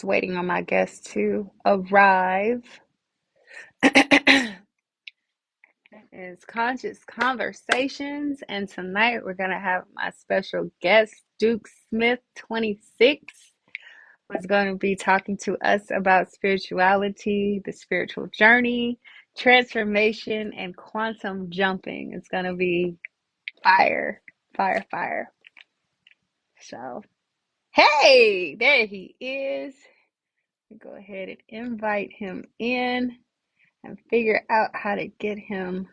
waiting on my guests to arrive. It's Conscious Conversations, and tonight we're going to have my special guest, Duke Smith 26, who's going to be talking to us about spirituality, the spiritual journey, transformation, and quantum jumping. It's going to be fire, fire, fire. So, hey, there he is. Go ahead and invite him in and figure out how to get him.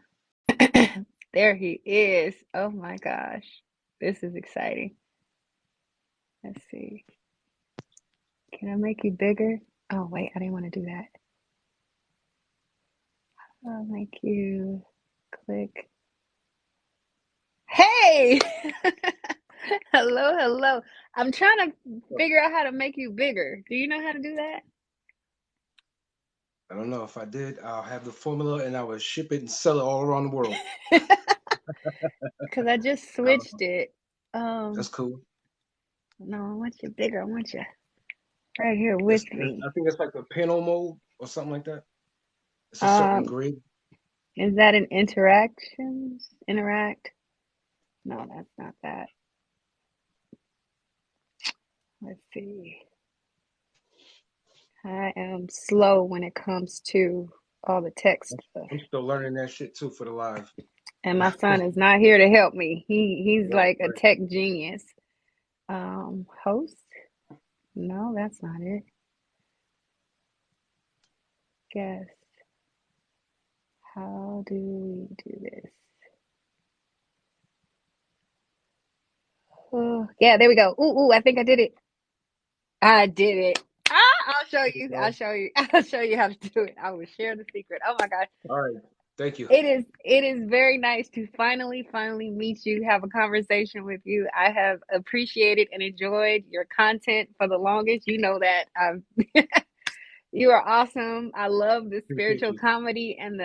There he is. Oh my gosh. This is exciting. Let's see. Can I make you bigger? Oh, wait, I didn't want to do that. I'll make you click. Hey! Hello, hello. I'm trying to figure out how to make you bigger. Do you know how to do that? I don't know if I did. I'll have the formula and I will ship it and sell it all around the world. Because I just I don't switched know. it. That's cool. No, I want you bigger. I want you right here It's, with it's, me. I think it's like the panel mode or something like that. It's a certain Um, grid. is that an interactions? Interact? No, that's not that. Let's see. I am slow when it comes to all the tech I'm, stuff. I'm still learning that shit too for the live. And my son is not here to help me. He's Right, like a right. tech genius. Host? No, that's not it. Guess. How do we do this? Oh, yeah, there we go. Ooh, I think I did it. I did it. I'll show There you you. I'll go. show you. I'll show you how to do it. I will share the secret. Oh my gosh. All right. Thank you. It is very nice to finally meet you, have a conversation with you. I have appreciated and enjoyed your content for the longest. You know that. You are awesome. I love the Appreciate spiritual you. comedy and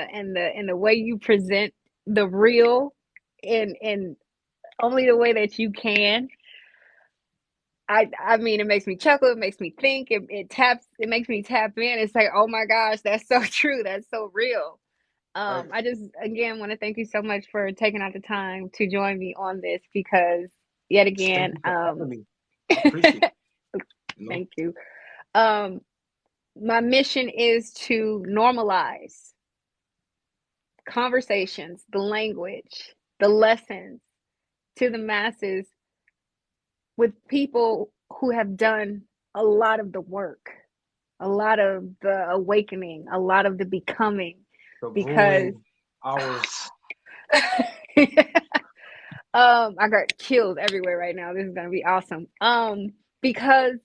the way you present the real in only the way that you can. I mean, it makes me chuckle. It makes me think. It makes me tap in. It's like, oh my gosh, that's so true. That's so real. Right. I just again want to thank you so much for taking out the time to join me on this because yet Thank again, you for having me. I appreciate it. You know, thank you. Um, my mission is to normalize conversations, the language, the lessons to the masses with people who have done a lot of the work, a lot of the awakening, a lot of the becoming, the because grueling hours. I got chills everywhere right now. This is gonna be awesome. Because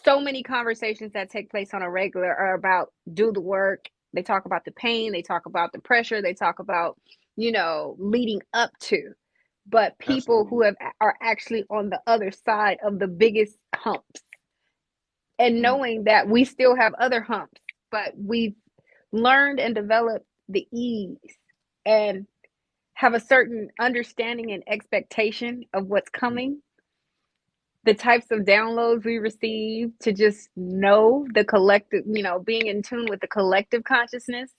so many conversations that take place on a regular are about do the work. They talk about the pain, they talk about the pressure, they talk about, leading up to. But people who Absolutely. are actually on the other side of the biggest humps and Mm. knowing that we still have other humps, but we've learned and developed the ease and have a certain understanding and expectation of what's Mm. coming, the types of downloads we receive, to just know the collective, being in tune with the collective consciousness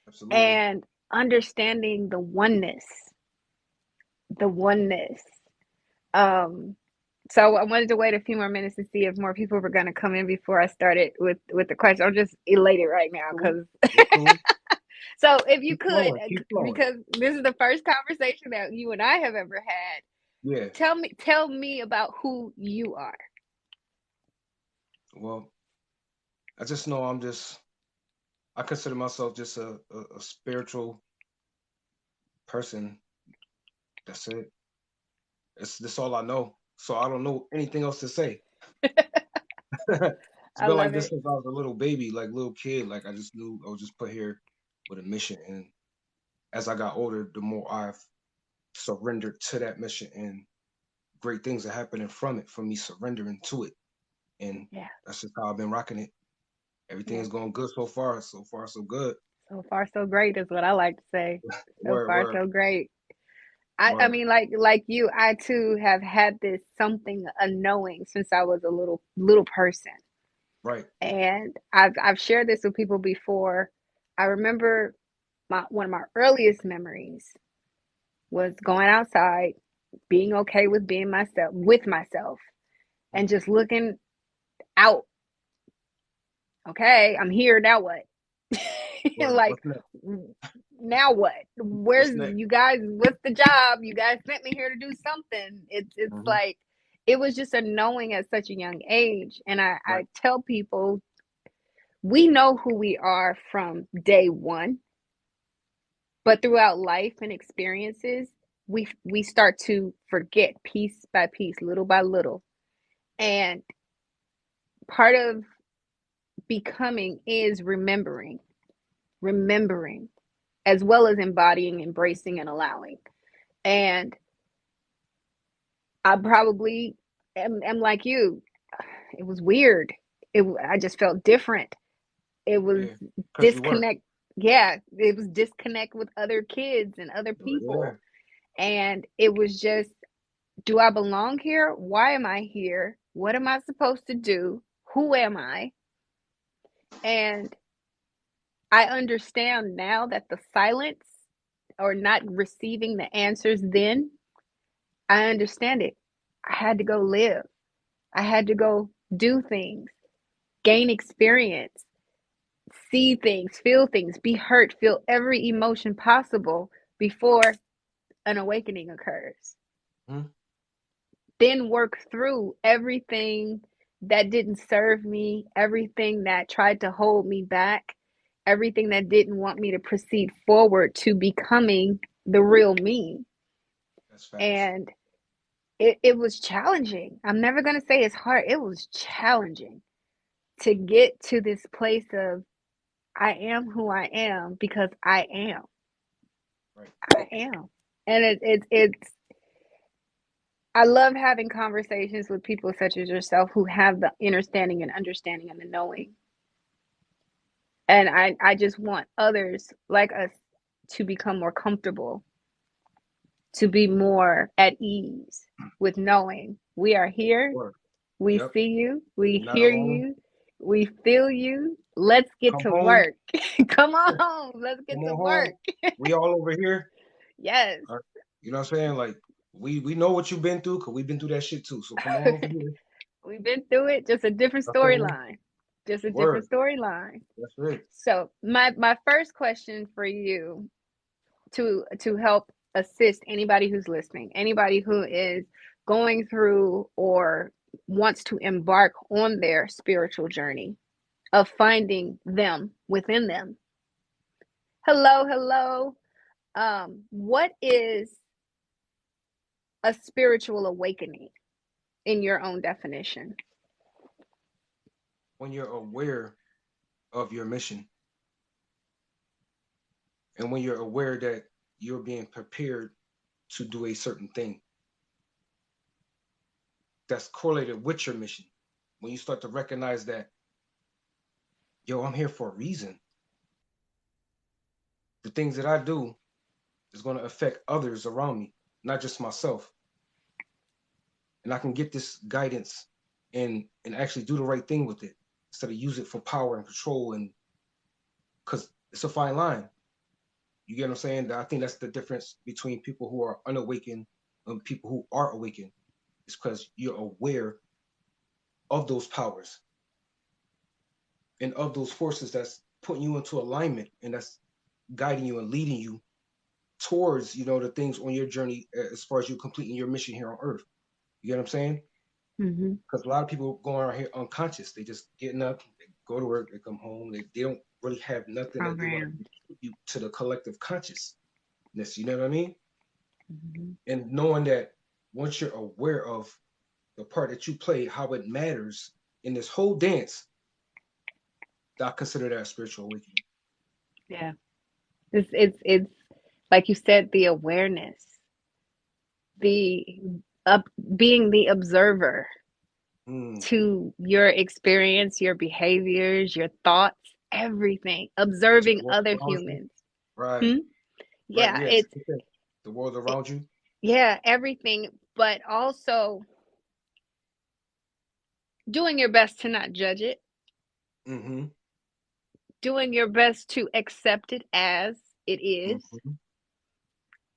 Absolutely. and understanding the oneness. Um, so I wanted to wait a few more minutes to see if more people were going to come in before I started with the question. I'm just elated right now Cool. because It's cool. so if you Keep could, flowing. Keep flowing. because this is the first conversation that you and I have ever had, Yeah. tell me about who you are. Well, I just know I consider myself just a spiritual person. That's it. That's all I know. So I don't know anything else to say. It's I been like love this it. since I was a little baby, like little kid. Like I just knew I was just put here with a mission. And as I got older, the more I've surrendered to that mission and great things are happening from it, from me surrendering to it. And Yeah, that's just how I've been rocking it. Everything yeah. is going good so far. So far, so good. So far, so great is what I like to say. So Word, far, word, so great. I word. mean, like you, I too have had this something, a knowing since I was a little person. Right. And I've shared this with people before. I remember one of my earliest memories was going outside, being okay with being myself, and Mm. just looking out. Okay, I'm here now. What? Like, What's next? now what? What's Where's next? you guys? What's the job? You guys sent me here to do something. It's Hmm. like it was just a knowing at such a young age. And I Right. tell people we know who we are from day one, but throughout life and experiences, we start to forget piece by piece, little by little. And part of becoming is remembering, as well as embodying, embracing, and allowing. And I probably am like you. It was weird. I just felt different. It was Yeah. Because you were. disconnect. Yeah, it was disconnect with other kids and other Yeah. people. And it was just, do I belong here? Why am I here? What am I supposed to do? Who am I? And I understand now that the silence or not receiving the answers then, I understand it. I had to go live. I had to go do things, gain experience, see things, feel things, be hurt, feel every emotion possible before an awakening occurs. Hmm. Then work through everything that didn't serve me, everything that tried to hold me back, everything that didn't want me to proceed forward to becoming the real me. That's facts. And it was challenging. I'm never going to say it's hard. It was challenging to get to this place of I am who I am because I am. Right. I am. And it's I love having conversations with people such as yourself who have the understanding and the knowing. And I just want others like us to become more comfortable, to be more at ease with knowing we are here, Word. we Yep. see you, we You're not hear alone. you, we feel you. Let's get Come to home. work. Come on, let's get Come to on work. home. We all over here. Yes. All right. You know what I'm saying? Like we know what you've been through because we've been through that shit too. So come on over here. We've been through it, just a different That's saying storyline. Just a word. different storyline. That's it. So my first question for you to help assist anybody who's listening, anybody who is going through or wants to embark on their spiritual journey of finding them within them. Hello, hello. What is a spiritual awakening in your own definition? When you're aware of your mission and when you're aware that you're being prepared to do a certain thing that's correlated with your mission. When you start to recognize that, yo, I'm here for a reason. The things that I do is going to affect others around me, not just myself. And I can get this guidance and actually do the right thing with it instead of use it for power and control. And because it's a fine line. You get what I'm saying? I think that's the difference between people who are unawakened and people who are awakened. It's because you're aware of those powers and of those forces that's putting you into alignment and that's guiding you and leading you towards, the things on your journey as far as you completing your mission here on earth. You get what I'm saying? Mm-hmm. Because a lot of people going around here unconscious. They just getting up, they go to work, they come home. They don't really have nothing that they want to Program. contribute to the collective consciousness. You know what I mean? Mm-hmm. And knowing that once you're aware of the part that you play, how it matters in this whole dance, I consider that a spiritual awakening. Yeah. It's like you said, the awareness, the up being the observer Mm, to your experience, your behaviors, your thoughts, everything, to the observing world other around you. humans. Right. Hmm? Right. Yeah, Yes. Okay. The world it, around you. yeah, everything, but also doing your best to not judge it. Mm-hmm. doing your best to accept it as it is, Mm-hmm.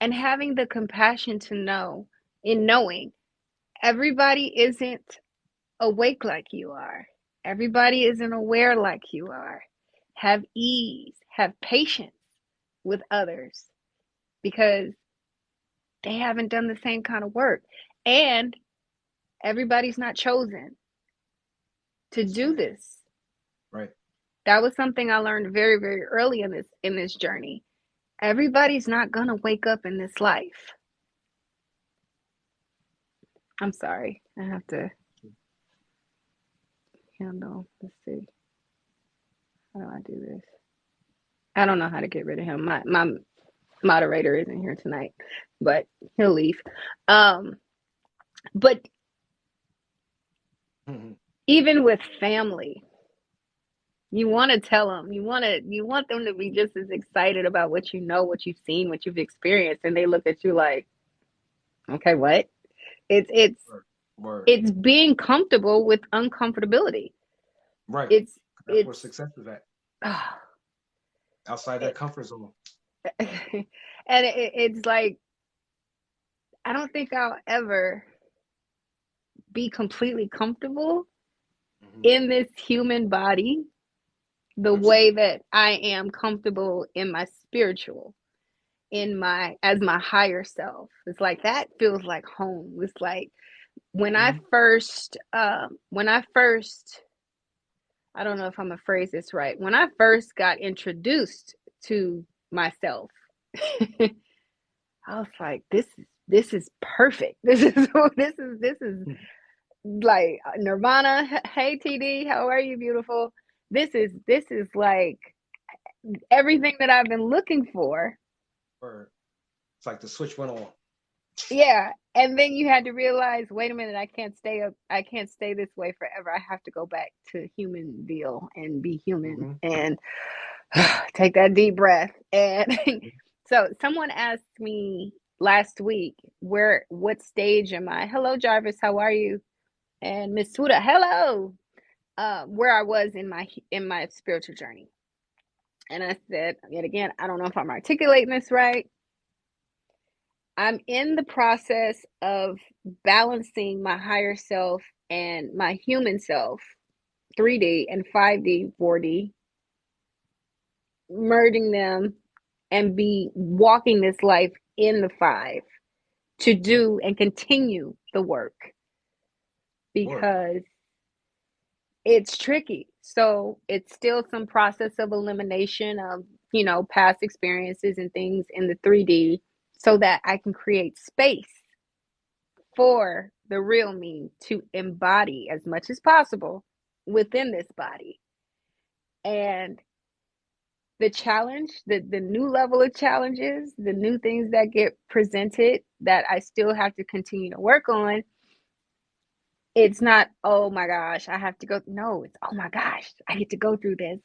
and having the compassion to know, in knowing everybody isn't awake like you are, everybody isn't aware like you are. Have ease, have patience with others because they haven't done the same kind of work. And everybody's not chosen to That's do right. this. Right. That was something I learned very, very early in this journey. Everybody's not gonna wake up in this life. I'm sorry. I have to handle. Let's see. How do I do this? I don't know how to get rid of him. My moderator isn't here tonight, but he'll leave. Um, but Mm-hmm. even with family, you want to tell them. You want them to be just as excited about what you know, what you've seen, what you've experienced, and they look at you like, okay, what? It's it's Word. Word. it's being comfortable with uncomfortability. Right. It's That's where it's success is at. uh, Outside that it, comfort zone. and it's like I don't think I'll ever be completely comfortable Mm-hmm. in this human body the way Absolutely. that I am comfortable in my spiritual, in my as my higher self. It's like that feels like home. It's like Mm-hmm. when I first I don't know if I'm gonna phrase this right. When I first got introduced to myself, I was like, this is perfect. This is like Nirvana. Hey TD, how are you, beautiful? This is like everything that I've been looking for. Word. It's like the switch went on. Yeah. And then you had to realize, wait a minute, I can't stay this way forever. I have to go back to human deal and be human Mm-hmm. and take that deep breath. And so someone asked me last week, what stage am I? Hello, Jarvis, how are you? And Miss Suda, hello. Where I was in my spiritual journey. And I said, yet again, I don't know if I'm articulating this right. I'm in the process of balancing my higher self and my human self, 3D and 5D, 4D, merging them and be walking this life in the five to Mm-hmm. do and continue the work Word. because it's tricky. So it's still some process of elimination of, past experiences and things in the 3D so that I can create space for the real me to embody as much as possible within this body. And the challenge, the new level of challenges, the new things that get presented that I still have to continue to work on, it's not, oh my gosh, I have to go. No, it's, oh my gosh, I get to go through this.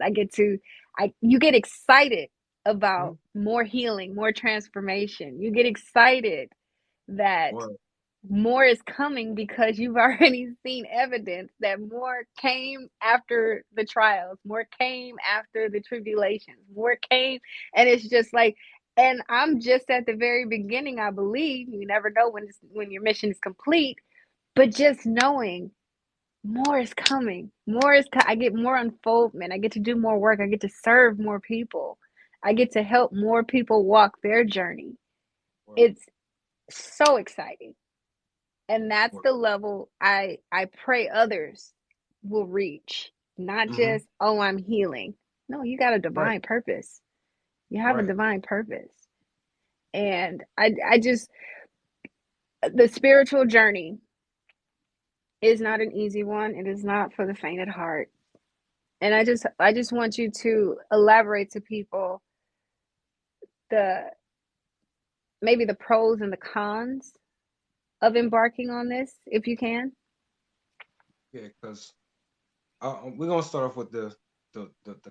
You get excited Mm-hmm. about more healing, more transformation. You get excited that Word. more is coming because you've already seen evidence that more came after the trials, more came after the tribulations, more came. And it's just like, and I'm just at the very beginning, I believe. You never know when your mission is complete, but just knowing more is coming, I get more unfoldment. I get to do more work. I get to serve more people. I get to help more people walk their journey. Word. It's so exciting. And that's Word. the level I pray others will reach. Not Mm-hmm. just, oh, I'm healing. No, you got a Right. divine purpose. You have a Right. divine purpose. And I just the spiritual journey is not an easy one. It is not for the faint at heart. And I just want you to elaborate to people the maybe the pros and the cons of embarking on this if you can. Yeah, because we're gonna start off with the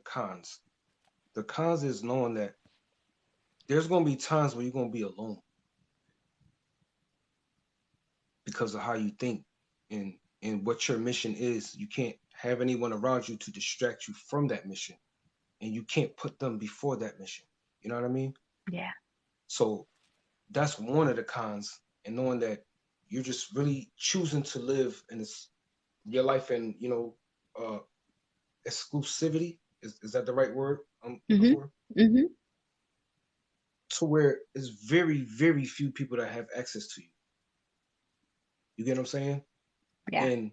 cons. The cons is knowing that there's gonna be times where you're gonna be alone because of how you think and what your mission is. You can't have anyone around you to distract you from that mission, and you can't put them before that mission. You know what I mean? Yeah. So that's one of the cons, and knowing that you're just really choosing to live in this your life in exclusivity, is that the right word I'm looking Mm-hmm. for? Mm-hmm. To where it's very, very few people that have access to you. You get what I'm saying? Yeah. And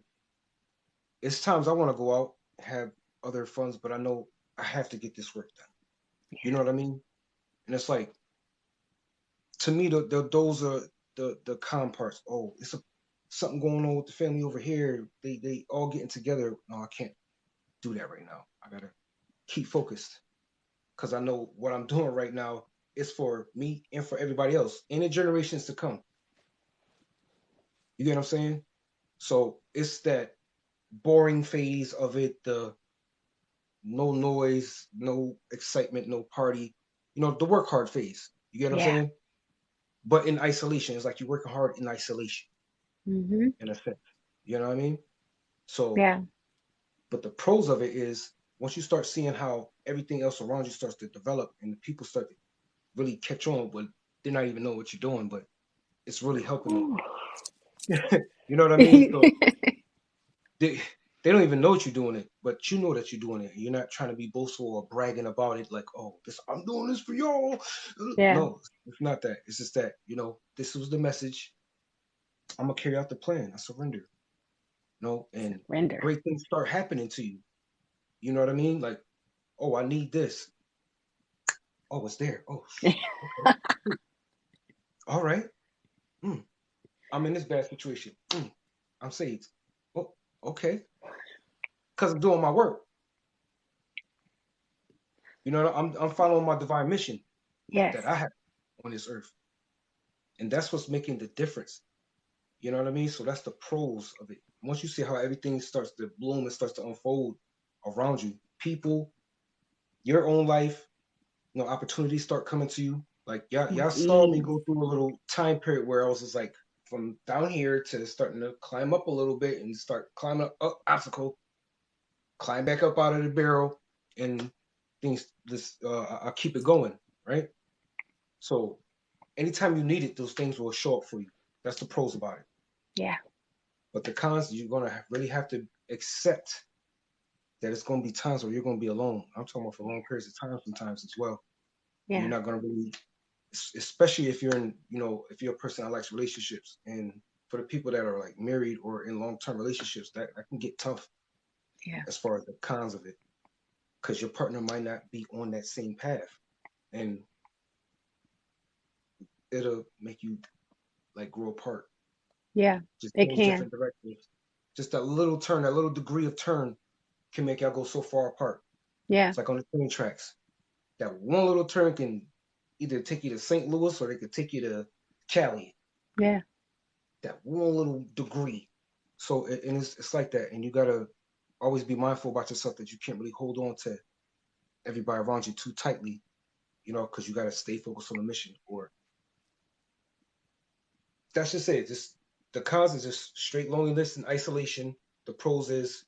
it's times I want to go out, have other funds, but I know I have to get this work done. You know what I mean? And it's like, to me, those are the con parts. Oh, it's something going on with the family over here. They all getting together. No, I can't do that right now. I gotta keep focused because I know what I'm doing right now is for me and for everybody else and the generations to come. You get what I'm saying? So it's that boring phase of it, the no noise, no excitement, no party, the work hard phase. You get what I'm Yeah. saying? But in isolation, it's like you're working hard in isolation, Mm-hmm. in a sense. You know what I mean? So, Yeah. but the pros of it is once you start seeing how everything else around you starts to develop and the people start to really catch on, but they're not even know what you're doing, but it's really helping them. Ooh. You know what I mean? So they they don't even know that you're doing it, but you know that you're doing it. You're not trying to be boastful or bragging about it, like, oh, this I'm doing this for y'all. Yeah. No, it's not that. It's just that this was the message. I'm gonna carry out the plan. I surrender. And Surrender. great things start happening to you. You know what I mean? Like, oh, I need this. Oh, it's there. Oh, okay. Hmm. All right. Hmm. I'm in this bad situation. Hmm. I'm saved. Oh, okay. Because I'm doing my work. I'm following my divine mission Yes. that I have on this earth. And that's what's making the difference. You know what I mean? So that's the pros of it. Once you see how everything starts to bloom and starts to unfold around you, people, your own life, opportunities start coming to you. Like With y'all saw me ease. go through a little time period where I was just like from down here to starting to climb up a little bit and start climbing up obstacle, climb back up out of the barrel, and things this I keep it going, right? So anytime you need it, those things will show up for you. That's the pros about it. Yeah. But the cons, you're gonna really have to accept that it's gonna be times where you're gonna be alone. I'm talking about for long periods of time sometimes as well. And you're Yeah. not gonna really, especially if you're if you're a person that likes relationships, and for the people that are like married or in long-term relationships, that can get tough Yeah. as far as the cons of it, because your partner might not be on that same path, and it'll make you like grow apart, Yeah. just It go in can. different directions. Just that little turn, that little degree of turn can make y'all go so far apart. Yeah. It's like on the train tracks. That one little turn can either take you to St. Louis or they could take you to Cali. Yeah. That one little degree. So and it's like that, and you gotta always be mindful about yourself that you can't really hold on to everybody around you too tightly, because you gotta stay focused on the mission. Or that's just it. Just the cons is just straight loneliness and isolation. The pros is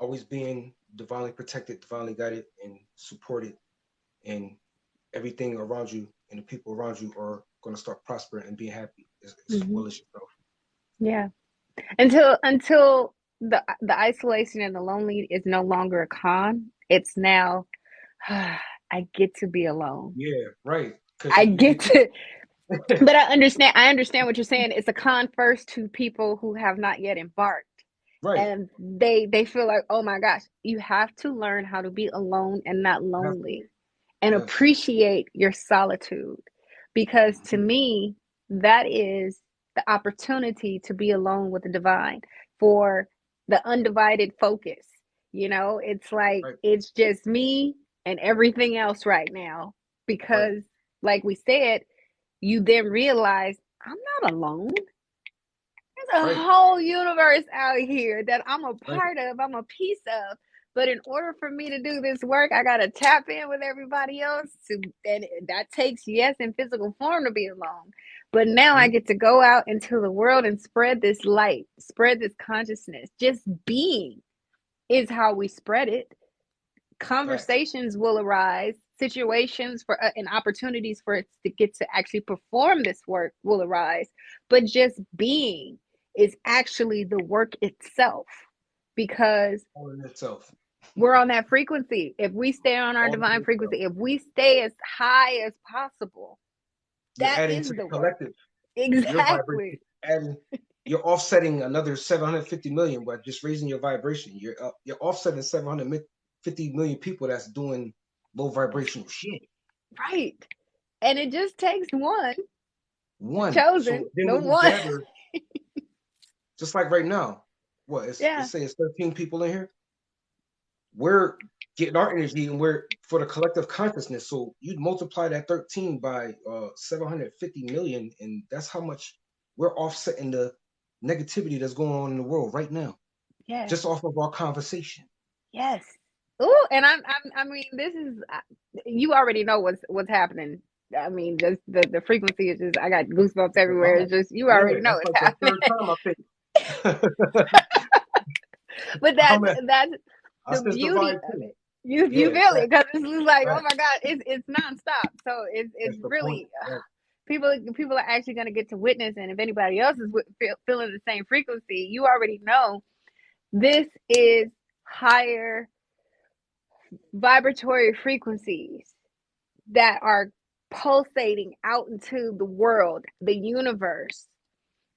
always being divinely protected, divinely guided, and supported, and everything around you and the people around you are going to start prospering and being happy as Hmm. well as yourself. Yeah. Until the isolation and the lonely is no longer a con. It's now I get to be alone. Yeah, right. Because I you get get to, but I understand what you're saying. It's a con first to people who have not yet embarked. right. And they feel like, oh my gosh, you have to learn how to be alone and not You have to. lonely and Yes. appreciate your solitude. Because to Hmm. me, that is the opportunity to be alone with the divine for the undivided focus. It's like Right. it's just me and everything else right now. Right. Because, like we said, you then realize I'm not alone. There's a Right. whole universe out here that I'm a Right. part of, I'm a piece of. But in order for me to do this work, I gotta tap in with everybody else and that takes, yes, in physical form to be alone. But now I Hmm. get to go out into the world and spread this light, spread this consciousness, just being. is how we spread it. Facts. Conversations will arise, situations for and opportunities for it to get to actually perform this work will arise, but just being is actually the work itself, because All in itself. we're on that frequency. If we stay on our All in divine itself. frequency, if we stay as high as possible, You're that adding is to the the work. collective. Your vibration, Exactly. adding, you're offsetting another 750 million by just raising your vibration. You're offsetting 750 million people that's doing low vibrational shit. Right. And it just takes one One. chosen, So then the when you one. gather, just like right now, what it's Yeah. let's say it's 13 people in here. We're getting our energy and we're for the collective consciousness. So you'd multiply that 13 by 750 million, and that's how much we're offsetting the negativity that's going on in the world right now, Yes. just off of our conversation. Yes. Oh, and I mean, this is you already know what's happening. I mean, just the frequency is just I got goosebumps It's a everywhere. vibe. It's just you Yeah, already know that's it's like the happening. third time I think. But I'm at, that's I the sense the beauty vibe of too. it. You Yeah, feel it fact, because it's just like, oh fact. my God, it's nonstop. So it's That's the point. really Right. people are actually going to get to witness, and if anybody else is feeling the same frequency, you already know this is higher vibratory frequencies that are pulsating out into the world, the universe,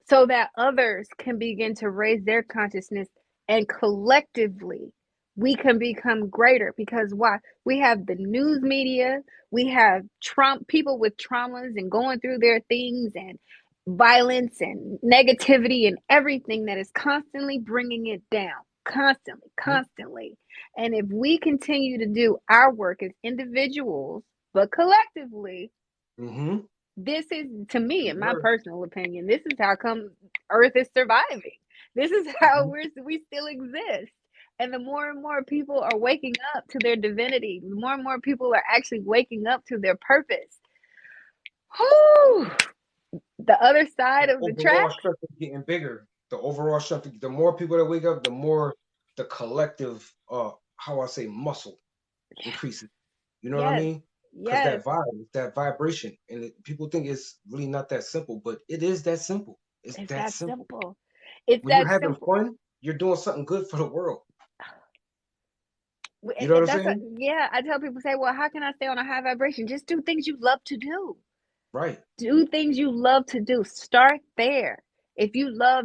so that others can begin to raise their consciousness, and collectively we can become greater. Because why? We have the news media, we have people with traumas and going through their things, and violence and negativity and everything that is constantly bringing it down, constantly, constantly. And if we continue to do our work as individuals, but collectively, Mm-hmm. this is, to me, in my Sure. personal opinion, this is how come Earth is surviving. This is how Mm-hmm. we still exist. And the more and more people are waking up to their divinity, the more and more people are actually waking up to their purpose. Whew, the other side The of the overall tracks. strength is getting bigger. The overall strength, the more people that wake up, the more the collective, how I say, muscle increases. You know what I Yes, mean? Because yes, that vibe, that vibration, and people think it's really not that simple, but it is that simple. It's it's that that simple. simple. It's When you're that having simple. fun, you're doing something good for the world. You know what I'm That's a, saying? yeah. I tell people, say, well, how can I stay on a high vibration? Just do things you love to do. Right. Do things you love to do. Start there. If you love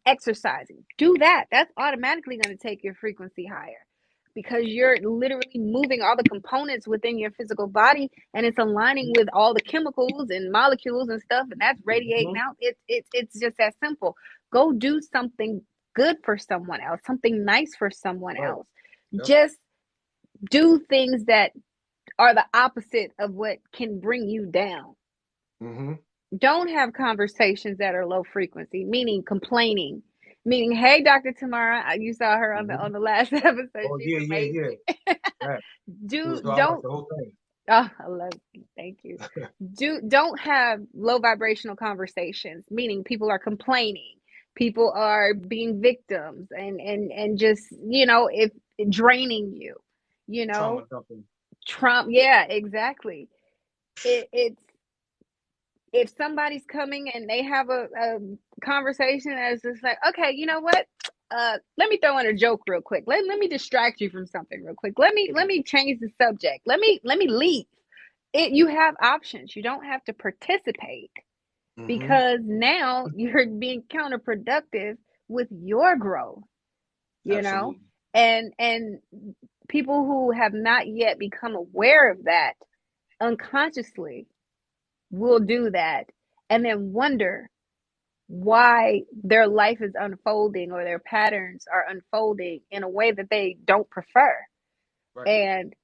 exercising, do that. That's automatically going to take your frequency higher, because you're literally moving all the components within your physical body, and it's aligning with all the chemicals and molecules and stuff, and that's radiating Mm-hmm. out. It's just that simple. Go do something good for someone else, something nice for someone Right. else. Yep. Just do things that are the opposite of what can bring you down. Mm-hmm. Don't have conversations that are low frequency, meaning complaining, meaning, hey, Dr. Tamara, you saw her on Mm-hmm. the last episode. Oh She's yeah, yeah, yeah. amazing. Right. It Do was good. I watched don't the whole thing. Oh, I love you. Thank you. Don't have low vibrational conversations, meaning people are complaining, people are being victims, and just, if draining you, you Trauma know, dumping. Trump. Yeah, exactly. It's if somebody's coming and they have a conversation that's just like, okay, you know what? Let me throw in a joke real quick. Let me distract you from something real quick. Let me change the subject. Let me leave. You have options. You don't have to participate, Mm-hmm. because now you're being counterproductive with your growth, you know? Absolutely. And people who have not yet become aware of that unconsciously will do that, and then wonder why their life is unfolding, or their patterns are unfolding in a way that they don't prefer. Right. And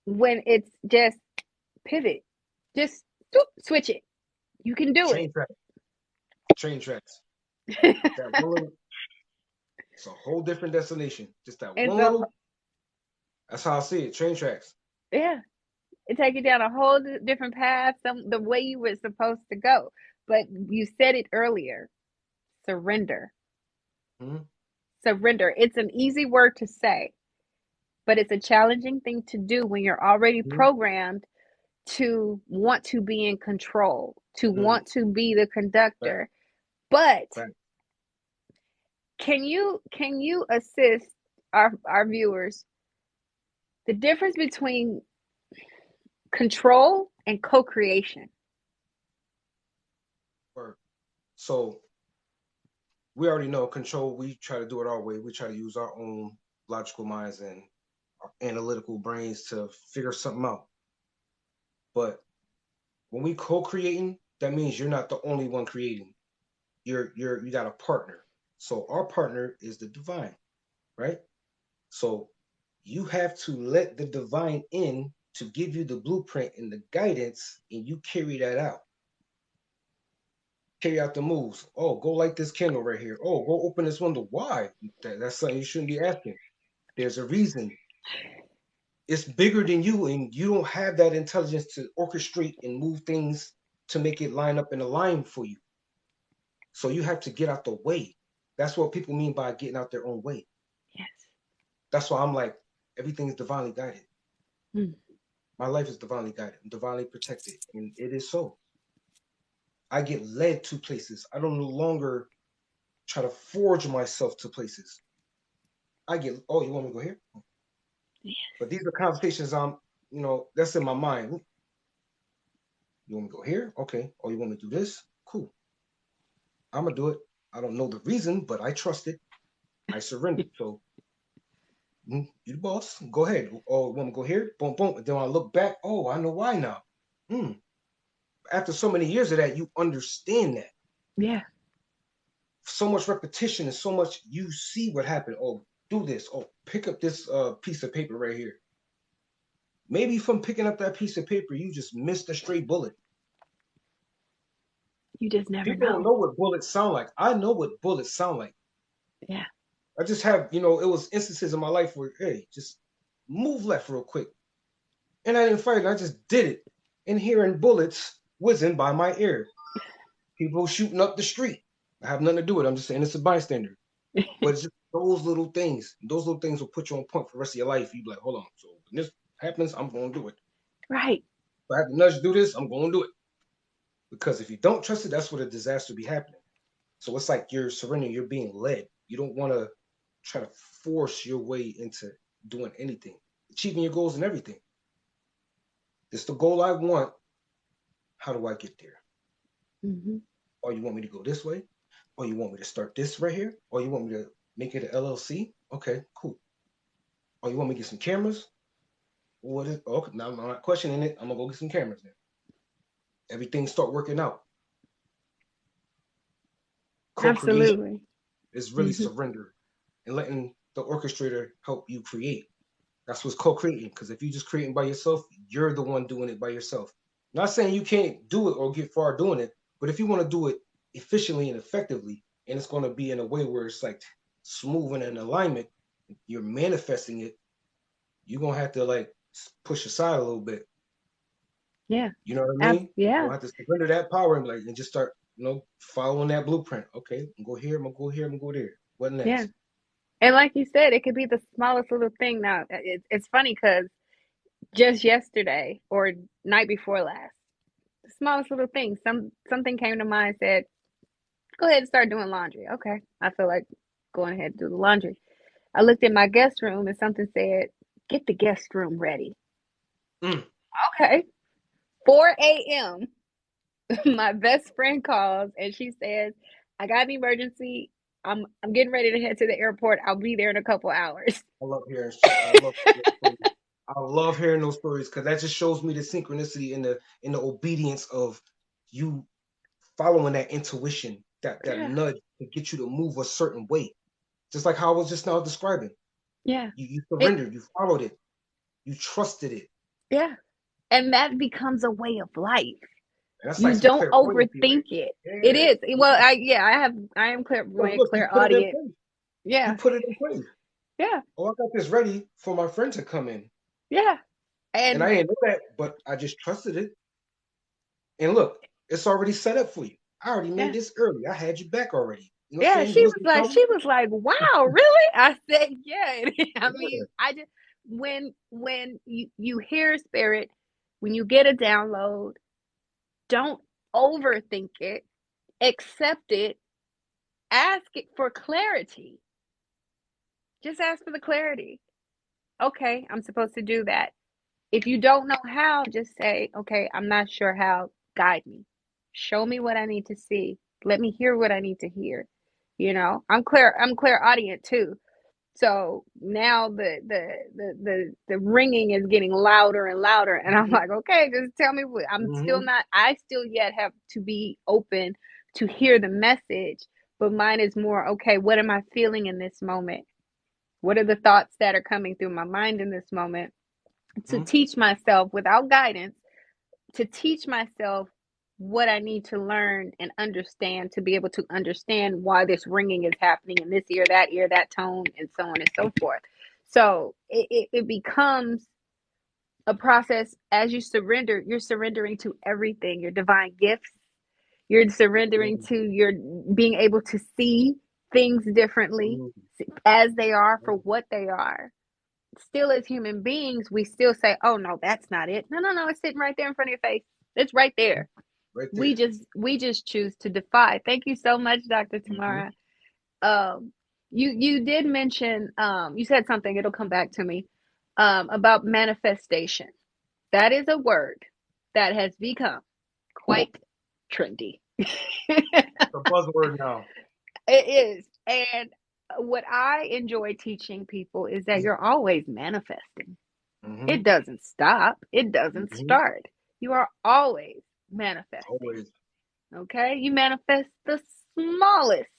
when it's just pivot, just switch it. You can do it. Train track. Train tracks. That one little, it's a whole different destination. Just that It's one a little. That's how I see it. Train tracks. Yeah, it take you down a whole different path, the way you were supposed to go. But you said it earlier: surrender. Hmm. Surrender. It's an easy word to say, but it's a challenging thing to do when you're already Mhm. programmed to want to be in control, to Mm. want to be the Fact, conductor. But fact. can you assist our viewers the difference between control and co-creation? Word. So we already know control. We try to do it our way. We try to use our own logical minds and our analytical brains to figure something out. But when we co-creating, that means you're not the only one creating. You got a partner. So our partner is the divine, right? So you have to let the divine in to give you the blueprint and the guidance, and you carry that out. Carry out the moves. Oh, go light this candle right here. Oh, go open this window. Why? That's something you shouldn't be asking. There's a reason. It's bigger than you, and you don't have that intelligence to orchestrate and move things to make it line up in a line for you. So you have to get out the way. That's what people mean by getting out their own way. Yes. That's why I'm like, everything is divinely guided. Mm. My life is divinely guided. I'm divinely protected. And it is so. I get led to places. I don't no longer try to forge myself to places. I get, oh, you want me to go here? But these are conversations that's in my mind. You want me to go here? Okay. Oh, you want me to do this? Cool. I'm gonna do it. I don't know the reason, but I trust it. I surrender. So you the boss. Go ahead. Oh, you want me to go here? Boom, boom. And then when I look back, oh, I know why now. Hmm. After so many years of that, you understand that. Yeah. So much repetition and so much you see what happened. Oh, do this. Oh, pick up this piece of paper right here. Maybe from picking up that piece of paper, you just missed a stray bullet. You just never People don't know. know what bullets sound like. I know what bullets sound like. Yeah. I just have, it was instances in my life where, hey, just move left real quick. And I didn't fight it. I just did it. And hearing bullets whizzing by my ear. People shooting up the street. I have nothing to do with it. I'm just saying it's a bystander. But it's just those little things. Those little things will put you on point for the rest of your life. You be like, hold on. So when this happens, I'm going to do it. Right. If I have to nudge to do this, I'm going to do it. Because if you don't trust it, that's where the disaster be happening. So it's like you're surrendering, you're being led. You don't want to try to force your way into doing anything, achieving your goals and everything. It's the goal I want. How do I get there? Mm-hmm. Or you want me to go this way? Or you want me to start this right here? Or you want me to make it an LLC? Okay, cool. Or you want me to get some cameras? What is okay? Now I'm not questioning it. I'm gonna go get some cameras then. Everything start working out. Co-creation Absolutely. is really Mm-hmm. surrender and letting the orchestrator help you create. That's what's co-creating. Because if you're just creating by yourself, you're the one doing it by yourself. Not saying you can't do it or get far doing it, but if you want to do it efficiently and effectively, and it's going to be in a way where it's like smooth and in alignment, you're manifesting it. You're gonna have to like push aside a little bit. Yeah. You know what I mean? You're Yeah. gonna have to surrender that power and like and just start, following that blueprint. Okay, I'm gonna go here. I'm gonna go here. I'm gonna go there. What Yeah. next? And like you said, it could be the smallest little thing. Now, it's funny because just yesterday or night before last, the smallest little thing, something came to mind, said, "Go ahead and start doing laundry." Okay, I feel like going ahead and do the laundry. I looked at my guest room and something said, "Get the guest room ready." Mm, Okay, 4 a.m. My best friend calls and she says, "I got an emergency. I'm getting ready to head to the airport. I'll be there in a couple hours." I love hearing. I love those stories. I love hearing those stories because that just shows me the synchronicity and the obedience of you following that intuition, that Yeah, nudge to get you to move a certain way. Just like how I was just now describing. yeah. You It surrendered, you followed it, you trusted it. yeah. And that becomes a way of life. And that's like You some don't clairvoyancy right overthink there. it. It Yeah. is. Well, I am Look, clairvoyant, look, you put it in clairaudient. place. You Yeah, put it in place. yeah, Oh, I got this ready for my friend to come in. yeah. And I And didn't know that, but I just trusted it. And look, it's already set up for you. I already made yeah, this early. I had you back already. You know what I'm Yeah, saying? You listen to something? she was like, wow, really? I said, yeah. I Yeah. mean, I just when you hear spirit, when you get a download, don't overthink it, accept it, ask it for clarity. Just ask for the clarity. Okay, I'm supposed to do that. If you don't know how, just say, okay, I'm not sure how. Guide me. Show me what I need to see. Let me hear what I need to hear. I'm clairaudient too. So now the ringing is getting louder and louder, and I'm Mm-hmm. like, okay, just tell me what. I'm still Mm-hmm. not. I still yet have to be open to hear the message, but mine is more okay. What am I feeling in this moment? What are the thoughts that are coming through my mind in this moment? To Mm-hmm. teach myself without guidance, to teach myself what I need to learn and understand to be able to understand why this ringing is happening in this ear, that tone, and so on and so forth. So it becomes a process as you surrender. You're surrendering to everything, your divine gifts. You're surrendering Mm-hmm. to your being able to see things differently as they are for what they are. Still, as human beings, we still say, oh no, that's not it. No, no, no, it's sitting right there in front of your face. It's right there. Right we there. just we just choose to defy. Thank you so much, Dr. Mm-hmm. Tamara. um you did mention, you said something, it'll come back to me, about manifestation. That is a word that has become quite trendy. It's a buzzword now. It is. And what I enjoy teaching people is that you're always manifesting. Mm-hmm. It doesn't stop, it doesn't Mm-hmm. start. You are always manifesting. Always. Okay? You manifest the smallest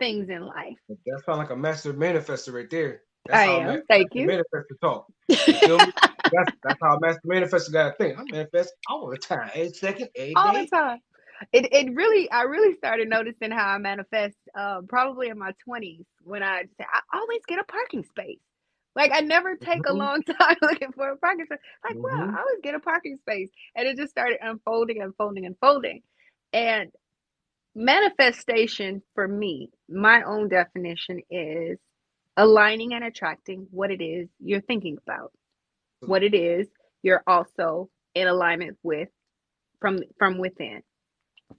things in life. That sounds like a master manifester right there. That's I how am. Thank master you. manifester talk. You feel me? That's how a master manifester got to think. I manifest all the time, every second, every All the day. time. It really, I really started noticing how I manifest, probably in my 20s, when I always get a parking space. Like, I never take a Mm-hmm. long time looking for a parking space. Like, wow, Mm-hmm. I always get a parking space. And it just started unfolding, unfolding, unfolding. And manifestation for me, my own definition is aligning and attracting what it is you're thinking about, what it Absolutely. is you're also in alignment with from within.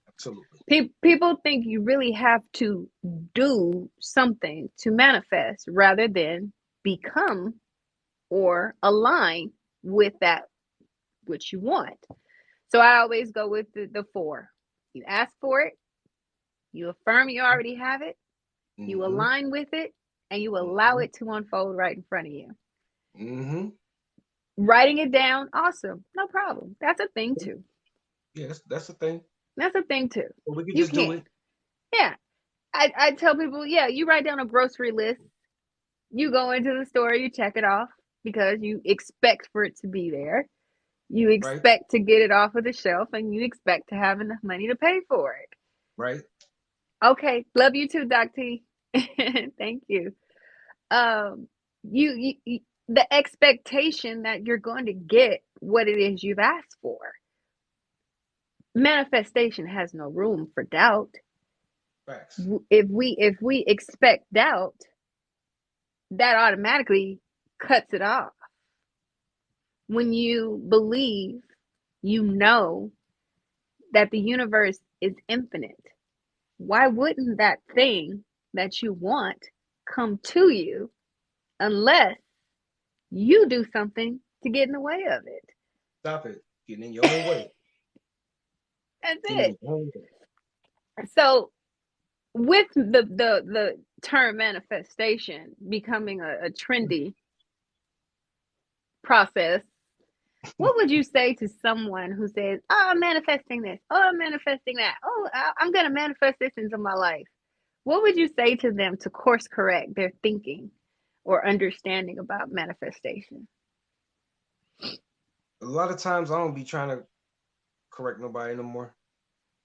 Absolutely. People think you really have to do something to manifest rather than become or align with that which you want. So I always go with the four. You ask for it, you affirm you already have it, you Mm-hmm. align with it, and you allow Mm-hmm. it to unfold right in front of you. Mm-hmm. Writing it down, awesome, no problem. That's a thing too. Yeah, that's the thing. That's a thing too. But we can You just do can. it. Yeah. I tell people, yeah, you write down a grocery list. You go into the store, you check it off because you expect for it to be there. You Right? expect to get it off of the shelf, and you expect to have enough money to pay for it. Right? Okay. Love you too, Doc T. Thank you. Um, you the expectation that you're going to get what it is you've asked for. Manifestation has no room for doubt. Facts. If we expect doubt, that automatically cuts it off. When you believe, you know that the universe is infinite. Why wouldn't that thing that you want come to you unless you do something to get in the way of it? Stop it. Getting in your own way. That's Getting in it. your own way. So with the term manifestation becoming a trendy process, what would you say to someone who says, oh, I'm manifesting this, oh, I'm manifesting that, oh, I'm going to manifest this into my life? What would you say to them to course correct their thinking or understanding about manifestation? A lot of times I don't be trying to correct nobody no more.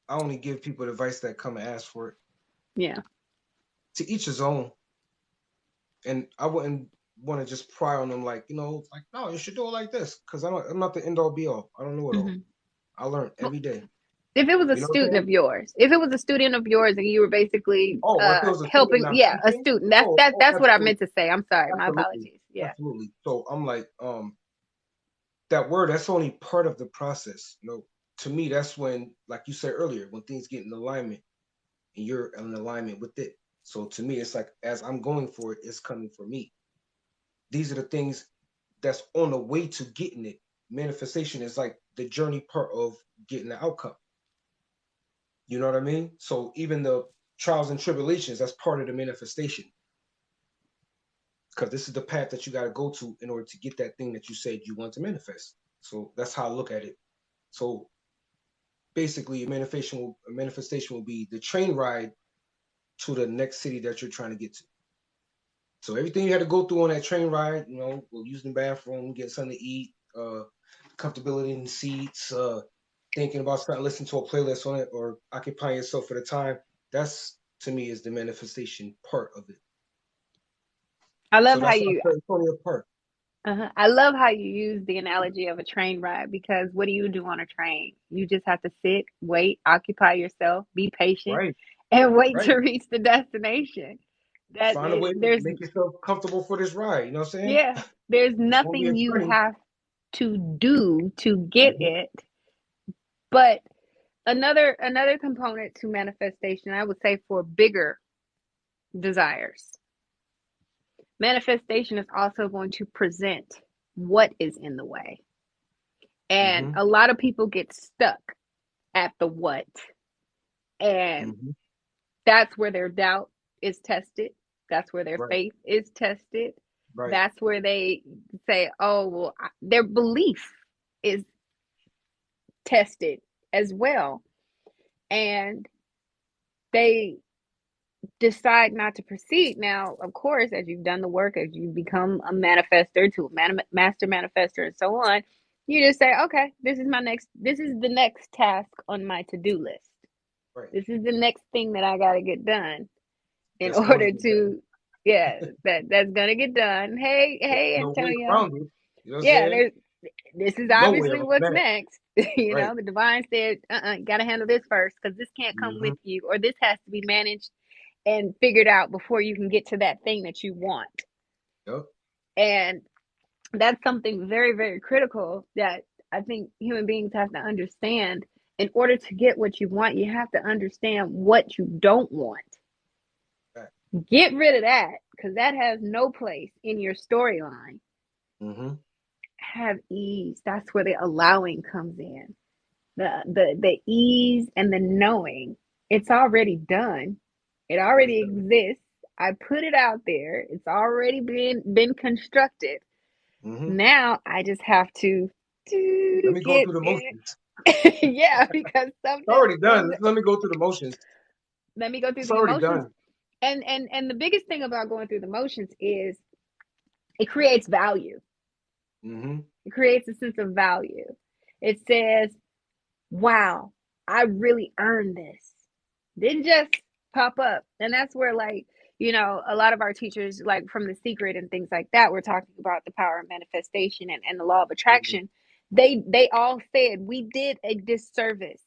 I only give people advice that come and ask for it. Yeah. To each his own. And I wouldn't want to just pry on them like, like, no, you should do it like this. Because I'm not the end all be all. I don't know it all. Hmm. I learn Well, every day. If it was a You know what I'm student saying? of yours, if it was a student of yours and you were basically Oh, if it was a student helping, and I'm yeah, a teaching, student. That's oh, that oh, that's what I absolutely, meant to say. I'm sorry. My absolutely, apologies. Yeah. absolutely. So I'm like, that word, that's only part of the process. To me, that's when, like you said earlier, when things get in alignment and you're in alignment with it. So to me, it's like as I'm going for it, it's coming for me. These are the things that's on the way to getting it. Manifestation is like the journey part of getting the outcome. You know what I mean? So even the trials and tribulations, that's part of the manifestation. Because this is the path that you got to go to in order to get that thing that you said you want to manifest. So that's how I look at it. So basically, a manifestation will be the train ride to the next city that you're trying to get to. So everything you had to go through on that train ride, we'll use the bathroom, get something to eat, comfortability in the seats, thinking about starting listening to a playlist on it, or occupying yourself for the time. That's to me is the manifestation part of it. I So love how that's why I you said it's only a part. I love how you use the analogy of a train ride because what do you do on a train? You just have to sit, wait, occupy yourself, be patient, Right, and wait right. to reach the destination. That Find a way to there's make yourself comfortable for this ride. You know what I'm saying? yeah, there's It's gonna be a nothing you journey. have to do to get Hmm. it. But another component to manifestation, I would say for bigger desires, manifestation is also going to present what is in the way. And Hmm. a lot of people get stuck at the what. And Hmm. that's where their doubt is tested. That's where their Right, faith is tested. right. That's where they say, oh, well, their belief is tested as well. And they decide not to proceed. Now, of course, as you've done the work, as you become a manifester to a master manifester and so on, you just say, okay, this is the next task on my to do list. Right. This is the next thing that I got to get done in That's going to order get done. to, yeah, that's going to get done. Hey, There's hey, no way Antonio. around it. You know what I'm Yeah, saying? there's, this is No way obviously around what's that. next. Right. The divine said, you got to handle this first because this can't come with Hmm. you, or this has to be managed and figured out before you can get to that thing that you want. Yep. And that's something very, very critical that I think human beings have to understand. In order to get what you want, you have to understand what you don't want. Right. Get rid of that because that has no place in your storyline. Hmm. Have ease. That's where the allowing comes in. The ease and the knowing. It's already done. It It's already already done. exists. I put it out there. It's already been constructed. Hmm. Now I just have Let to me go get through the it. motions. Yeah, because It's already done. Let me go through the motions. let me go through It's the already emotions. done. And the biggest thing about going through the motions is it creates value. Hmm. It creates a sense of value. It says, wow, I really earned this. Didn't just pop up. And that's where, like, a lot of our teachers, like from The Secret and things like that, we're talking about the power of manifestation and the law of attraction. They all said we did a disservice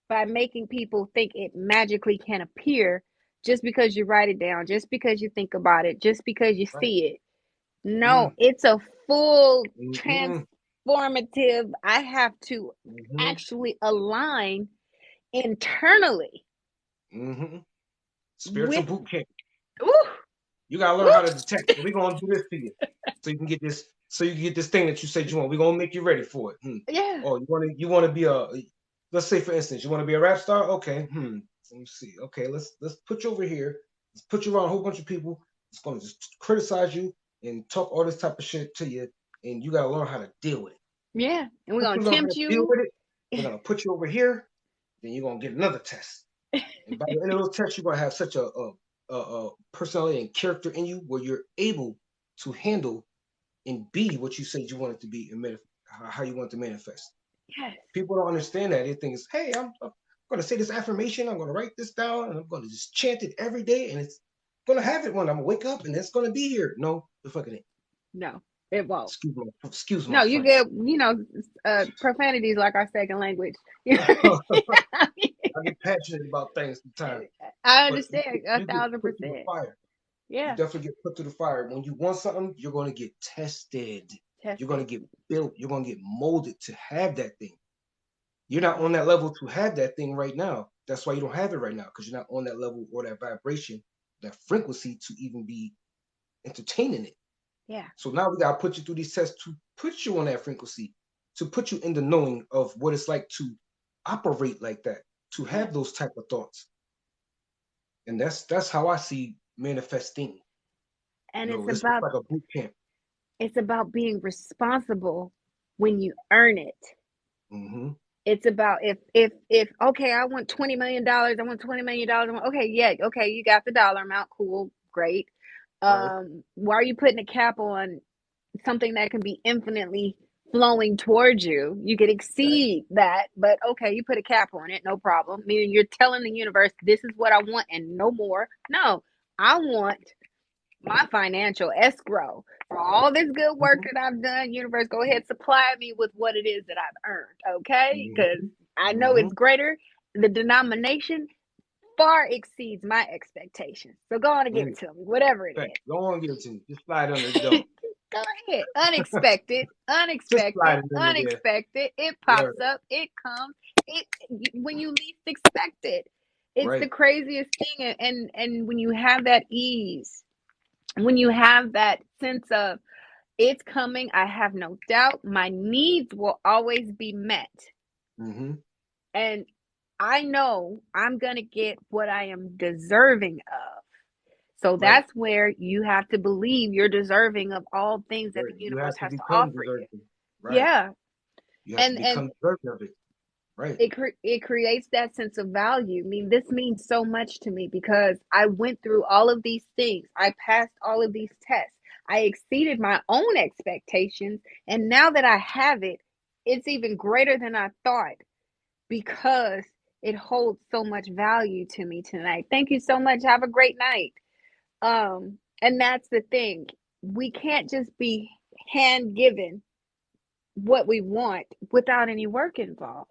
by making people think it magically can appear just because you write it down, just because you think about it, just because you Right. see it. No, Mm. it's a full Mm-mm. transformative. I have to Hmm. actually align internally Hmm. Spiritual with. boot camp. Ooh, You gotta learn ooh, how to detect. So we're gonna do this to you, so you can get this. So you can get this thing that you said you want. We're gonna make you ready for it. yeah, Oh, you want to be a. Let's say for instance, you want to be a rap star. Okay. Let me see. Okay, let's put you over here. Let's put you around a whole bunch of people. It's gonna just criticize you and talk all this type of shit to you, and you gotta learn how to deal with it. yeah, and we're Once gonna you learn how tempt to deal you. with it, they're gonna put you over here. Then you're gonna get another test. And by the end of those tests, you're gonna have such a personality and character in you where you're able to handle and be what you said you wanted to be and how you want to manifest. Yes, People don't understand that. They think it's, hey, I'm going to say this affirmation. I'm going to write this down and I'm going to just chant it every day. And it's going to have it when I'm going to wake up and it's going to be here. No, the fucking ain't. no. It won't. Excuse my No, you French. get, profanities like our second language. I get passionate about things sometimes, I but understand a you get thousand put through the percent. fire. You Yeah, definitely get put through the fire. When you want something, you're going to get tested. You're going tested. to get built. You're going to get molded to have that thing. You're not on that level to have that thing right now. That's why you don't have it right now, because you're not on that level or that vibration, that frequency to even be entertaining it. Yeah, So now we gotta put you through these tests to put you on that frequency, to put you in the knowing of what it's like to operate like that, to yeah. have those type of thoughts. And that's how I see manifesting. And It's like a boot camp. it's about being responsible when you earn it. Mm-hmm. It's about if okay, I want $20 million. I want $20 million. Okay, yeah, okay, you got the dollar amount. Cool, great. Right. Why are you putting a cap on something that can be infinitely flowing towards you? You could That, exceed that, but okay, you put a cap on it, no problem. Meaning you're telling the universe this is what I want and no more. No, I want my financial escrow for all this good work mm-hmm. that I've done. Universe, go ahead, supply me with what it is that I've earned, okay? Because Mm-hmm. I know Mm-hmm. it's greater. The denomination far exceeds my expectations. So go on and give Mm. it to me, whatever it Fact. is. Don't want to give it to me. Just slide under the door. Go ahead. Unexpected, Just unexpected, slide it under there. unexpected. It Word. pops up. It comes. It when you least expect it. It's the Right. craziest thing, and when you have that ease, when you have that sense of it's coming, I have no doubt. My needs will always be met. Mm-hmm. And I know I'm going to get what I am deserving of. So Right. that's where you have to believe you're deserving of all things that Right. the You universe have to has to become offer you. deserving. Right. Yeah. You have to And become deserving of it. Right. it creates that sense of value. I mean, this means so much to me because I went through all of these things. I passed all of these tests. I exceeded my own expectations, and now that I have it, it's even greater than I thought because it holds so much value to me tonight. Thank you so much. Have a great night. And that's the thing. We can't just be hand given what we want without any work involved.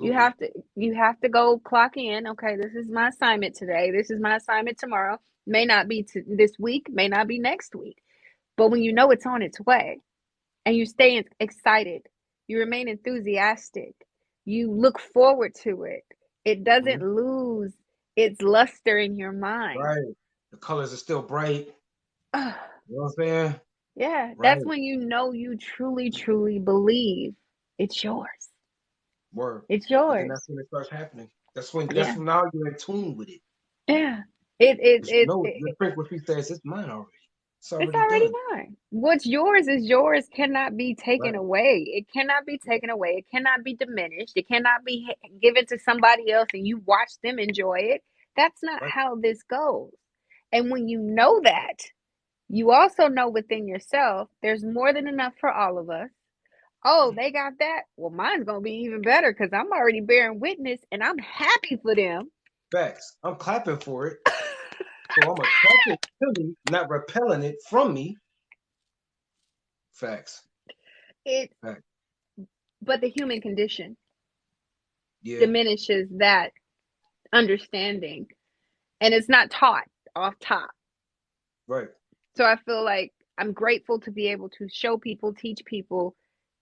You Absolutely. have to you have to go clock in. Okay, this is my assignment today. This is my assignment tomorrow. May not be this week, may not be next week. But when you know it's on its way and you stay excited, you remain enthusiastic, you look forward to it. It Mm-hmm. doesn't lose its luster in your mind. Right. The colors are still bright. Ugh, You know what I'm saying? yeah, Right. that's when you know you truly, truly believe it's yours. Word. It's And then that's yours. when it starts happening. That's Yeah, when now you're in tune with it. yeah. It it Because you it, know your it frequency says it's mine already. It's It's already already done. mine. What's yours is yours, cannot be taken Right. away. It cannot be taken away. It cannot be diminished. It cannot be given to somebody else and you watch them enjoy it. That's not Right. how this goes. And when you know that, you also know within yourself, there's more than enough for all of us. Oh, they got that? Well, mine's going to be even better because I'm already bearing witness and I'm happy for them. Facts. I'm clapping for it. So I'm attracting it to me, not repelling it from me. Facts. It, Facts. but the human condition Yeah. diminishes that understanding and it's not taught off top. Right. So I feel like I'm grateful to be able to show people, teach people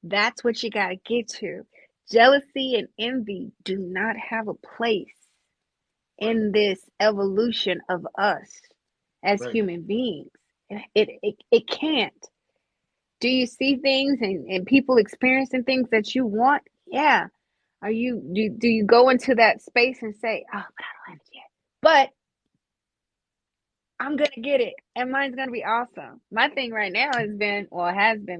that's what you got to get to. Jealousy and envy do not have a place Right. in this evolution of us as Right. human beings. It can't. Do you see things and people experiencing things that you want? Yeah. Do you go into that space and say, oh, but I don't have it yet. But I'm gonna get it, and mine's gonna be awesome. My thing right now has been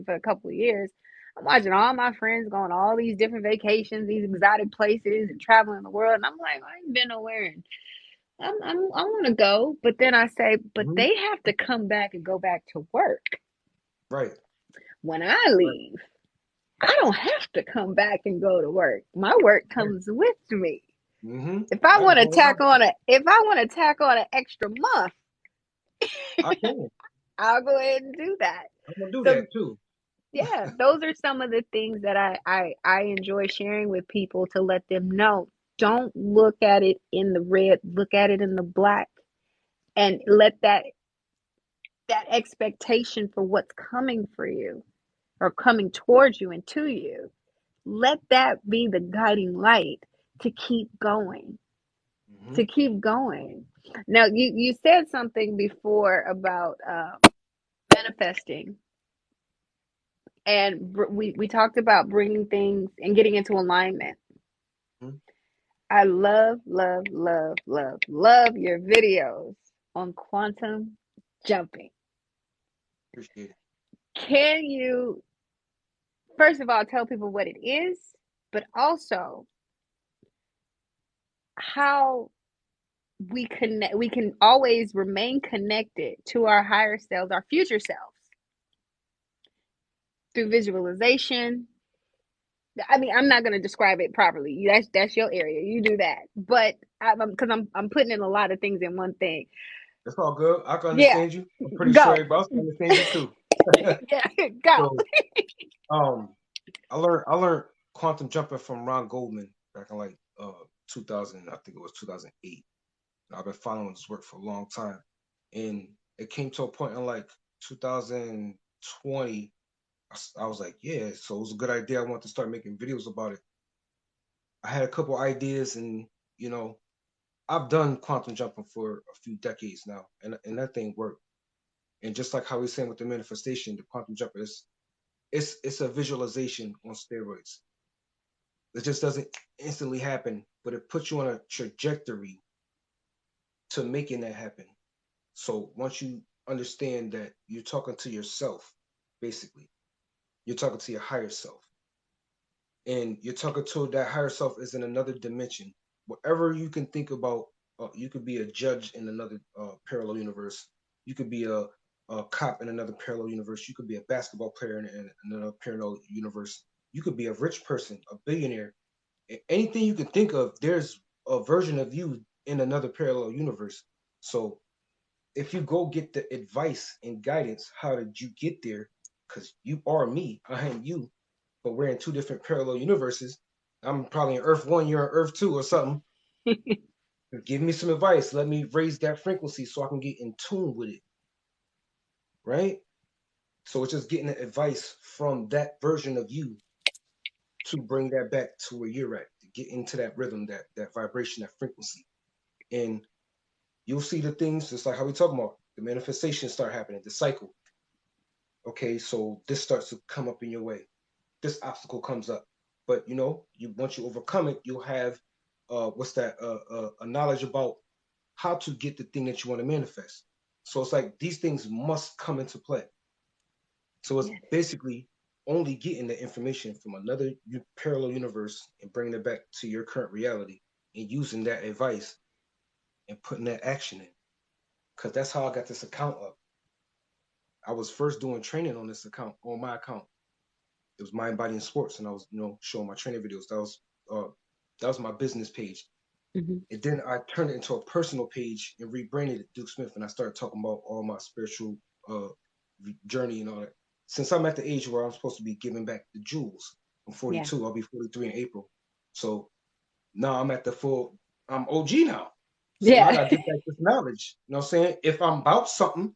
for a couple of years. I'm watching all my friends go on all these different vacations, these exotic places, and traveling the world, and I'm like, I ain't been nowhere, and I want to go, but then I say, but Mm-hmm. they have to come back and go back to work. Right. When I Right. leave, I don't have to come back and go to work. My work Yeah. comes with me. Mm-hmm. If I I can want to go tack without. on a, if I want to tack on an extra month, I can. I'll go ahead and do that. I'm gonna do So that too. yeah, those are some of the things that I enjoy sharing with people to let them know. Don't look at it in the red, look at it in the black, and let that expectation for what's coming for you or coming towards you and to you, let that be the guiding light to keep going, Hmm. to keep going. Now, you said something before about manifesting, and we talked about bringing things and getting into alignment. Hmm. I love, love, love, love, love your videos on quantum jumping. Appreciate it. Can you, first of all, tell people what it is, but also how we can always remain connected to our higher selves, our future selves, through visualization. I mean, I'm not going to describe it properly. That's your area. You do that. But because I'm putting in a lot of things in one thing. That's all good. I can Yeah, understand you. I'm pretty sure go. everybody else can understand you too. Yeah, go. So, um, I learned quantum jumping from Ron Goldman back in like 2000. I think it was 2008. I've been following his work for a long time, and it came to a point in like 2020. I was like, yeah, so it was a good idea. I want to start making videos about it. I had a couple ideas, and you know, I've done quantum jumping for a few decades now, and that thing worked. And just like how we saying with the manifestation, the quantum jumper is it's a visualization on steroids. It just doesn't instantly happen, but it puts you on a trajectory to making that happen. So once you understand that you're talking to yourself, basically, you're talking to your higher self, and you're talking to that higher self is in another dimension. Whatever you can think about, you could be a judge in another parallel universe. You could be a cop in another parallel universe. You could be a basketball player in another parallel universe. You could be a rich person, a billionaire. Anything you can think of, there's a version of you in another parallel universe. So if you go get the advice and guidance, how did you get there? Because you are me, I am you, but we're in two different parallel universes. I'm probably in Earth One, you're on Earth Two, or something. Give me some advice. Let me raise that frequency so I can get in tune with it, right? So it's just getting the advice from that version of you to bring that back to where you're at, to get into that rhythm, that vibration, that frequency, and you'll see the things just like how we talk about the manifestations start happening, the cycle. Okay, so this starts to come up in your way. This obstacle comes up, but you once you overcome it, you'll have what's that a knowledge about how to get the thing that you want to manifest. So it's like these things must come into play. So it's Yes. basically only getting the information from another parallel universe and bringing it back to your current reality and using that advice and putting that action in. Because that's how I got this account up. I was first doing training on this account, on my account. It was Mind, Body, and Sports, and I was, showing my training videos. That was my business page. Hmm. And then I turned it into a personal page and rebranded it Duke Smith, and I started talking about all my spiritual uh, journey and all that. Since I'm at the age where I'm supposed to be giving back the jewels, I'm Yeah. 42. I'll be 43 in April. So now I'm at the full. I'm OG now. So now I Yeah. gotta give back this knowledge. You know what I'm saying? If I'm about something,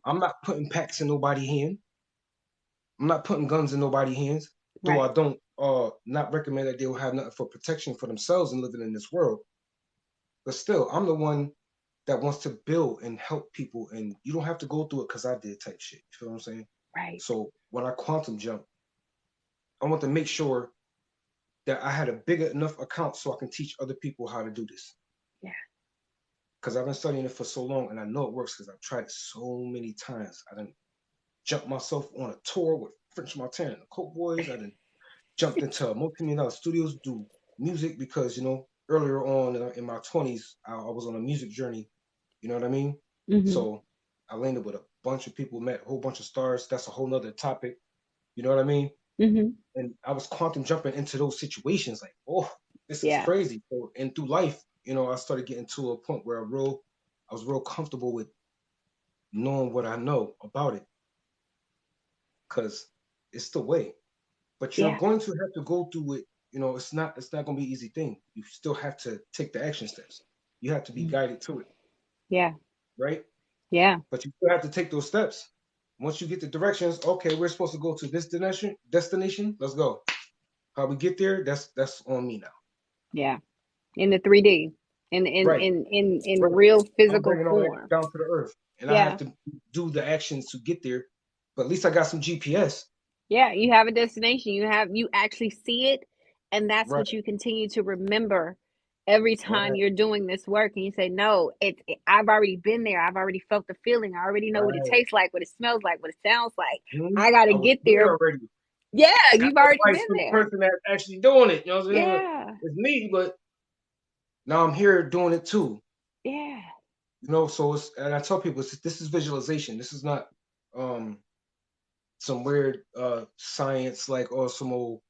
I'm not putting packs in nobody's hand. I'm not putting guns in nobody's hands, though Right. I don't not recommend that they will have nothing for protection for themselves and living in this world. But still, I'm the one that wants to build and help people, and you don't have to go through it because I did type shit. You feel what I'm saying? Right. So when I quantum jump, I want to make sure that I had a big enough account so I can teach other people how to do this. Yeah. Because I've been studying it for so long and I know it works because I've tried it so many times. I done jumped myself on a tour with French Montana and the Coke Boys. I done jumped into multi-million dollar studios, do music because earlier on in my 20s, I was on a music journey. You know what I mean? Hmm. So I landed with a bunch of people, met a whole bunch of stars. That's a whole nother topic. You know what I mean? Hmm. And I was quantum jumping into those situations, like, oh, this is Yeah. crazy. So, and through life, I started getting to a point where I was real comfortable with knowing what I know about it, because it's the way. But you're Yeah. going to have to go through it. It's not going to be an easy thing. You still have to take the action steps. You have to be Mm. guided to it, Yeah. right? Yeah. But you still have to take those steps. Once you get the directions, okay, we're supposed to go to this destination. Let's go. How we get there, that's on me now. Yeah. In the 3D, Right, in right. real I'm physical bringing all that form. down to the earth, and I have Yeah. to do the actions to get there. But at least I got some GPS. Yeah, you have a destination. You actually see it, and that's Right, what you continue to remember every time right, you're doing this work. And you say, "No, I've already been there. I've already felt the feeling. I already know what it right. tastes like, what it smells like, what it sounds like. Mhm. I got to I was get there there." already. Yeah, Not you've already nobody, been some there. person that's actually doing it. You know what I'm saying? Yeah, It's me, but now I'm here doing it too. yeah, So and I tell people this is visualization. This is not um some weird science like or some old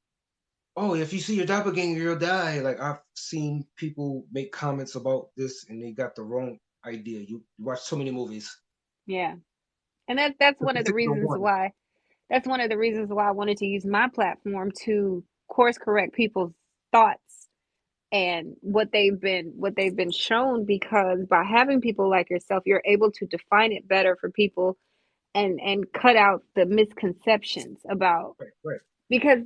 if you see your doppelganger you'll die. Like I've seen people make comments about this and they got the wrong idea. You watch so many movies. yeah. And that's This one of the is the reasons one. why. That's one of the reasons why I wanted to use my platform to course correct people's thoughts and what they've been shown, because by having people like yourself, you're able to define it better for people and cut out the misconceptions about, Right, right. because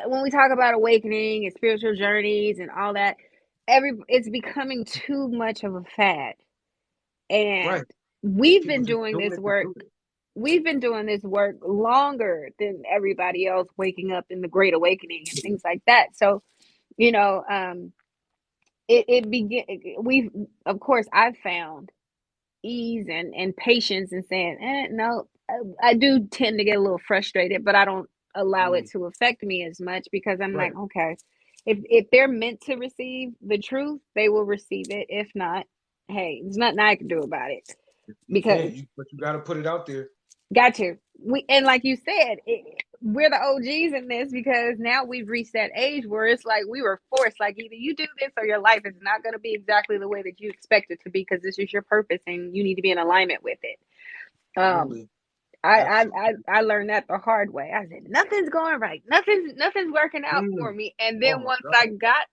when we talk about awakening and spiritual journeys and all that, every it's becoming too much of a fad. Right. And And we've people been just doing doing this it to work do it. we've been doing this work longer than everybody else waking up in the great awakening and things like that. So, you know, it begin we've of course I've found ease and patience in saying, no, I do tend to get a little frustrated, but I don't allow it Mm, to affect me as much, because I'm right. like, okay, if they're meant to receive the truth, they will receive it. If not, hey, there's nothing I can do about it, You because can't. But you got to put it out there. got to. And like you said, we're the OGs in this, because now we've reached that age where it's like we were forced. Like either you do this or your life is not going to be exactly the way that you expect it to be, because this is your purpose and you need to be in alignment with it. Um, Absolutely. Absolutely. I learned that the hard way. I said nothing's going right, nothing's working out for Mm. me. And Oh then my once I God. got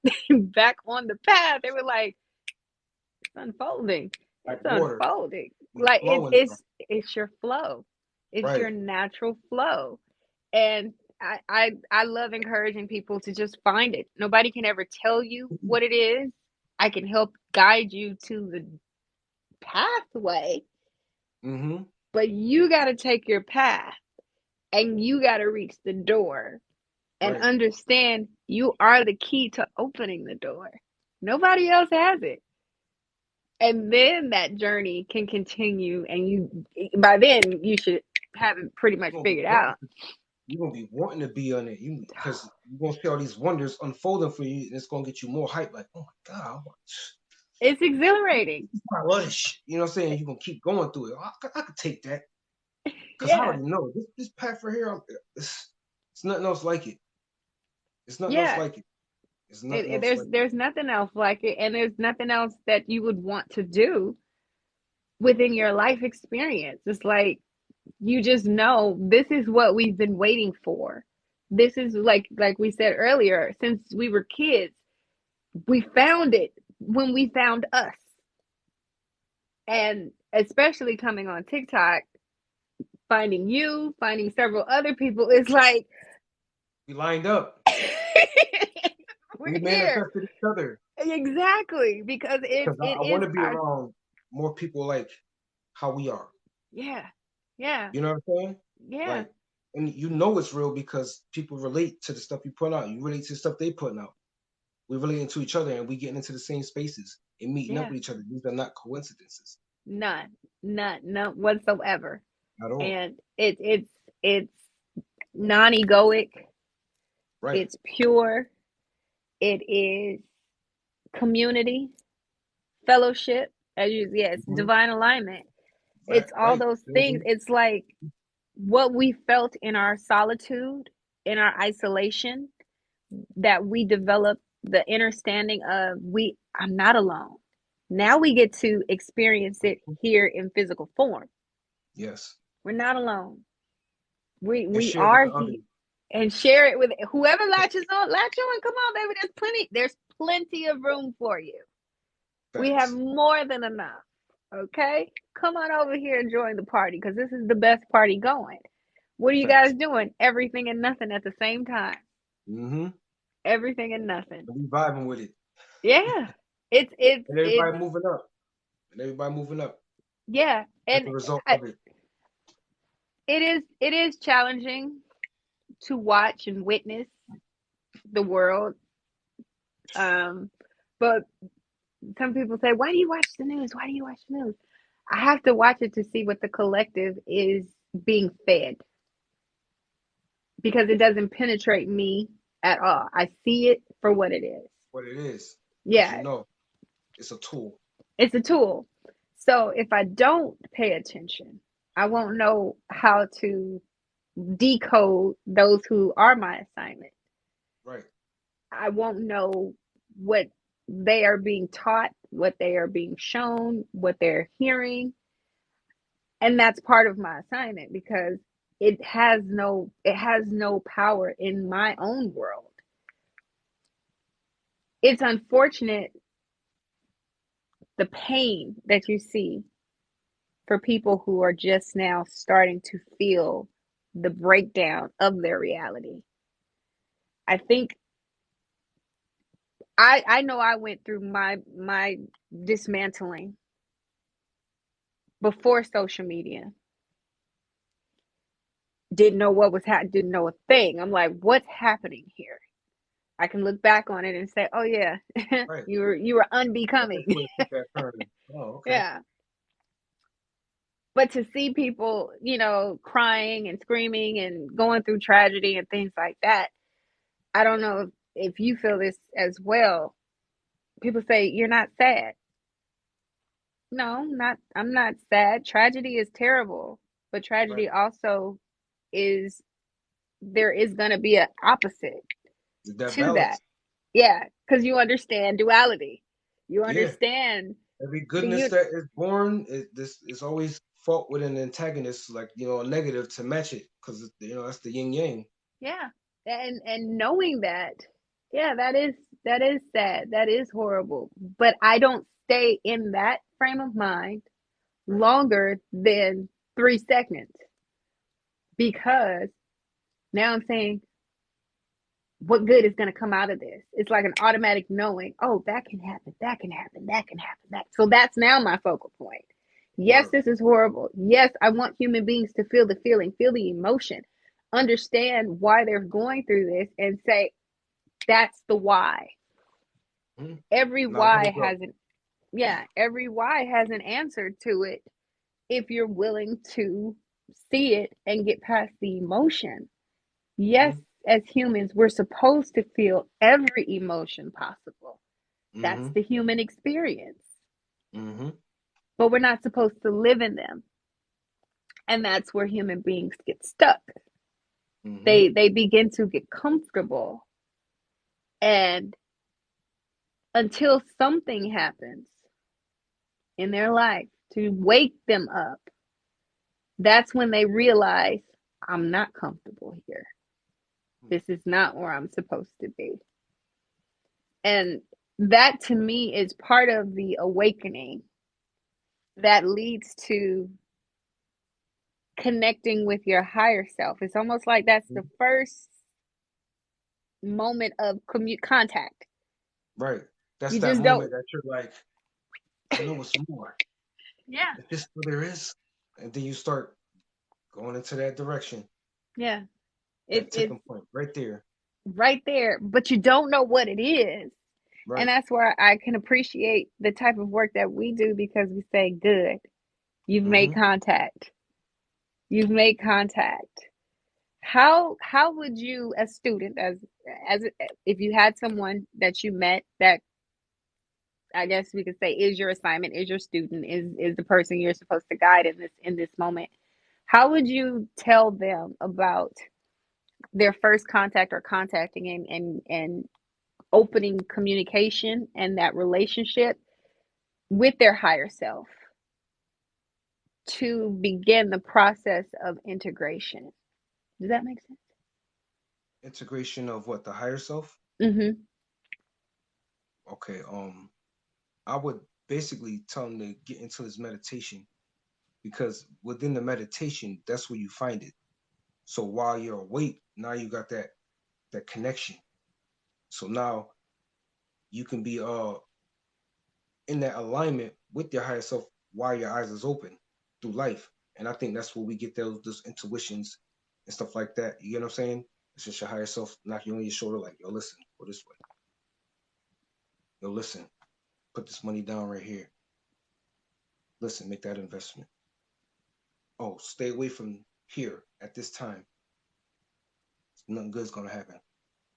back on the path, they were like, "It's unfolding, Like it's water. unfolding." It's Like flowing now. it's your flow, it's Right. your natural flow. And I love encouraging people to just find it. Nobody can ever tell you what it is. I can help guide you to the pathway, Mm-hmm. but you got to take your path and you got to reach the door and Right. understand you are the key to opening the door. Nobody else has it. And then that journey can continue, and by then you should have it pretty much You're gonna be figured wanting out. to, you're gonna be wanting to be on it. Because you're gonna see all these wonders unfolding for you, and it's gonna get you more hype. Like, oh my God, It's exhilarating. I love this shit. You know what I'm saying? You're gonna keep going through it. I could take that because I Yeah. already know this path right here. It's nothing else like it. It's nothing else Yeah. like it. It's nothing else There's like it. nothing else like it, and there's nothing else that you would want to do within your life experience. It's like you just know this is what we've been waiting for. This is like we said earlier, since we were kids, we found it when we found us. And especially coming on TikTok, finding you, finding several other people, it's like We lined up. we're We here. manifested each other Exactly, because it because it I want is to be our, around more people like how we are. yeah. Yeah. You know what I'm saying? Yeah. Like, and you know it's real because people relate to the stuff you put out. You relate to the stuff they putting out. We relating to each other and we getting into the same spaces and meeting up Yeah. with each other. These are not coincidences None. None whatsoever. at all. And it's non-egoic, Right. it's pure, it is community, fellowship, as you, yes, Mhm. divine alignment. Right. It's all Right. those things. Mhm. It's like what we felt in our solitude, in our isolation, that we develop the understanding of, I'm not alone. Now we get to experience it here in physical form. Yes. We're not alone. We And we share with are the others. and share it with whoever latches on. Latch on, come on, baby. There's plenty of room for you. We have Facts. more than enough. Okay? Come on over here and join the party because this is the best party going. What are you guys Facts. doing? Everything and nothing at the same time. Mm-hmm. Everything and nothing. And we vibing with it. Yeah. And It's everybody moving up. And everybody moving up yeah. as And a result of it. it is challenging to watch and witness the world. Um, but some people say, "Why do you watch the news? Why do you watch the news?" I have to watch it to see what the collective is being fed because it doesn't penetrate me at all. I see it for what it is. What it is. Because you Yeah, know it's a tool. it's a tool. So if I don't pay attention, I won't know how to decode those who are my assignment. Right. I won't know what they are being taught, what they are being shown, what they're hearing. And that's part of my assignment because it has no power in my own world. It's unfortunate the pain that you see for people who are just now starting to feel the breakdown of their reality. I think I know I went through my dismantling before social media. Didn't know what was happening, didn't know a thing. I'm like, what's happening here? I can look back on it and say, oh yeah, Right. you were That's unbecoming. where it took that turn. Oh, okay. Yeah. But to see people, crying and screaming and going through tragedy and things like that, I don't know if you feel this as well. People say you're not sad. No, not I'm not sad. Tragedy is terrible, but Right. tragedy also is there is going to be an opposite Is that to that. balance? Yeah, because you understand duality. You Yeah. understand Every the goodness that is born this is always fought with an antagonist, like a negative to match it, because that's the yin yang. yeah, and knowing that, yeah, that is sad. That is horrible. But I don't stay in that frame of mind Right. longer than 3 seconds because now I'm saying what good is going to come out of this? It's like an automatic knowing, oh, that can happen, that can happen, that can happen, that. So that's now my focal point. Yes, Word. this is horrible. Yes, I want human beings to feel the feeling, feel the emotion, understand why they're going through this, and say, that's the why. Hmm. Every Now let why it go. has an yeah, every why has an answer to it if you're willing to see it and get past the emotion. Yes, Hmm. as humans, we're supposed to feel every emotion possible. That's Hmm. the human experience. Hmm. But we're not supposed to live in them. And that's where human beings get stuck. Hmm. They begin to get comfortable. And until something happens in their life to wake them up, that's when they realize I'm not comfortable here. This is not where I'm supposed to be. And that to me is part of the awakening that leads to connecting with your higher self. It's almost like that's the first moment of contact. Right. That's You that just moment don't. that you're like, I know what's more. Yeah. If this what there is, and then you start going into that direction, Yeah. that It's tipping point right there. right there, but you don't know what it is. And Right. that's where I can appreciate the type of work that we do because we say, good, you've made Hmm. contact. You've made contact. How would you, as student, as if you had someone that you met that I guess we could say is your assignment, is your student, is the person you're supposed to guide in this moment. How would you tell them about their first contact or contacting and opening communication and that relationship with their higher self to begin the process of integration. Does that make sense? Integration of what, the higher self? Mm-hmm. Okay. I would basically tell them to get into this meditation, because within the meditation, that's where you find it. So while you're awake, now you got that connection. So now you can be in that alignment with your higher self while your eyes is open through life. And I think that's where we get those intuitions and stuff like that. You get what I'm saying? It's just your higher self knocking you on your shoulder, like, yo, listen, go this way. Yo, listen, put this money down right here. Listen, make that investment. Oh, stay away from here at this time. Nothing good's gonna happen.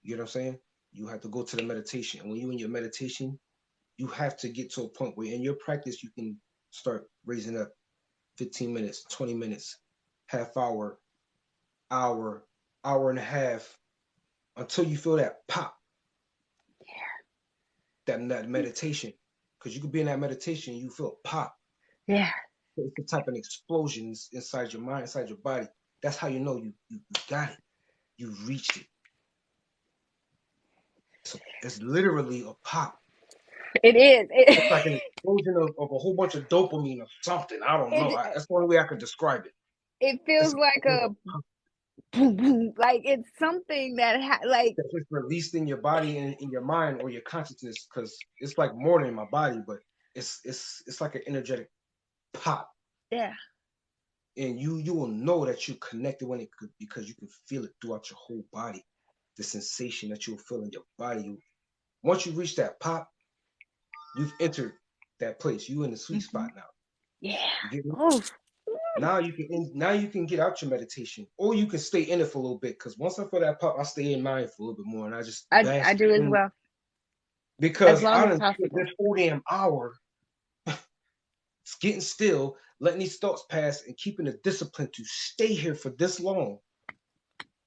You get what I'm saying? You have to go to the meditation. And when you in your meditation, you have to get to a point where in your practice you can start raising up 15 minutes, 20 minutes, half hour, hour, hour and a half, until you feel that pop, that meditation. Because you could be in that meditation, you feel pop. Yeah. It's the type of explosions inside your mind, inside your body. That's how you know you got it. You reached it. So it's literally a pop. It is. It's like an explosion of a whole bunch of dopamine or something. I don't know. It That's the only way I could describe it. it It's feels a like a boom, boom, like it's something that like that's just released in your body and in your mind or your consciousness, because it's like more than my body, but it's like an energetic pop, yeah. and you will know that you're connected when it could, because you can feel it throughout your whole body. The sensation that you'll feel in your body. Once you reach that pop, you've entered that place. You in the sweet Hmm. spot now. Yeah. You get me? Oh, Now you can get out your meditation, or you can stay in it for a little bit. Because once I feel that pop, I stay in mine for a little bit more, and I just I bask do as in, well, as because long I as done spent possible. this whole damn hour getting still, letting these thoughts pass, and keeping the discipline to stay here for this long.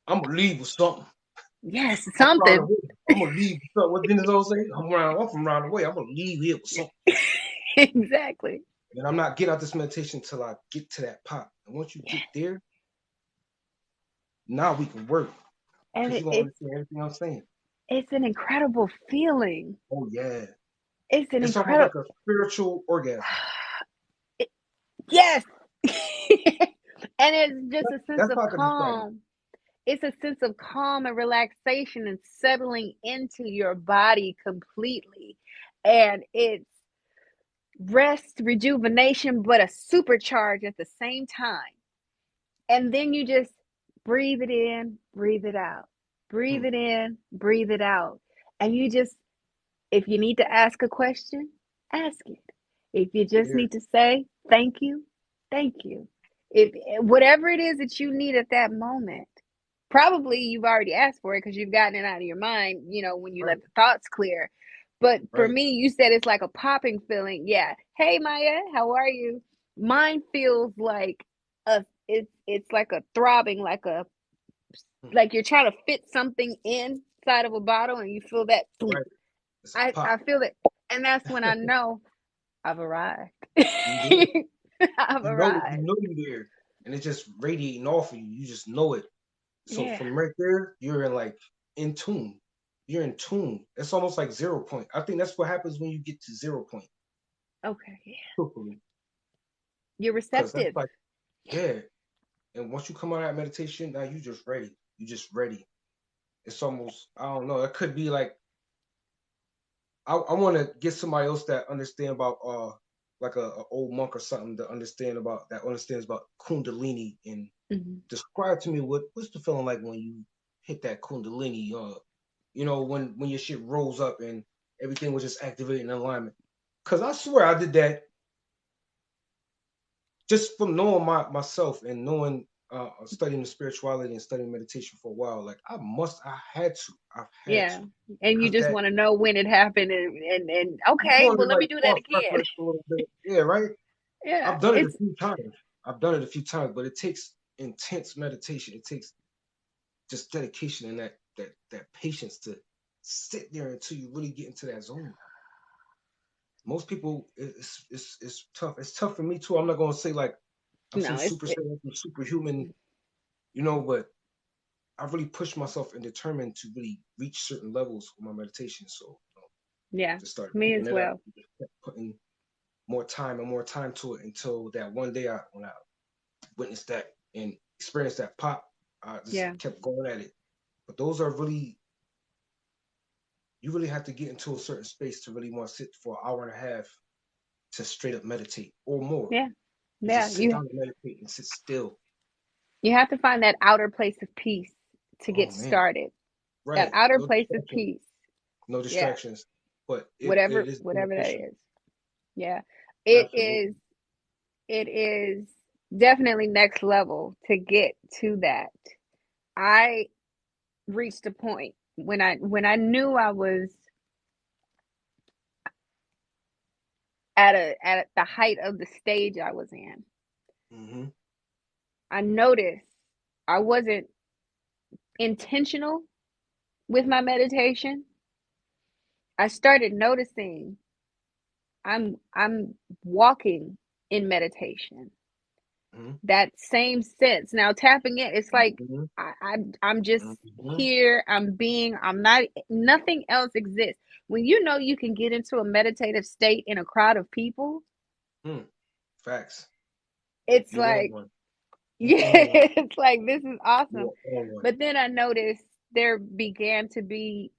I'm gonna leave with something. Yes, I'm around the something. way. I'm gonna leave with something. What Denzel say? I'm from around the way. I'm gonna leave here with something. Exactly. And I'm not getting out this meditation until I get to that pop. And once you Yeah. get there, now we can work, And because you're gonna understand everything I'm saying. it's an incredible feeling. Oh yeah. It's an It's almost incredible. like a spiritual orgasm. Yes. And it's just a sense That's of how I can describe it. calm. It's a sense of calm and relaxation and settling into your body completely. And it's rest, rejuvenation, but a supercharge at the same time. And then you just breathe it in, breathe it out. Hmm. Breathe it in, breathe it out. And you just, if you need to ask a question, ask it. If you just Yeah. need to say thank you, thank you. If whatever it is that you need at that moment, probably you've already asked for it because you've gotten it out of your mind, when you Right. let the thoughts clear. But for Right. me, you said it's like a popping feeling. Yeah. Hey Maya, how are you? Mine feels like it's like a throbbing, Hmm. like you're trying to fit something inside of a bottle and you feel that boom. Right. It's a I pop. feel it. And that's when I know I've arrived. You there. I've You arrived. know you there. And it's just radiating off of you. You just know it. So Yeah. from right there, you're in tune. You're in tune. It's almost like 0 point. I think that's what happens when you get to 0 point. Okay. Yeah. Truthfully. You're Because that's receptive. like, yeah. And once you come out of that meditation, now you just ready. You just ready. It's almost, I don't know. It could be like, I want to get somebody else that understand about like a old monk or something that understands about Kundalini, and Hmm. describe to me what's the feeling like when you hit that Kundalini, when your shit rolls up and everything was just activated in alignment. Cause I swear I did that just from knowing myself and knowing studying the spirituality and studying meditation for a while. Like I've had Yeah. to, And you because just that want to know when it happened and you okay, want to well let like me do that cross again. reference a little bit. Yeah, right. Yeah. I've done it a It's few times. I've done it a few times, but it takes intense meditation. It takes just dedication and that patience to sit there until you really get into that zone. most people, it's tough. It's tough for me too. I'm not gonna say like I'm some No, it's super saiyan, some superhuman, but I really pushed myself and determined to really reach certain levels with my meditation. So yeah, just started me picking as it up, well. just kept putting more time and more time to it until that one day when I witnessed that and experienced that pop, I just Yeah, kept going at it. But those are really, you really have to get into a certain space to really want to sit for an hour and a half to straight up meditate or more. yeah, You yeah. just sit down and meditate and sit still. You have to find that outer place of peace to Oh get man, started. That right. outer No place of distractions. peace. No Yeah, distractions. But it whatever, is whatever that beneficial. is. Yeah, it is. Absolutely. It is definitely next level to get to that. I reached a point when I knew I was at the height of the stage I was in. Hmm. I noticed I wasn't intentional with my meditation. I started noticing I'm walking in meditation. Hmm. That same sense. Now tapping in, it's like Hmm. I'm just Hmm. here. I'm not. Nothing else exists. When you know you can get into a meditative state in a crowd of people, Hmm. Facts. it's You on like, one. You yeah, on one. it's like this is You awesome. are on one. But then I noticed there began to be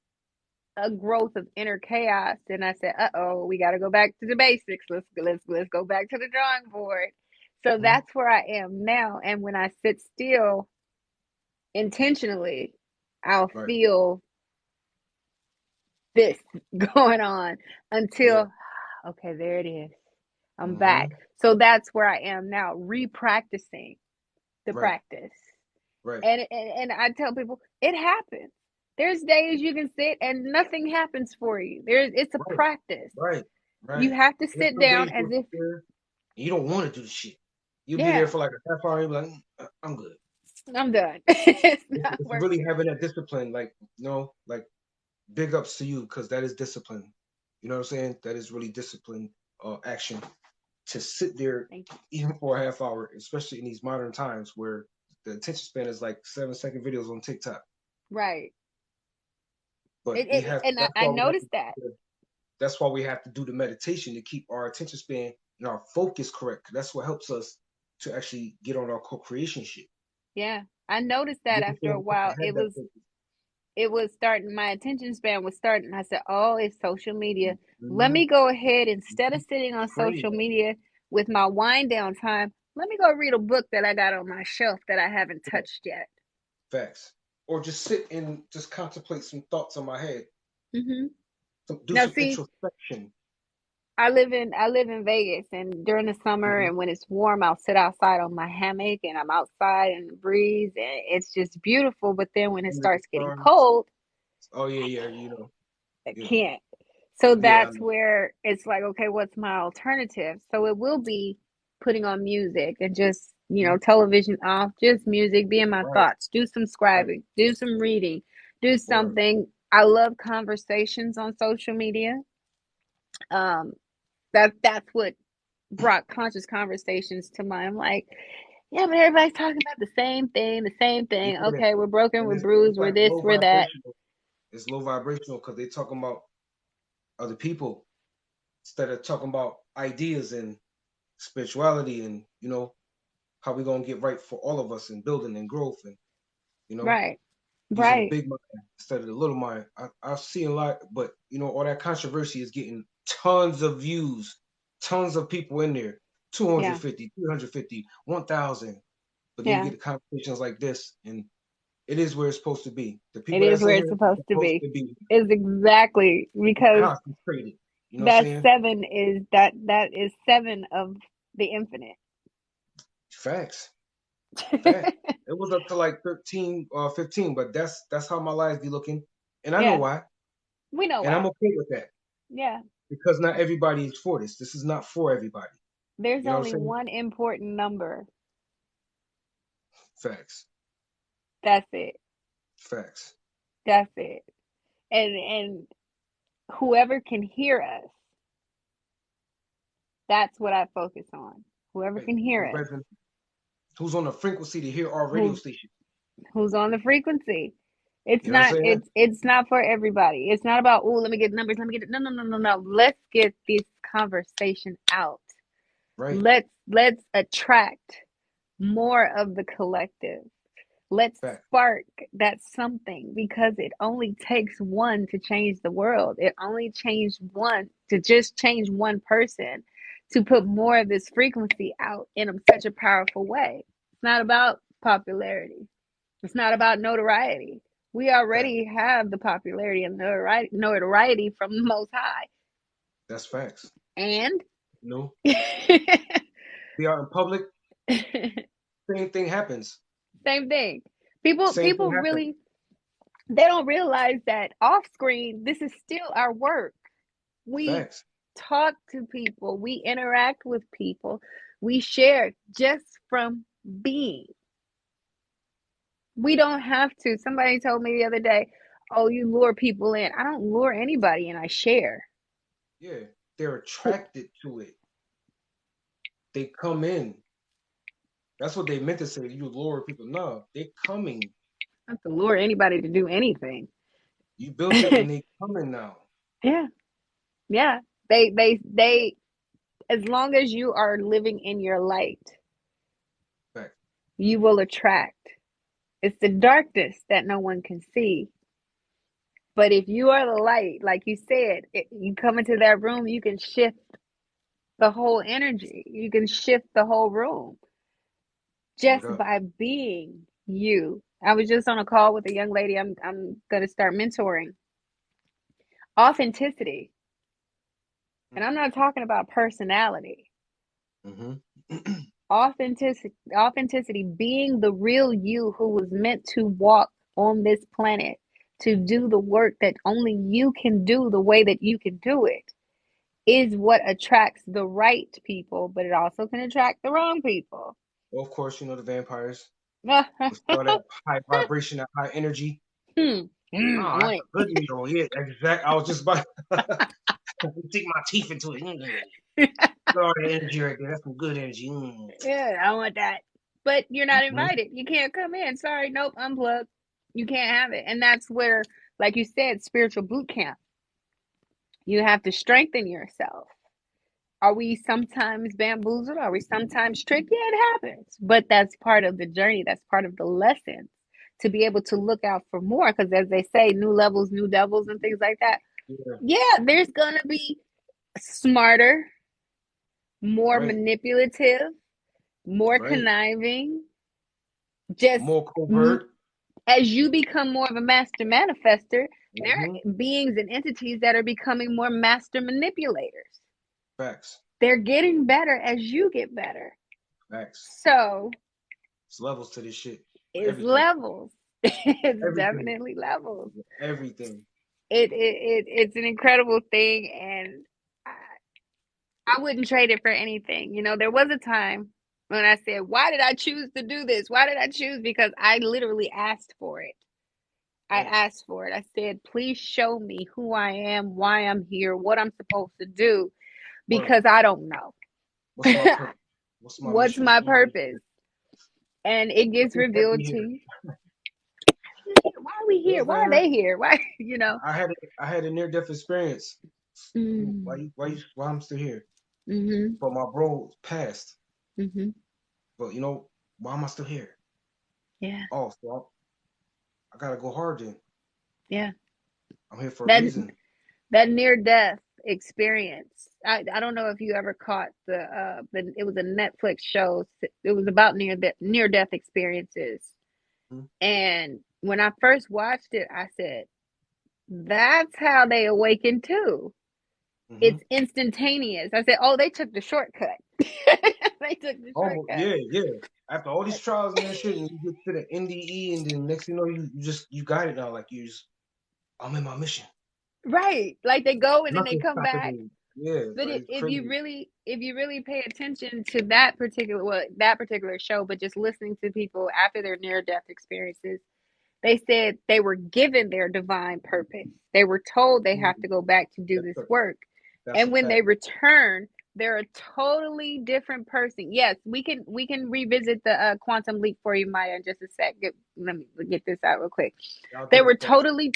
a growth of inner chaos, and I said, "Uh oh, we got to go back to the basics. Let's go back to the drawing board." So Hmm. that's where I am now. And when I sit still intentionally, I'll Right. feel this going on Yeah. until, okay, there it is. I'm back. Hmm. So that's where I am now, repracticing the Right. practice. Right. And I tell people it happens. There's days you can sit and nothing happens for you. It's a Right. practice. Right. You Right. have to There's sit some down days as you're if, there and you don't want to do the shit. You'll be there yeah, for like a half hour and you'll be like, I'm good. I'm done. It's not It's worth really it. having that discipline, like, like big ups to you because that is discipline. You know what I'm saying? That is really discipline action to sit there Thank you. even for a half hour, especially in these modern times where the attention span is like 7-second videos on TikTok. Right. But we have And that's I why we have noticed that. to that's why we have to do the meditation to keep our attention span and our focus correct. That's what helps us to actually get on our co-creation shit. Yeah. I noticed You that know what I'm after saying? a We have to while. have that focus. It was starting, my attention span was starting. I said, "Oh, it's social media. Let Mm-hmm. me go ahead, instead Mm-hmm. of sitting on Trade social that. media with my wind down time, let me go read a book that I got on my shelf that I haven't Facts. touched yet." Facts. Or just sit and just contemplate some thoughts in my head. Hmm. Do Now, some see, introspection. I live in Vegas, and during the summer Mm-hmm. and when it's warm, I'll sit outside on my hammock, and I'm outside in the breeze, and it's just beautiful. But then when it Under the starts getting stars. cold, Oh yeah, yeah. I You know. can't. So Yeah, I that's know. where it's like, okay, what's my alternative? So it will be putting on music and just, Mhm. television off, just music, be in my Right, thoughts, do some right. scribing, do some reading, do Word. something. I love conversations on social media. Um, that's what brought conscious conversations to mind. I'm like, yeah, but everybody's talking about the same thing, the same thing. Yeah. Okay, we're broken, And we're it's bruised, we're like this, low we're that. vibrational. It's low vibrational because they talking about other people instead of talking about ideas and spirituality and how we gonna get right for all of us and building and growth and you know Right, using the right. big mind instead of the little mind. I've seen a lot, but all that controversy is getting tons of views, tons of people in there, Yeah, 250, 350, 1,000. But then you yeah. get the conversations like this, and it is where it's supposed to be. The It people is that's in where here it's are supposed to supposed be. to be Is exactly because concentrated. You know what I'm that saying? seven is that is seven of the infinite. Facts. Facts. It was up to like 13 or 15, but that's how my life be looking. And I know Yeah, why. we know And I'm why. okay with that. Yeah, Because not everybody is for this. This is not for everybody. there's You know what only I'm saying? one important number. Facts. That's it. Facts. That's it. And whoever can hear us That's what I focus on. Whoever Right. can hear The us, resident who's on the frequency to hear our radio who station. who's on the frequency. It's You know what I'm not saying? it's not for everybody. It's not about, oh, let me get numbers, let me get, no. Let's get this conversation out. Right. Let's attract more of the collective. Let's Fact. spark that something, because it only takes one to change the world. It only changed one to just change one person to put more of this frequency out in such a powerful way. It's not about popularity. It's not about notoriety. We Fact. already have the popularity and notoriety from the Most High. That's facts. And You know, be out in public, same thing happens. same thing. People Same thing people happens. really, they don't realize that off screen, this is still our work. We Facts. talk to people, we interact with people, we share just from being. We don't have to. Somebody told me the other day, oh, you lure people in. I don't lure anybody in, I share. Yeah. They're attracted to it. They come in. That's what they meant to say. You lure people. No, they coming. I don't have to lure anybody to do anything. You built it and they coming now. Yeah. Yeah. They as long as you are living in your light, Fact. you will attract. It's the darkness that no one can see. But if you are the light, like you said, you come into that room, you can shift the whole energy. You can shift the whole room Word just up. by being you. I was just on a call with a young lady I'm going to start mentoring. Authenticity. And I'm not talking about personality. Mm-hmm. Authenticity, being the real you who was meant to walk on this planet, to do the work that only you can do the way that you can do it, is what attracts the right people, but it also can attract the wrong people. Well, of course, the vampires. Hmm. With all that high vibration, that high energy. I Oh, that's want a good meal. Yeah, exact. I was just about to stick my teeth into it. it. Look at all the energy right there. That's some good energy. Yeah, I want that. But you're not Mm-hmm. invited. You can't come in. Sorry, nope, unplugged. You can't have it. And that's where, like you said, spiritual boot camp. You have to strengthen yourself. Are we sometimes bamboozled? Are we sometimes tricked? Yeah, it happens. But that's part of the journey. That's part of the lesson, to be able to look out for more. Because as they say, new levels, new devils, and things like that. Yeah, Yeah, there's going to be smarter, more right, manipulative, more right. conniving. Just More covert. as you become more of a master manifester, there Mm-hmm. are beings and entities that are becoming more master manipulators. Facts. They're getting better as you get better. Facts. So It's levels to this shit. it's Everything. levels. It's Everything. definitely levels. Everything. It's an incredible thing, and I wouldn't trade it for anything. There was a time when I said, "Why did I choose to do this? Why did I choose?" Because I literally asked for it. I Right. asked for it. I said, "Please show me who I am, why I'm here, what I'm supposed to do, Word. because I don't know. What's my purpose? What's my What's mission? What's my my mission? purpose?" And it What gets they set me revealed to here? you. Why are we You know here? what Why I'm are saying? they here? Why? I had a near death experience. Mm, Why I'm still here? mm-hmm. But my bro passed. Mm-hmm. But why am I still here? Yeah. Oh, so I gotta go hard then. Yeah. I'm here for a That reason. that near death experience. I don't know if you ever caught the it was a Netflix show. It was about near death experiences. And when I first watched it, I said, that's how they awaken too. Mm-hmm. It's instantaneous. I said, oh, they took the shortcut. They took the Almost, shortcut. yeah, yeah. After all these trials and that shit, and you get to the NDE, and then next thing you know, you got it now. Like I'm in my mission. Right. Like they go and then they Nothing's come stopping back. me. Yeah, But like it's crazy. if you really pay attention to that particular show, but just listening to people after their near death experiences, they said they were given their divine purpose. They were told they have to go back to do That's this a work. that's a And when they fact. return, They're a totally different person. Yes, we can revisit the quantum leap for you, Maya, in just a sec. Let me get this out real quick. I'll They get it were first. totally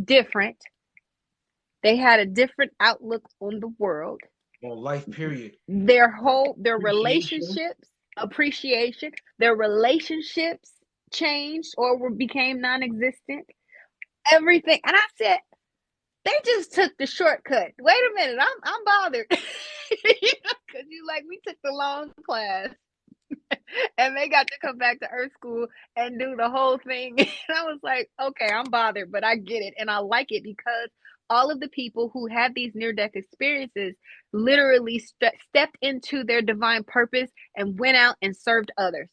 different. They had a different outlook on the world. On life, period. Their Appreciation. relationships, appreciation, their relationships changed or became non-existent. Everything, and I said, they just took the shortcut. Wait a minute, I'm bothered. Because you like, we took the long class and they got to come back to Earth School and do the whole thing. And I was like, okay, I'm bothered, but I get it. And I like it because all of the people who had these near death experiences literally stepped into their divine purpose and went out and served others.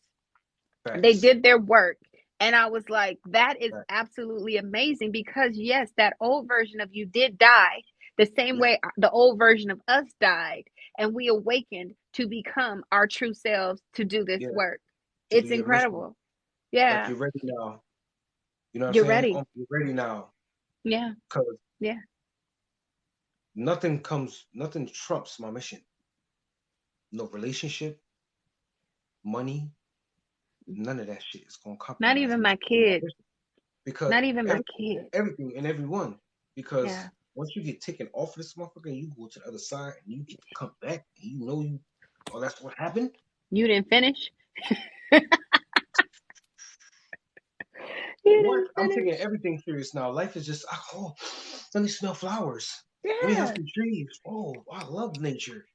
They Facts. did their work. And I was like, that is Facts. absolutely amazing because, yes, that old version of you did die the same Yeah. way the old version of us died. And we awakened to become our true selves to do this Yeah. work. To do It's your mission. incredible. Like Yeah. you're ready now. You know what I'm You're saying? ready. You're ready now. Yeah. Because Yeah. nothing trumps my mission. No relationship, money, none of that shit is gonna Not compromise even me my from my kid. mission. Because Not even my every, kid. everything and everyone. Because Yeah. once you get taken off of this motherfucker and you go to the other side and you get to come back and you know you, oh, that's what happened. You didn't finish? You What? didn't I'm finish? taking everything serious now. Life is just, oh, let me smell flowers. Let me have Yeah. some trees. Oh, I love nature.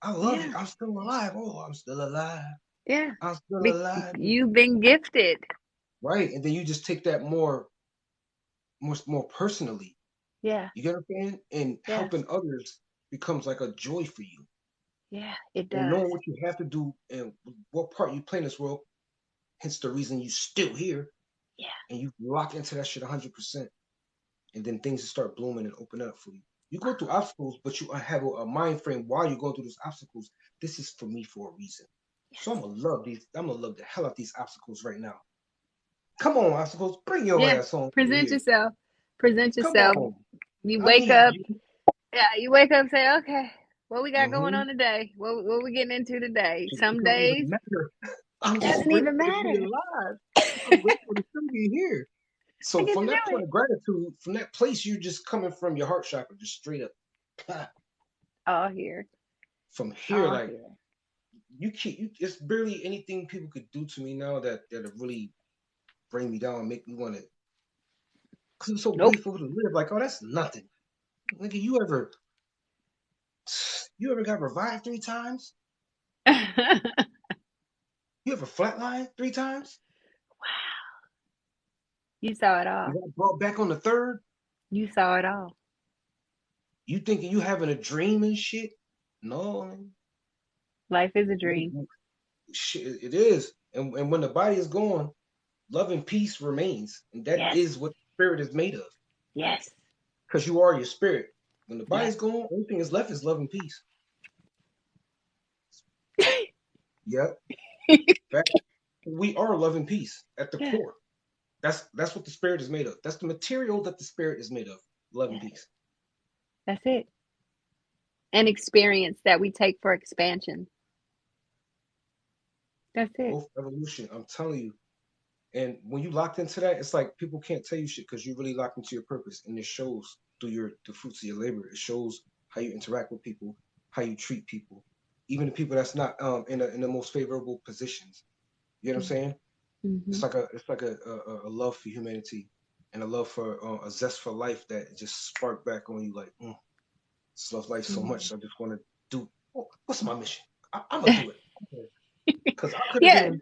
I love it. Yeah. I'm still alive. Oh, I'm still alive. Yeah. I'm still alive. You've been gifted. Right. And then you just take that more personally. Yeah. You get what I'm saying? And Yeah. helping others becomes like a joy for you. Yeah. It And does. knowing what you have to do and what part you play in this world, hence the reason you still here Yeah. and you lock into that shit 100%. And then things start blooming and open up for you. You go through obstacles, but you have a mind frame while you're going through those obstacles. This is for me for a reason. So Yes. I'm gonna love these. I'm gonna love the hell out of these obstacles right now. Come on, obstacles, bring your Yeah. ass on over Present here. yourself. Present Come yourself. on, You I wake need up. you. Yeah. You wake up and say, okay, what we got going Mm-hmm. on today? What we getting into today? It Some don't even days matter. it I'm just doesn't even grateful to be matter. alive. I'm grateful to still be here. I So get to from that do point it. of gratitude, from that place, you're just coming from your heart chakra, just straight up. All here. From here, All like here. it's barely anything people could do to me now that really bring me down, make me want to. Cause I'm so Nope. grateful to live. Like, oh, that's nothing. Nigga, you ever got revived 3 times? You ever flatlined 3 times? You saw it You all. got brought back on the third? You saw it all. You thinking you having a dream and shit? No, Life is a dream. shit, it is. And when the body is gone, love and peace remains, and that Yes. is what spirit is made of. Yes. Because you are your spirit. When the Yes. body's gone, everything is left is love and peace. Yep. Fact. We are love and peace at the Yeah. core. That's what the spirit is made of. That's the material that the spirit is made of. Love and Yes. peace. That's it. An experience that we take for expansion. That's it. Both evolution. I'm telling you. And when you locked into that, it's like people can't tell you shit because you really locked into your purpose, and it shows through the fruits of your labor. It shows how you interact with people, how you treat people, even the people that's not in the most favorable positions. You know what I'm saying? Mm-hmm. It's like a love for humanity and a love for a zest for life that just sparked back on you. Like, just love life so much. I just want to do. What's my mission? I'm gonna do it because I could have Yeah. been.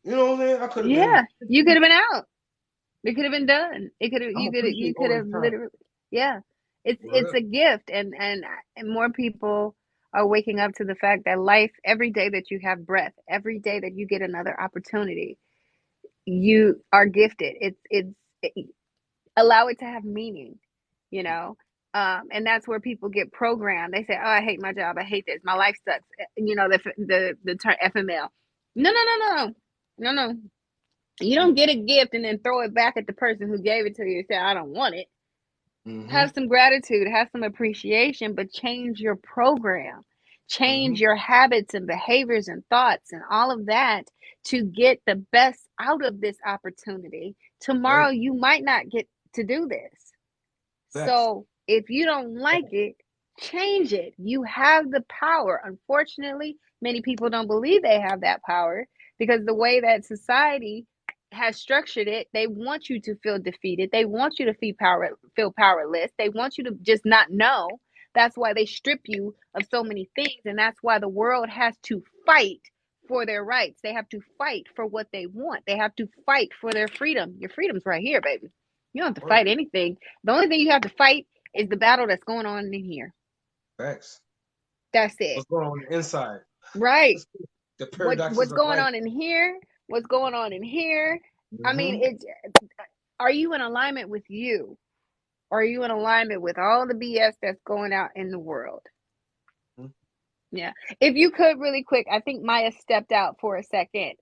You know what I'm saying? I could have been. Yeah. You could have been out. It could have been done. It could have. I'm You appreciate could all this have time. literally. Yeah. It's Word a up. gift, and more people are waking up to the fact that life, every day that you have breath, every day that you get another opportunity, you are gifted. Allow it to have meaning, you know. And that's where people get programmed. They say, "Oh, I hate my job. I hate this. My life sucks." You know, the term FML. No, no, no, no, no, no. You don't Mm. get a gift and then throw it back at the person who gave it to you and say, "I don't want it." Mm-hmm. Have some gratitude, have some appreciation, but change your program, Mm-hmm. change your habits and behaviors and thoughts and all of that to get the best out of this opportunity. Tomorrow, Right. you might not get to do this. Facts. So if you don't like it, change it. You have the power. Unfortunately, many people don't believe they have that power because the way that society has structured it, they want you to feel defeated. They want you to feel powerless. They want you to just not know. That's why they strip you of so many things. And that's why the world has to fight for their rights. They have to fight for what they want. They have to fight for their freedom. Your freedom's right here, baby. You don't have to Word. fight anything. The only thing you have to fight is the battle that's going on in here. Facts. That's it. What's going on the inside? Right. The What's paradoxes of going life. on in here? What's going on in here? I mean, Mm-hmm. it are you in alignment with you? Or are you in alignment with all the BS that's going out in the world? Yeah. If you could really quick, I think Maya stepped out for a second.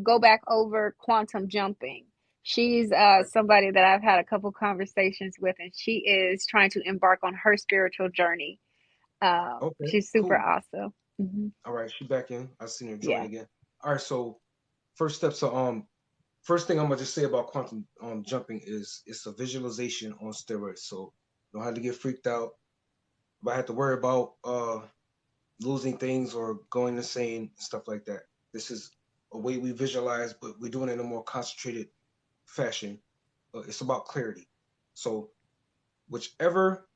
Go back over quantum jumping. She's Right. somebody that I've had a couple conversations with, and she is trying to embark on her spiritual journey. Okay. She's super Cool. awesome. Hmm. All right. She back in. I seen her join Yeah. again. All right. So first steps are first thing I'm gonna just say about quantum jumping is it's a visualization on steroids. So you don't have to get freaked out. If I had to worry about losing things or going insane, stuff like that. This is a way we visualize, but we're doing it in a more concentrated fashion. It's about clarity. So whichever,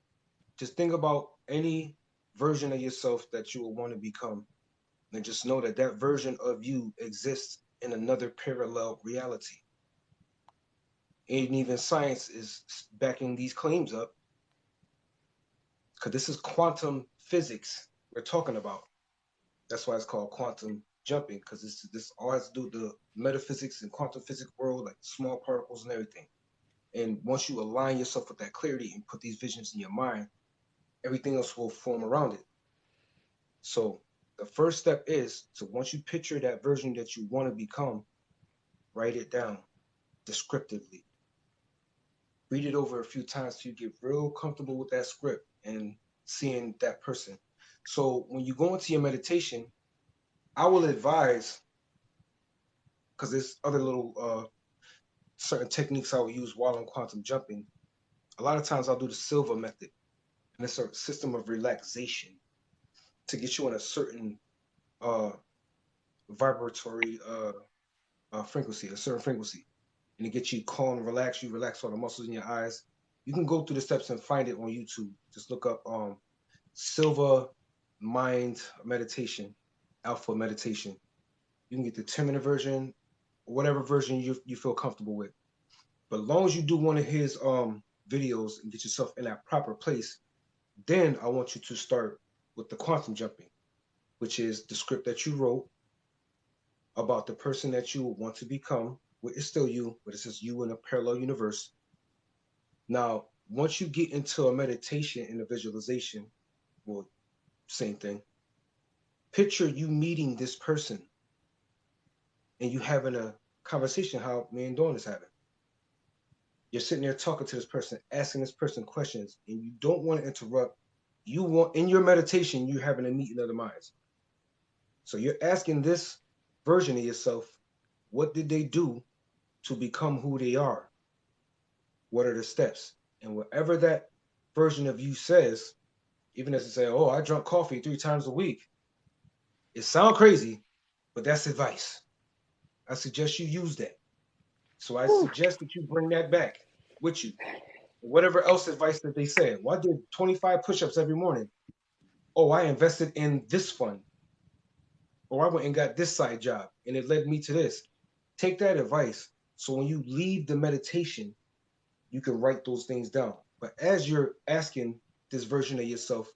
just think about any version of yourself that you will want to become, and just know that that version of you exists in another parallel reality. And even science is backing these claims up because this is quantum physics we're talking about. That's why it's called quantum jumping, because this all has to do with the metaphysics and quantum physics world, like small particles and everything. And once you align yourself with that clarity and put these visions in your mind, everything else will form around it. So the first step is to, once you picture that version that you want to become, write it down descriptively. Read it over a few times till you get real comfortable with that script and seeing that person. So when you go into your meditation, I will advise, because there's other little certain techniques I will use while I'm quantum jumping. A lot of times I'll do the Silva method, and it's a system of relaxation to get you on a certain uh, vibratory frequency, a certain frequency, and to get you calm and relax. You relax all the muscles in your eyes. You can go through the steps and find it on YouTube. Just look up Silva Mind Meditation, Alpha Meditation. You can get the 10-minute version, whatever version you feel comfortable with. But as long as you do one of his videos and get yourself in that proper place, then I want you to start with the quantum jumping, which is the script that you wrote about the person that you want to become. Well, it's still you, but it's just you in a parallel universe. Now, once you get into a meditation and a visualization, well, same thing. Picture you meeting this person and you having a conversation how me and Dawn is having. You're sitting there talking to this person, asking this person questions, and you don't want to interrupt. You want, in your meditation, you're having a meeting of the minds. So you're asking this version of yourself, what did they do to become who they are? What are the steps? And whatever that version of you says, even as they say, oh, I drunk coffee 3 times a week, it sounds crazy, but that's advice. I suggest you use that. So I Whew. suggest that you bring that back with you. Whatever else advice that they said. Well, I did 25 push-ups every morning. Oh, I invested in this fund. Or I went and got this side job and it led me to this. Take that advice. So when you leave the meditation, you can write those things down. But as you're asking this version of yourself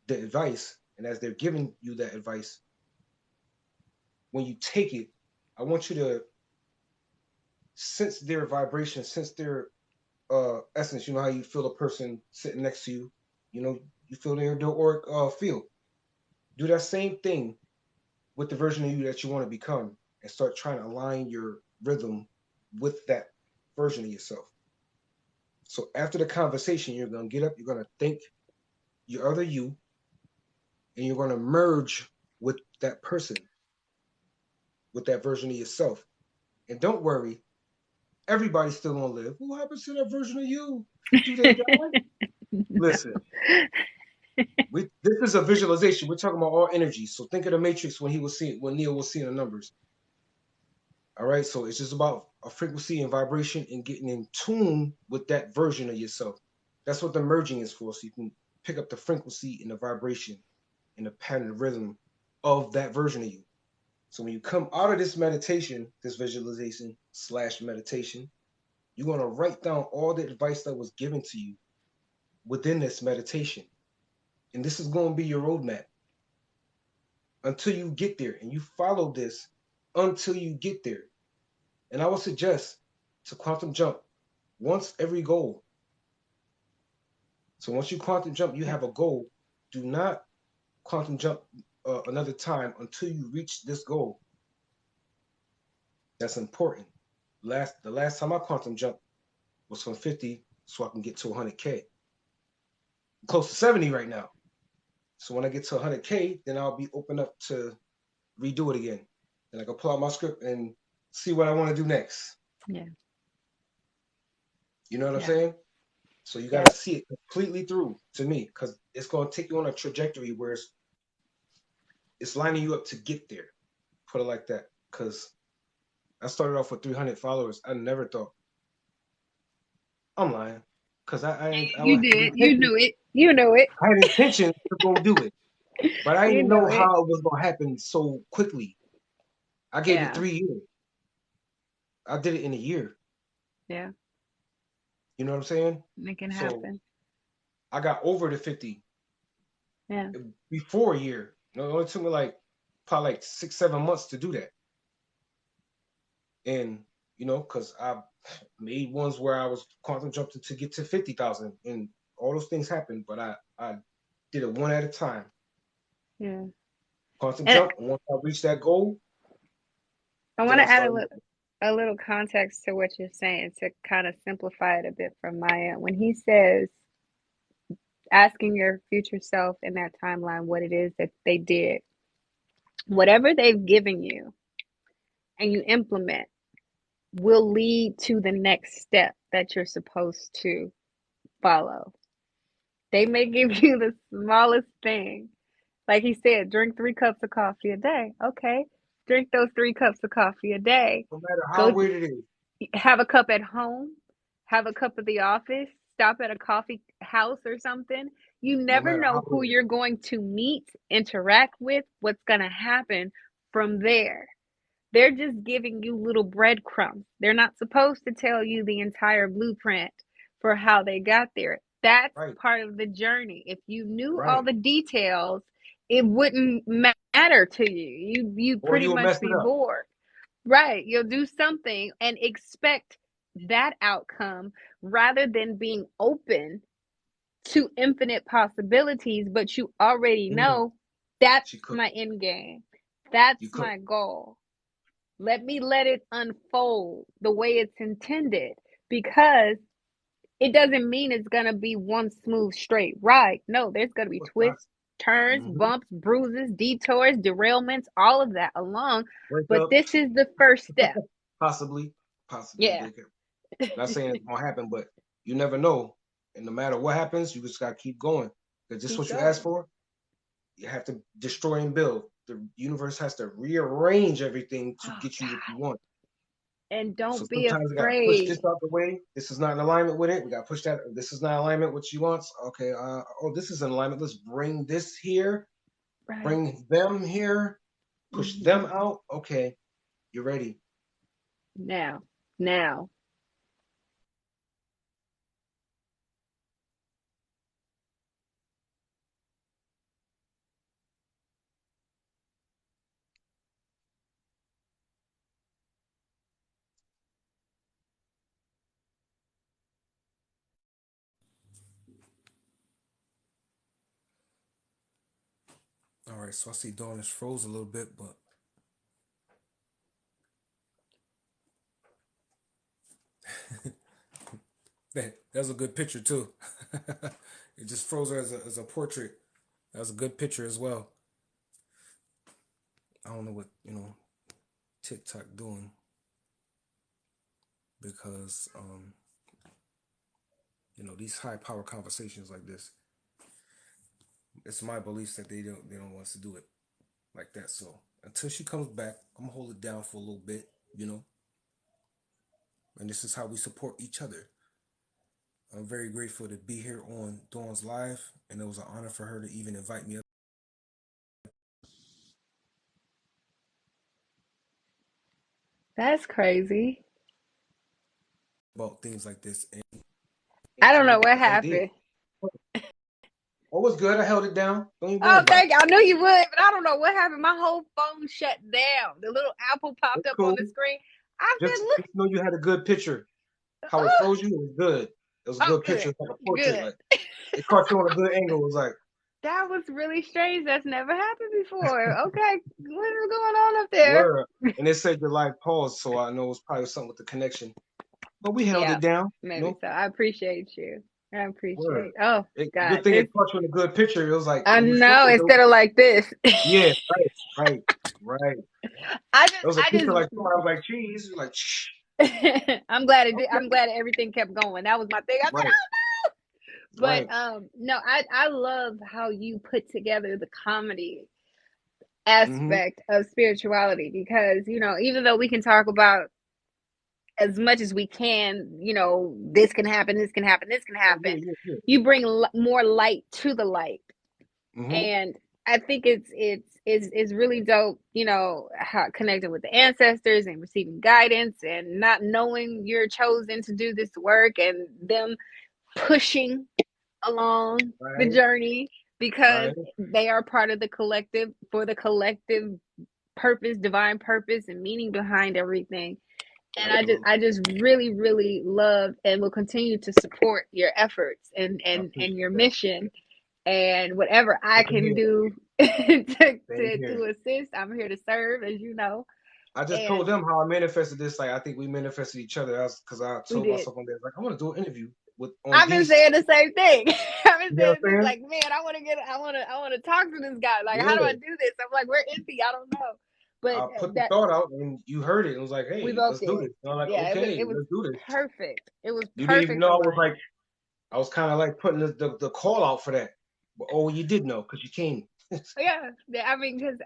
the advice, and as they're giving you that advice, when you take it, I want you to sense their vibration, sense their essence. You know how you feel a person sitting next to you. You know, you feel their auric field. Do that same thing with the version of you that you want to become, and start trying to align your rhythm with that version of yourself. So after the conversation, you're gonna get up, you're gonna think your other you, and you're gonna merge with that person, with that version of yourself. And don't worry, everybody's still gonna live. What happens to that version of you? Do they die? Listen, this is a visualization. We're talking about all energy. So think of the Matrix when Neo was seeing the numbers. All right. So it's just about a frequency and vibration and getting in tune with that version of yourself. That's what the merging is for. So you can pick up the frequency and the vibration and the pattern of rhythm of that version of you. So when you come out of this meditation, this visualization / meditation, you're going to write down all the advice that was given to you within this meditation. And this is going to be your roadmap until you get there. And you follow this until you get there. And I would suggest to quantum jump once every goal. So once you quantum jump, you have a goal. Do not quantum jump another time until you reach this goal. That's important. The last time I quantum jumped was from 50, so I can get to 100K. I'm close to 70 right now. So when I get to 100K, then I'll be open up to redo it again. Then I can pull out my script and see what I want to do next. Yeah. You know what I'm Yeah. saying? So you got Yeah. to see it completely through to me, because it's going to take you on a trajectory where it's lining you up to get there. Put it like that. Because I started off with 300 followers. I never thought. I'm lying. Because You did. You knew it. You knew it. I had intention to go do it. But I You didn't knew know it. how it was going to happen so quickly. I gave it Yeah. 3 years. I did it in a year. Yeah. You know what I'm saying? It can So happen. I got over the 50 Yeah. before a year. You know, it only took me probably 6, 7 months to do that. And, because I made ones where I was quantum jumping to get to 50,000 and all those things happened, but I did it one at a time. Yeah. Quantum And jump. And once I reached that goal, I then want I to add started. a little context to what you're saying to kind of simplify it a bit from my end. When he says asking your future self in that timeline what it is that they did, whatever they've given you and you implement will lead to the next step that you're supposed to follow. They may give you the smallest thing. Like he said, drink 3 cups of coffee a day. Okay. Drink those 3 cups of coffee a day. No matter how Go weird it is, have a cup at home, have a cup at the office, stop at a coffee house or something. You no never matter how know who weird it you're going to meet, interact with, what's going to happen from there. They're just giving you little breadcrumbs. They're not supposed to tell you the entire blueprint for how they got there. That's is. Right, part of the journey. If you knew all right. the details, it wouldn't matter to you. You'd Or pretty you'll much mess it be up. bored. Right. You'll do something and expect that outcome rather than being open to infinite possibilities, but you already Mm, know that's she cooked. my end game. That's You cooked. my goal. Let it unfold the way it's intended, because it doesn't mean it's going to be one smooth straight ride. No, there's going to be Of course not. twists, turns, Mm-hmm. bumps, bruises, detours, derailments, all of that along. But this Breakups, is the first step. possibly, possibly Yeah. breakup. Not saying it's gonna happen, but you never know. And no matter what happens, you just gotta keep going. Because just Keep what you asked going. for, you have to destroy and build. The universe has to rearrange everything to Oh, get you what God. you want. And So don't be sometimes we gotta push afraid. this out the way. This is not in alignment with it. We gotta push that. This is not in alignment with what she wants. Okay. Oh, this is in alignment. Let's bring this here. Right. Bring them here. Push Hmm. them out. Okay. You're ready. Now, now. All right, so I see Dawn is froze a little bit, but That was a good picture too. It just froze her as a portrait. That was a good picture as well. I don't know what TikTok doing because these high power conversations like this. It's my beliefs that they don't want us to do it like that. So until she comes back, I'm gonna hold it down for a little bit, and this is how we support each other. I'm very grateful to be here on Dawn's Live, and it was an honor for her to even invite me up That's crazy. about things like this. And I don't so know what I did. happened. Oh, it was good. I held it down. Don't even worry Oh, about it. thank you. I knew you would, but I don't know what happened. My whole phone shut down. The little apple popped It's up on cool. the screen. I said, Just know you had a good picture. look, How it froze you was good. It was a oh, good picture. good, It's like a portrait. good. Like it caught you on a good angle. It was like, That was really strange. That's never happened before. Okay, what is going on up there? word. And it said your live paused, so I know it was probably something with the connection. But we held Yeah, it down, maybe so. I appreciate you. I Word. appreciate. Oh Good God, thing it it's. caught you in a good picture. It was like I when you know froze. instead of like this. Yeah, right, right, right. It was a I picture just. like somebody was like cheese. Like, shh. I'm glad it did. Okay, I'm glad everything kept going. That was my thing. I said, right, but right. no, I love how you put together the comedy Mm-hmm. aspect of spirituality because even though we can talk about as much as we can, this can happen, this can happen, this can Oh happen. yeah, yeah, yeah. You bring more light to the light, Mm-hmm. and I think it's really dope. How connecting with the ancestors and receiving guidance and not knowing you're chosen to do this work and them pushing along the Right, journey because right. they are part of the collective for the collective purpose, divine purpose and meaning behind everything. And Absolutely. I just really, really love and will continue to support your efforts I and appreciate your that. mission and whatever I Same can here. do to, Same to here. to assist. I'm here to serve, as you know. I just told And them how I manifested this. Like I think we manifested each other. Because I we told did. myself one day, like I want to do an interview with on I've been these. saying the same thing. I've been You know saying what I'm this saying? like, man, I want to talk to this guy. Like, how do I Yeah. do this? I'm like, where is he? I don't know. But I put the that thought out and you heard it and was like, we hey, both let's do did. this. And I'm like, Yeah, okay, it was let's do this. perfect. It was You didn't even perfect know I was aligned. like, I was kind of like putting the call out for that. But, oh, you did know because you came. Yeah, I mean, because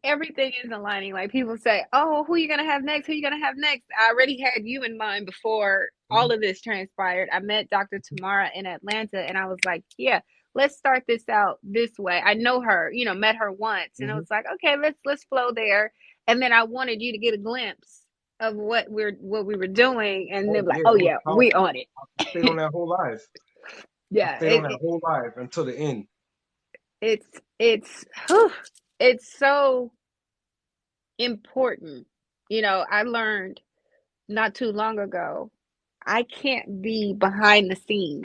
everything is aligning. Like people say, "Oh, who you gonna have next? Who you gonna have next?" I already had you in mind before all Mhm. of this transpired. I met Dr. Tamara in Atlanta, and I was like, "Yeah, let's start this out this way." I know her, met her once, and I Mhm. was like, "Okay, let's flow there." And then I wanted you to get a glimpse of what we were doing, and Oh then like, yeah, "Oh it was yeah, we powerful. on it." I stayed on that whole live. I Yeah, stayed on that whole live until the end. it's it's whew, it's so important. I learned not too long ago, I can't be behind the scenes.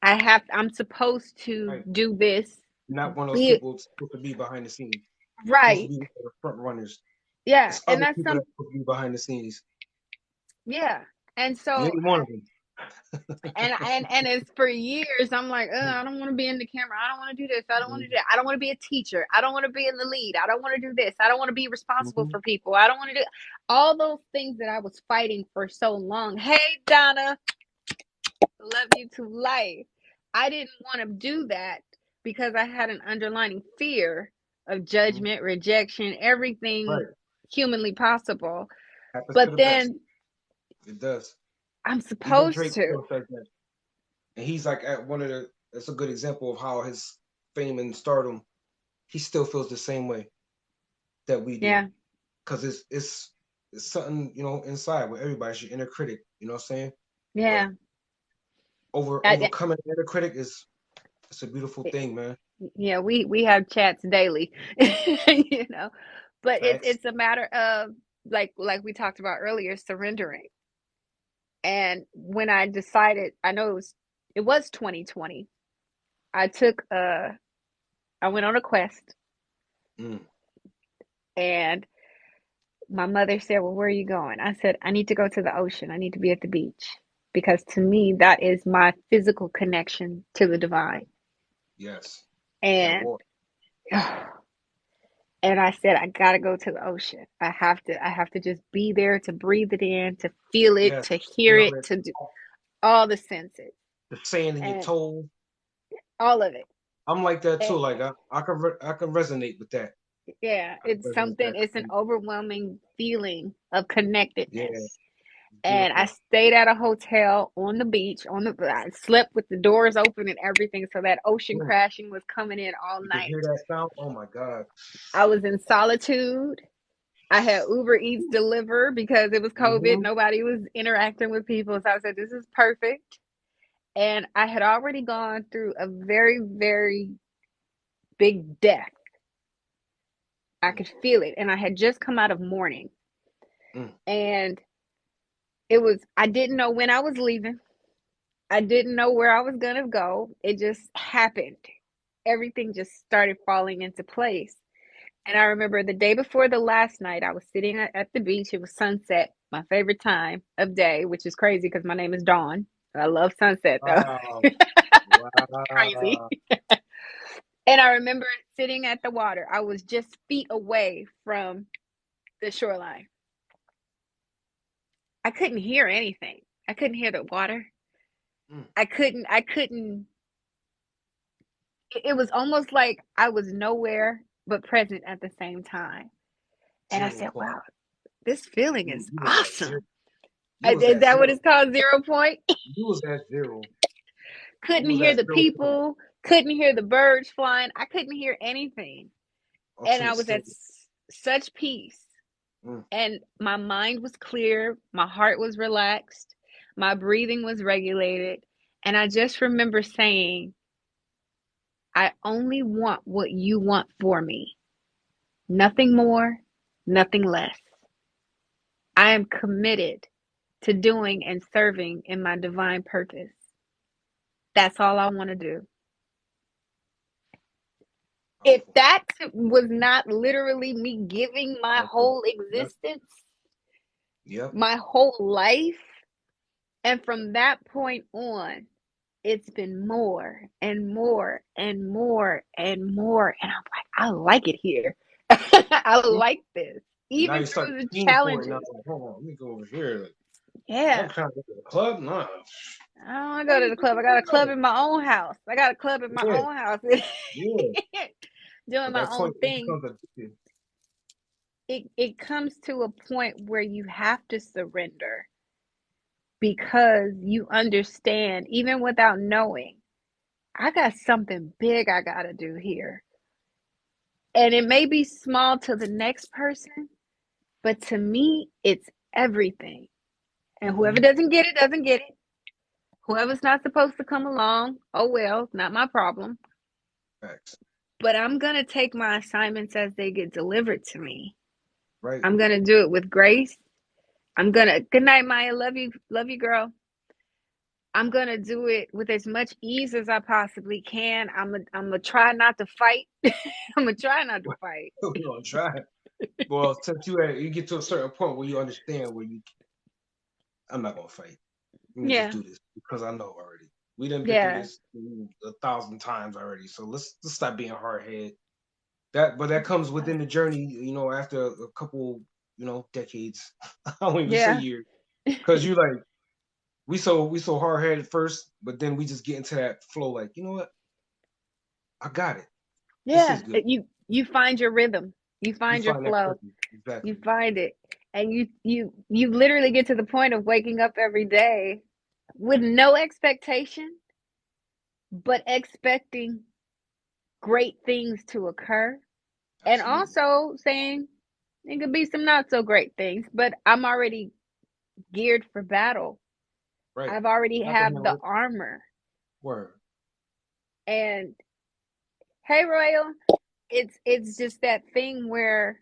I'm supposed to Right. do this, You're not one of those be people supposed to be behind the scenes. Supposed to right. be the front runners. Yeah. It's And other that's people that's supposed to be behind the scenes. yeah. And You so ain't one of them. and it's for years I'm like, I don't want to be in the camera. I don't want to do this. I don't want to do that. I don't want to be a teacher. I don't want to be in the lead. I don't want to do this. I don't want to be responsible Mm-hmm. for people. I don't want to do all those things that I was fighting for so long. Hey, Donna, love you to life. I didn't want to do that because I had an underlying fear of Mm-hmm. judgment, rejection, everything Right. humanly possible. Happens to But the best. then It does. I'm Even supposed Drake to. still says that. And he's like at one of the that's a good example of how his fame and stardom, he still feels the same way that we do. Yeah. Because it's something, inside with everybody, it's your inner critic, you know what I'm saying? But Yeah. I, overcoming the inner critic is it's a beautiful thing, man. yeah, we have chats daily, you know, but Facts. it's a matter of like we talked about earlier, surrendering. And when I decided, I know it was 2020. I took I went on a quest, Mm. and my mother said, "Well, where are you going?" I said, "I need to go to the ocean. I need to be at the beach because to me, that is my physical connection to the divine. Yes. That And water. and I said, I gotta go to the ocean. I have to just be there to breathe it in, to feel it, Yes. to hear Smell it, it. to do all the senses The sand in your and toe. all of it. I'm like that too. And Like I can resonate with that. yeah, I can it's resonate with something, that. it's an overwhelming feeling of connectedness. Yeah. It's And I beautiful. stayed at a hotel on the beach, I slept with the doors open and everything, so that ocean Mm. crashing was coming in all You can night. hear that sound. Oh my God. I was in solitude. I had Uber Eats deliver because it was COVID. Mm-hmm. Nobody was interacting with people. So I said, this is perfect. And I had already gone through a very, very big death. I Mm. could feel it. And I had just come out of mourning. Mm. And I didn't know when I was leaving. I didn't know where I was going to go. It just happened. Everything just started falling into place. And I remember the day before the last night, I was sitting at the beach. It was sunset, my favorite time of day, which is crazy because my name is Dawn. I love sunset though. Wow. Crazy. Wow. And I remember sitting at the water. I was just feet away from the shoreline. I couldn't hear anything. I couldn't hear the water. Mm. I couldn't. It was almost like I was nowhere but present at the same time. And I Zero said, point. wow, this feeling is You was at zero. awesome. You was Is at that what zero. it's called? 0 point? You was at zero. You Couldn't was hear at the 0 point. people, couldn't hear the birds flying. I couldn't hear anything. And I Ultimate was at stillness. such peace. Mm. And my mind was clear. My heart was relaxed. My breathing was regulated. And I just remember saying, I only want what you want for me. Nothing more, nothing less. I am committed to doing and serving in my divine purpose. That's all I want to do. If Powerful. that was not literally me giving my That's it. whole Yep. existence, Yep. my whole life, and from that point on, it's been more and more and more and more. And I'm like, I like it here. I Mm. like this. And now Even you start through the paying for it. Now, challenges. like, hold on, let me go over here. Like, I'm Yeah. trying to go to the club. Nah. I don't want to Why go to you the think club. you I got a club go? in my own house. I got a club in my Yeah. own house. Yeah. Doing At my that own point, it thing. becomes addictive. It comes to a point where you have to surrender because you understand, even without knowing, I got something big I got to do here. And it may be small to the next person, but to me, it's everything. And whoever Mm-hmm. doesn't get it, doesn't get it. Whoever's not supposed to come along, oh well, not my problem. Facts. But I'm going to take my assignments as they get delivered to me. Right. I'm going to do it with grace. I'm going to, good night, Maya. Love you, girl. I'm going to do it with as much ease as I possibly can. I'm going to try not to fight. I'm going to try not to fight. We gonna try. Well, since you get to a certain point where you understand where I'm not gonna fight. Let me just Yeah. do this because I know already. We done been through Yeah. this 1,000 times already. So let's stop being hard headed. But that comes within the journey. After a couple, decades. I don't even say Yeah. years, because you like we so hard headed first, but then we just get into that flow. Like, you know what? I got it. This is Yeah. good. You find your rhythm. You You find your find that flow. purpose You exactly. find it. And you literally get to the point of waking up every day with no expectation, but expecting great things to occur. And Absolutely. also saying it could be some not so great things, but I'm already geared for battle. Right. I've already I can have handle the it. armor. Word. And hey Royal, it's just that thing where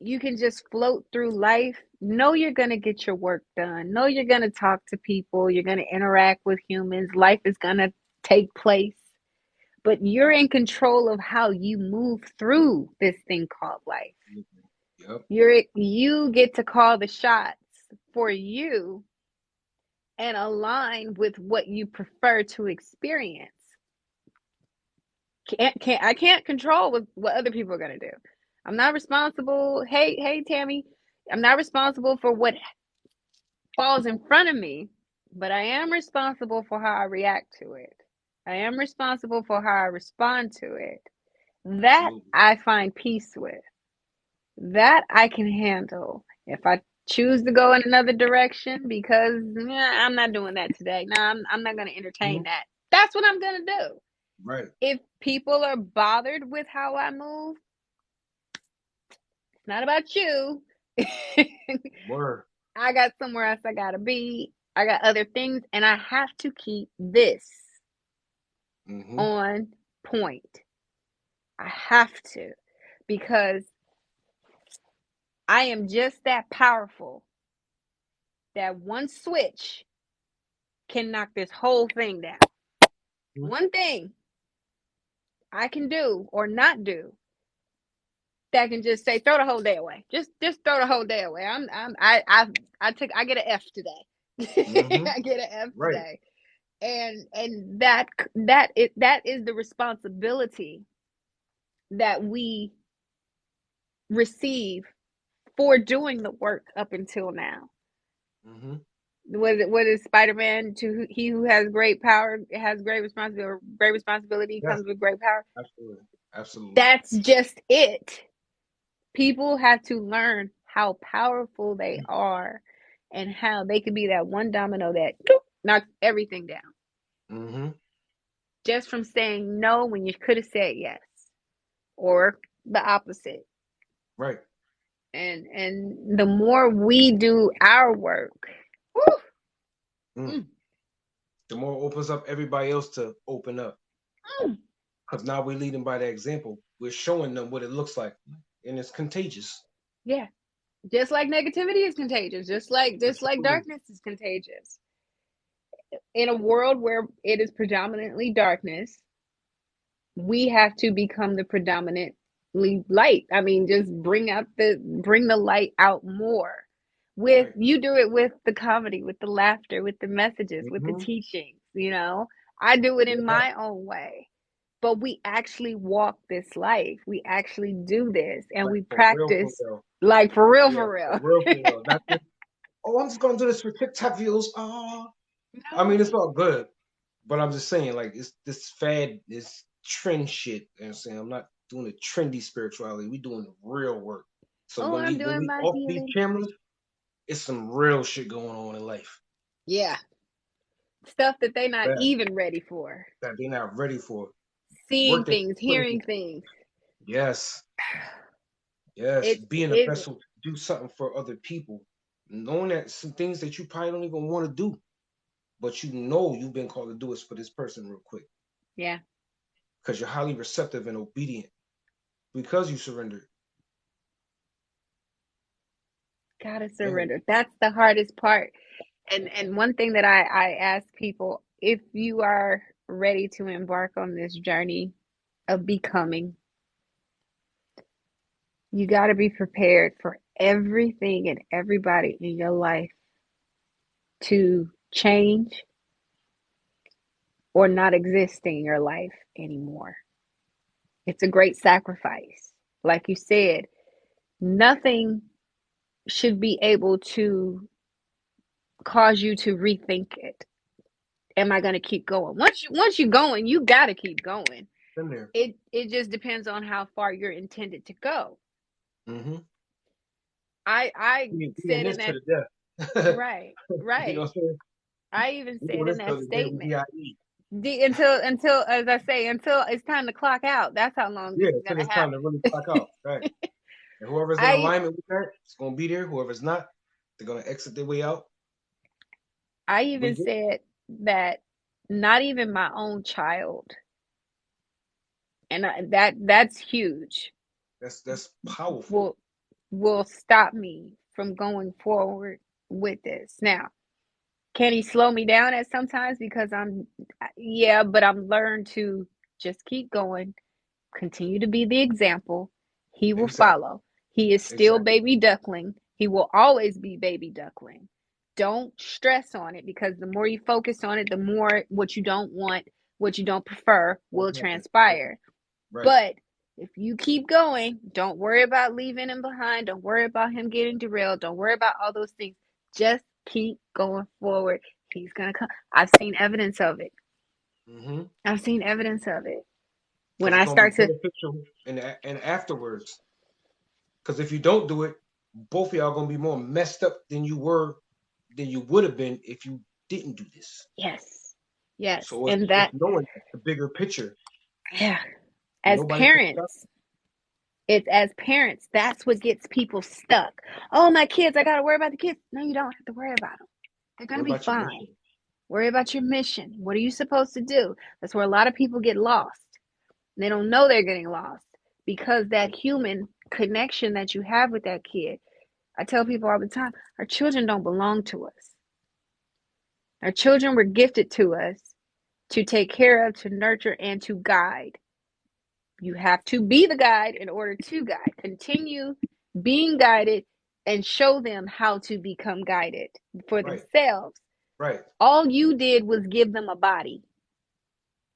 you can just float through life. Know you're going to get your work done. Know you're going to talk to people. You're going to interact with humans. Life is going to take place. But you're in control of how you move through this thing called life. Yep. You get to call the shots for you, and align with what you prefer to experience. I can't control what other people are gonna do. I'm not responsible. Hey Tammy, I'm not responsible for what falls in front of me, but I am responsible for how I react to it. I am responsible for how I respond to it. That Absolutely. I find peace with. That I can handle. If I choose to go in another direction because I'm not doing that today. No, I'm not going to entertain Mhm. that. That's what I'm going to do. Right. If people are bothered with how I move, it's not about you. Word. I got somewhere else I got to be. I got other things, and I have to keep this Mm-hmm. on point. I have to because I am just that powerful that one switch can knock this whole thing down. One thing I can do or not do that can just say throw the whole day away. Just throw the whole day away. I get an F today. Mm-hmm. I get an F Right. today. And that is the responsibility that we receive for doing the work up until now. Mm-hmm. What is Spider-Man? To he who has great power has great responsibility. Great responsibility Yes. comes with great power. Absolutely. Absolutely. That's just it. People have to learn how powerful they are and how they can be that one domino that knocks everything down Mm-hmm. just from saying no when you could have said yes or the opposite. Right. And the more we do our work, whew, Mm. mm, The more it opens up everybody else to open up. mm, Because now we're leading by the example. We're showing them what it looks like. And it's contagious. yeah, just like negativity is contagious, just like Absolutely. darkness is contagious. In a world where it is predominantly darkness, we have to become the predominantly light. I mean, just bring the light out more. With Right. you do it with the comedy, with the laughter, with the messages, with the Mm-hmm. teachings. I do it in Yeah. my own way. But we actually walk this life. We actually do this and Like we for real, for practice real. like for real, Yeah, for for real. real, for real. Not just, oh, I'm just gonna do this for TikTok views. I mean, it's No. all good, but I'm just saying, like, it's this fad, this trend shit. You know what I'm saying? I'm not doing the trendy spirituality. We doing the real work. So Oh, when I'm doing we my off these healing. cameras, it's some real shit going on in life. Yeah. Stuff that they're not Yeah, even ready for. that they're not ready for. Seeing Work that things, put hearing in. things. Yes, yes, It's being a it vessel to do something for other people, knowing that some things that you probably don't even want to do, but you know you've been called to do it for this person real quick yeah, because you're highly receptive and obedient because you surrendered. gotta Yeah. surrender. That's the hardest part. And one thing that I ask people, if you are ready to embark on this journey of becoming, you gotta be prepared for everything and everybody in your life to change or not exist in your life anymore. It's a great sacrifice. Like you said, nothing should be able to cause you to rethink it. Am I going to keep going? Once you're going, you got to keep going. In there. It just depends on how far you're intended to go. Mm-hmm. I We in said this in to that the death. right, You know right. what I'm saying? I even We said doing in this that till the day we statement, die. until as I say, until it's time to clock out. That's how long Yeah, this is going till to it's time to happen. really clock out. Right. And whoever's in I alignment with that, it's gonna be there. Whoever's not, they're gonna exit their way out. I But even yeah, said that not even my own child, and that's huge. that's powerful. Will will stop me from going forward with this. Now, can he slow me down at sometimes because yeah, but I'm learned to just keep going, continue to be the example. He will Exactly. follow. He is still Exactly. baby duckling. He will always be baby duckling. don't stress on it, because the more you focus on it, the more what you don't want, what you don't prefer will transpire. Right. But if you keep going, don't worry about leaving him behind. Don't worry about him getting derailed. Don't worry about all those things. Just keep going forward. He's going to come. I've seen evidence of it. Mm-hmm. I've seen evidence of it. When Because it's I gonna be start to, beneficial and afterwards. Because if you don't do it, both of y'all gonna be more messed up than you would have been if you didn't do this. yes, yes. So And it's that, knowing the bigger picture. yeah, as Nobody can stop. parents, it's as parents, that's what gets people stuck. Oh, my kids, I got to worry about the kids. No, you don't have to worry about them. They're going What to be about your fine. mission? Worry about your mission. What are you supposed to do? That's where a lot of people get lost. They don't know they're getting lost because that human connection that you have with that kid. I tell people all the time, our children don't belong to us. Our children were gifted to us to take care of, to nurture, and to guide. You have to be the guide in order to guide. Continue being guided and show them how to become guided for Right. themselves. Right. All you did was give them a body.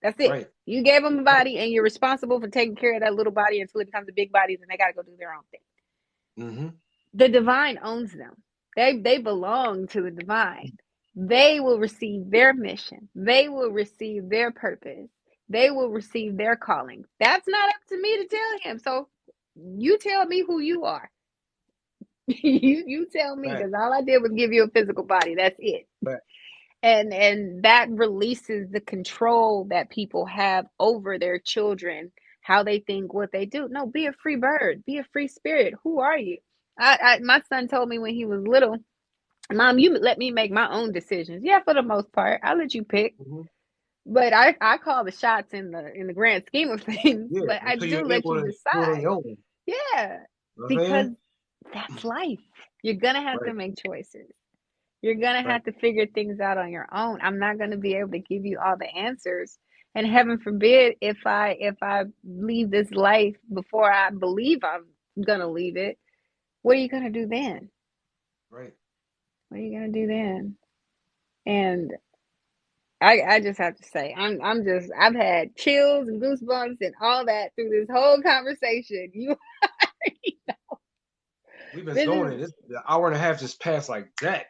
That's it. Right. You gave them a body, and you're responsible for taking care of that little body until it becomes a big body, and they got to go do their own thing. Mm-hmm. The divine owns them. They belong to the divine. They will receive their mission. They will receive their purpose. They will receive their calling. That's not up to me to tell him. So you tell me who you are. You tell me, Right. because all I did was give you a physical body. That's it. Right. And that releases the control that people have over their children, how they think, what they do. No, be a free bird, be a free spirit. Who are you? My son told me when he was little, Mom, you let me make my own decisions. Yeah, for the most part, I let you pick, Mm-hmm. but I call the shots in the grand scheme of things. Yeah. But I Until do you're let able you to do it on decide. your own. Yeah, You know what I'm because saying? that's life. You're gonna have to Right. make choices. You're gonna Right. have to figure things out on your own. I'm not gonna be able to give you all the answers. And heaven forbid if I leave this life before I believe I'm gonna leave it, what are you gonna do then? Right. What are you gonna do then? And I just have to say, I've had chills and goosebumps and all that through this whole conversation. You We've been this going is in this the hour and a half just passed like that.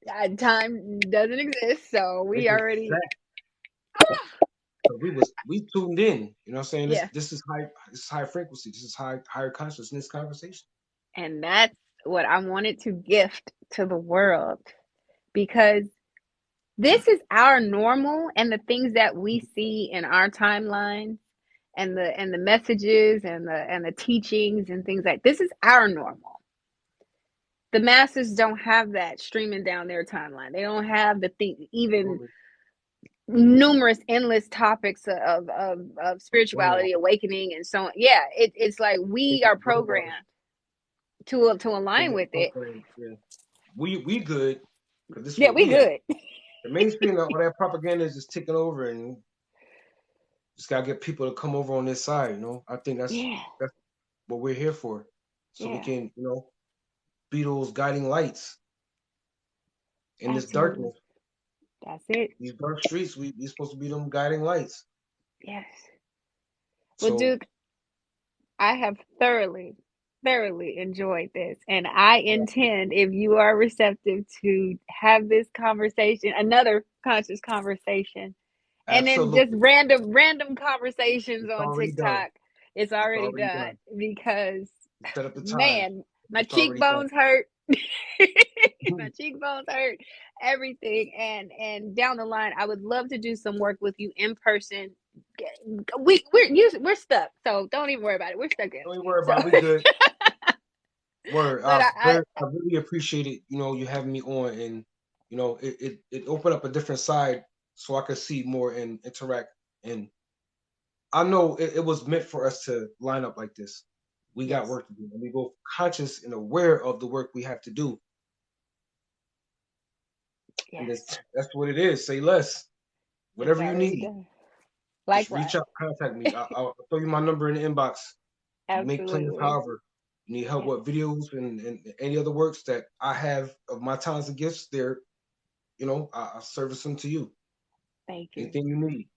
Like time doesn't exist, so it we just already that. So we tuned in. You know what I'm saying? yeah. This is high frequency. This is higher consciousness conversation. And that's what I wanted to gift to the world, because this is our normal, and the things that we see in our timeline and the messages and the teachings and things like this is our normal. The masses don't have that streaming down their timeline. They don't have the thing, even Absolutely. numerous endless topics of Wow. spirituality, awakening, and so on. Yeah, it's like we are programmed to align with it. Yeah. We good because this is Yeah, what we we at. good. The mainstream, all that propaganda is just taking over, and just gotta get people to come over on this side. I think Yeah, that's what we're here for, so we yeah, can be those guiding lights in this absolutely. darkness, That's it. these dark streets. We supposed to be them guiding lights. Yes. Well, So Duke, I have thoroughly enjoyed this. And I intend, if you are receptive, to have this conversation, another conscious conversation, and then just absolutely, random conversations it's on already done. TikTok. It's It's already already done done. because, You set up the time. man, my It's already done. cheekbones hurt. My cheekbones hurt, everything. And down the line, I would love to do some work with you in person. We're stuck, so don't even worry about it. We're stuck in. Don't even worry So, about it. We good. Word. but I really appreciate it. You having me on, and it opened up a different side, so I could see more and interact. And I know it was meant for us to line up like this. We got yes, work to do, and we both conscious and aware of the work we have to do. And yes, that's what it is. Say less. it's Whatever you already need, done. just reach Likewise, out, contact me. I'll throw you my number in the inbox. You make plans, absolutely. however. You need help Yes. with videos and any other works that I have of my talents and gifts, they're, I service them to you. Thank you. Anything you need.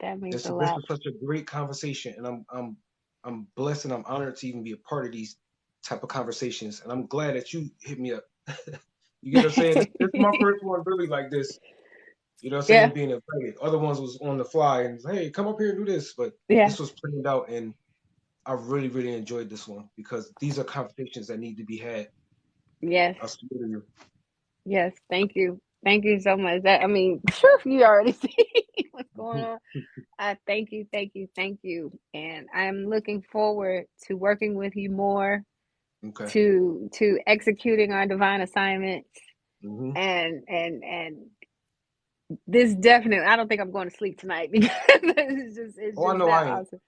That means This a this lot. was such a great conversation, and I'm blessed and I'm honored to even be a part of these type of conversations. And I'm glad that you hit me up. You get what I'm saying? This is my first one really like this. You know what I'm Yeah. saying? Being invited. Other ones was on the fly and hey, come up here and do this. But Yeah. this was planned out, and I really, really enjoyed this one because these are conversations that need to be had. Yes. I swear to you. Yes. Thank you. Thank you so much. That I mean, you already see what's going on. I thank you, thank you, thank you. And I'm looking forward to working with you more, Okay. to executing our divine assignments, Hmm. and this definitely, I don't think I'm going to sleep tonight because it's Oh, I just know that I ain't. awesome.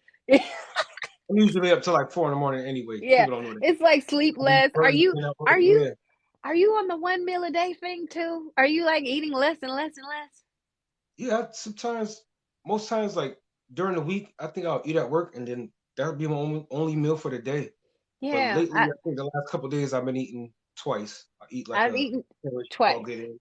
I'm usually up till like 4 in the morning anyway. Yeah. People don't know that. It's like I be sleepless. Are burning you up. are you Yeah. are you on the 1 meal a day thing too? Are you like eating less and less and less? Yeah, sometimes, most times, like during the week, I think I'll eat at work, and then that'll be my only meal for the day. But Yeah. lately, I think the last couple of days, I've been eating twice. I eat like I've a eaten sandwich, I'll twice. get in.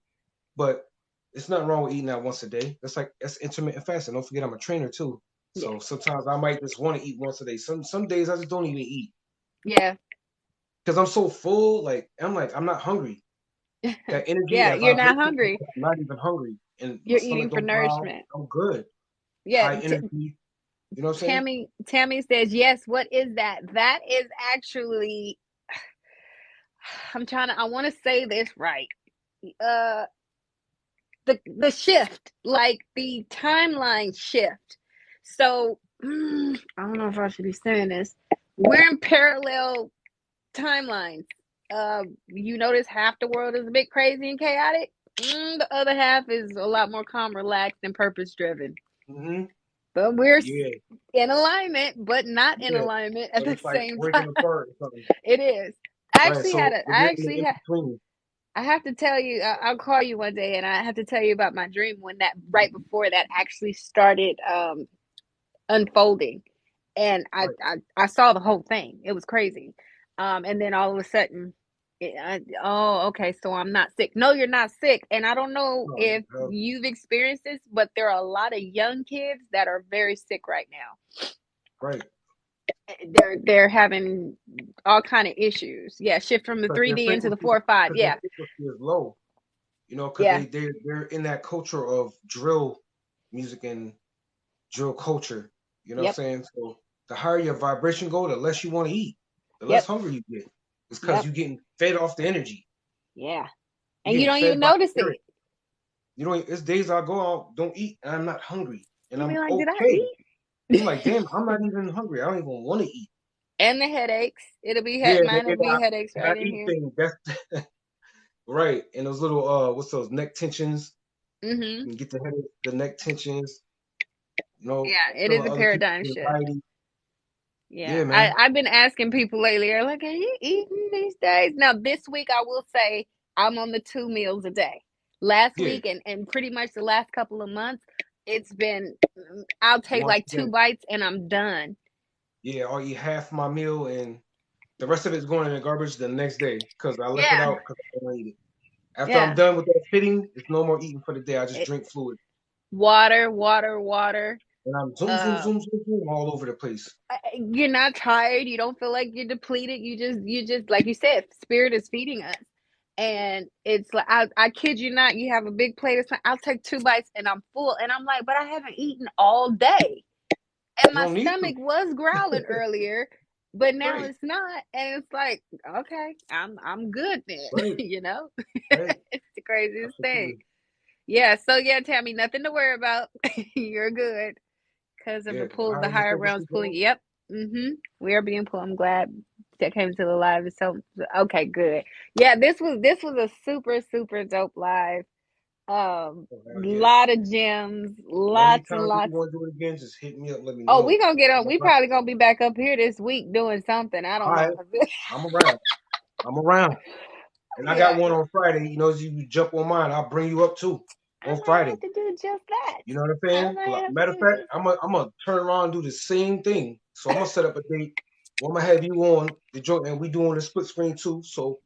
But it's nothing wrong with eating that once a day. That's intermittent fasting. Don't forget, I'm a trainer too. Yeah. So sometimes I might just want to eat once a day. Some days I just don't even eat Yeah. because I'm so full. Like I'm not hungry. That energy, Yeah, that you're not vibration, hungry. I'm not even hungry, and my You're stomach eating for don't growl. nourishment. I'm good. Yeah, High energy. You know what I'm saying? Tammy says yes. What is that? That is actually, I want to say this right. Uh the shift, like the timeline shift. So, I don't know if I should be saying this. We're in parallel timelines. You notice half the world is a bit crazy and chaotic. The other half is a lot more calm, relaxed, and purpose driven. Hmm. But we're Yeah, in alignment, but not in yeah. alignment at But the it's like same breaking time. apart or something. It is. Right. So we're I in the actually in had, between. I have to tell you, I'll call you one day and I have to tell you about my dream when that, right before that actually started unfolding. And Right. I saw the whole thing. It was crazy. And then all of a sudden, oh, okay, so I'm not sick. No, you're not sick. And I don't know Oh, if you've experienced this, but there are a lot of young kids that are very sick right now. right. They're having all kind of issues. Yeah, shift from the Because their 3D into the frequency, 4 or 5. because their Yeah, frequency is low. Because yeah, they're in that culture of drill music and drill culture. You know what I'm yep, saying? So the higher your vibration go, the less you want to eat, the less yep, hungry you get. It's because yep, you're getting fed off the energy. yeah. And You're you getting don't even fed by notice spirit. it. It's days I go out, don't eat, and I'm not hungry, and You be I'm like, did I okay. eat? I'm like, damn, I'm not even hungry. I don't even want to eat. And the headaches. It'll be Yeah, mine will be headaches I right in eat here. things. That's right. And those little what's those neck tensions? Mm-hmm. You can get the headache, the neck tensions. Yeah, it is Feeling a other people's paradigm shift. anxiety. Yeah, Yeah, man. I've been asking people lately. They're like, "Are you eating these days?" Now, this week, I will say I'm on the 2 meals a day. Last Yeah. week and pretty much the last couple of months, it's been, I'll take Once like two again, bites and I'm done. yeah, I'll eat half my meal and the rest of it's going in the garbage the next day because I left it Yeah, out because I don't want to eat it. After I'm yeah. done with that fitting, it's no more eating for the day. I just It, drink fluid. water, water, water. And I'm zoom, zoom, Uh, zoom, zoom, zoom all over the place. you're not tired. You don't feel like you're depleted. You just, like you said, spirit is feeding us. And it's like, I kid you not, you have a big plate of something. I'll take two bites and I'm full. And I'm like, but I haven't eaten all day. And You my don't need to. stomach was growling earlier, but now Right, it's not. And it's like, okay, I'm good then. right, You know? right. It's the craziest thing. Absolutely. Yeah, so yeah, Tammy, nothing to worry about. You're good because of Yeah, the the higher your higher realms frequency pulling. goes. Yep. We are being pulled. I'm glad that came to the live. So okay, good. Yeah, this was a super dope live. Oh, hell yeah. Lot of gems, lots and Anytime you lots. want to do it again, just hit me up. Let me Oh, we know. gonna get on. I'm We around. probably gonna be back up here this week doing something. I All don't know. right. I'm around. I'm around. And I got Yeah, one on Friday. As you jump on mine, I'll bring you up too I on might Friday. have to do just that. You know what I'm I saying? might have to Matter of do fact, just I'm that. gonna turn around and do the same thing. So I'm gonna set up a date. Well, I'm gonna have you on the joint, and we doing the split screen too. So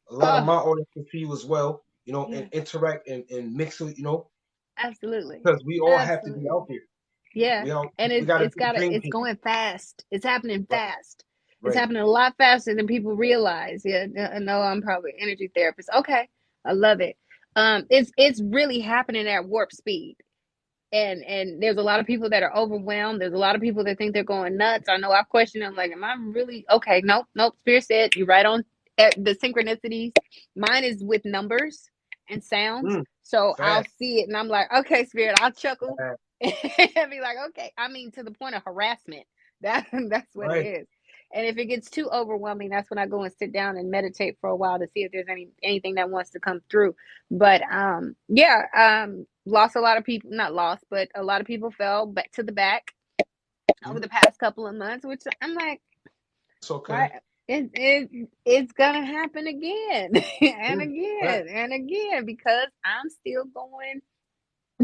a lot of Oh, my audience can see you as well. You know, yeah, and interact and mix it. You know, absolutely. because we all have to be Absolutely. out there. Yeah. We all And we got to it's do the gotta dream it's team. going fast. It's happening Right. fast. It's Right. happening a lot faster than people realize. Yeah, I know I'm probably an energy therapist. Okay. I love it. It's really happening at warp speed. And there's a lot of people that are overwhelmed. There's a lot of people that think they're going nuts. I know I've questioned them, like, am I really okay? Nope, nope. Spirit said you're right on the synchronicities. Mine is with numbers and sounds, Mm, so I'll fast. see it and I'm like, okay, Spirit. I'll chuckle Fast. and be like, okay. I mean, to the point of harassment. That's what it Right. is. And if it gets too overwhelming, that's when I go and sit down and meditate for a while to see if there's anything that wants to come through. But yeah, lost a lot of people, not lost, but a lot of people fell back to the back over Mm, the past couple of months, which I'm like, it's okay. why it's gonna happen again and Mm, fast. again and again because I'm still going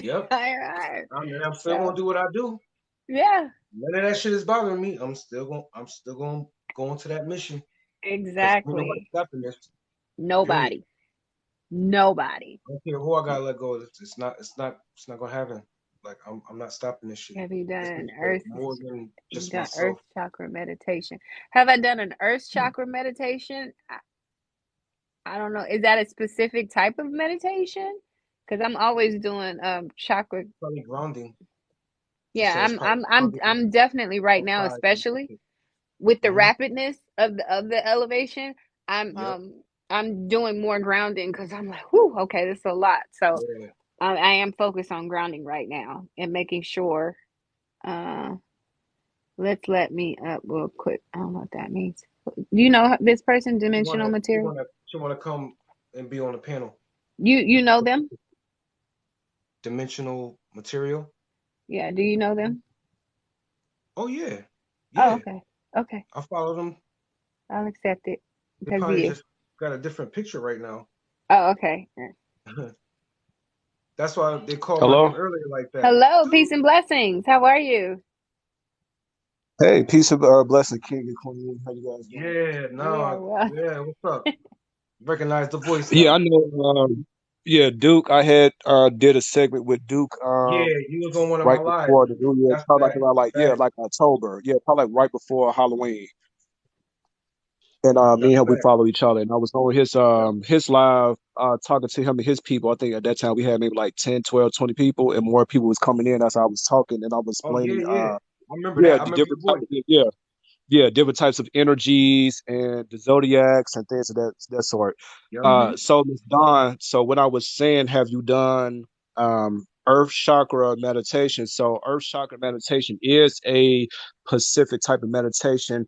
Yep. higher. I'm still gonna So do what I do. yeah, None of that shit is bothering me. I'm still gonna go into that mission because ain't nobody exactly. stopping this. Period. Nobody. Nobody. I don't care who I gotta let go. It's not gonna happen. Like I'm not stopping this shit. Have you This is done for earth more than You've just done earth myself. chakra meditation? Have I done an earth chakra meditation? I don't know. Is that a specific type of meditation? Because I'm always doing chakra. Probably grounding. They Yeah, said it's probably grounding I'm definitely right now, outside. especially with the Mm-hmm. rapidness of the elevation. I'm Yep. um I'm doing more grounding because I'm like, whoo, okay, this is a lot. So Yeah. I am focused on grounding right now and making sure. Uh, let's let me up real quick. I don't know what that means. You know this person, She dimensional wanna she material. wanna she wanna come and be on the panel. You know them? Dimensional material. Yeah. Do you know them? Oh yeah. Oh, Yeah. okay. Okay. I follow them. I'll accept it They because probably yeah. just got a different picture right now. Oh, okay. That's why they called my name Hello. earlier like that. Hello, peace Dude. and blessings. How are you? Hey, peace of blessing, King and Queen. How you guys doing? Yeah, We are no, well. yeah, what's up? Recognize the voice Yeah, I now. know. Yeah, Duke. I had did a segment with Duke Yeah, you was on one of my right lives. before the New Year, That's probably like bad. around Bad. like October. Yeah, probably like right before Halloween. And me That's and him we bad. follow each other. And I was on Yep. his live talking to him and his people. I think at that time we had maybe like 10, 12, 20 people, and more people was coming in as I was talking, and I was Oh yeah, explaining yeah. I remember yeah that. I the remember your different type voice. of different types of energies and the zodiacs and things of that sort. Yep. Hmm. So Miss Dawn, so when I was saying, have you done Earth chakra meditation? So Earth chakra meditation is a Pacific type of meditation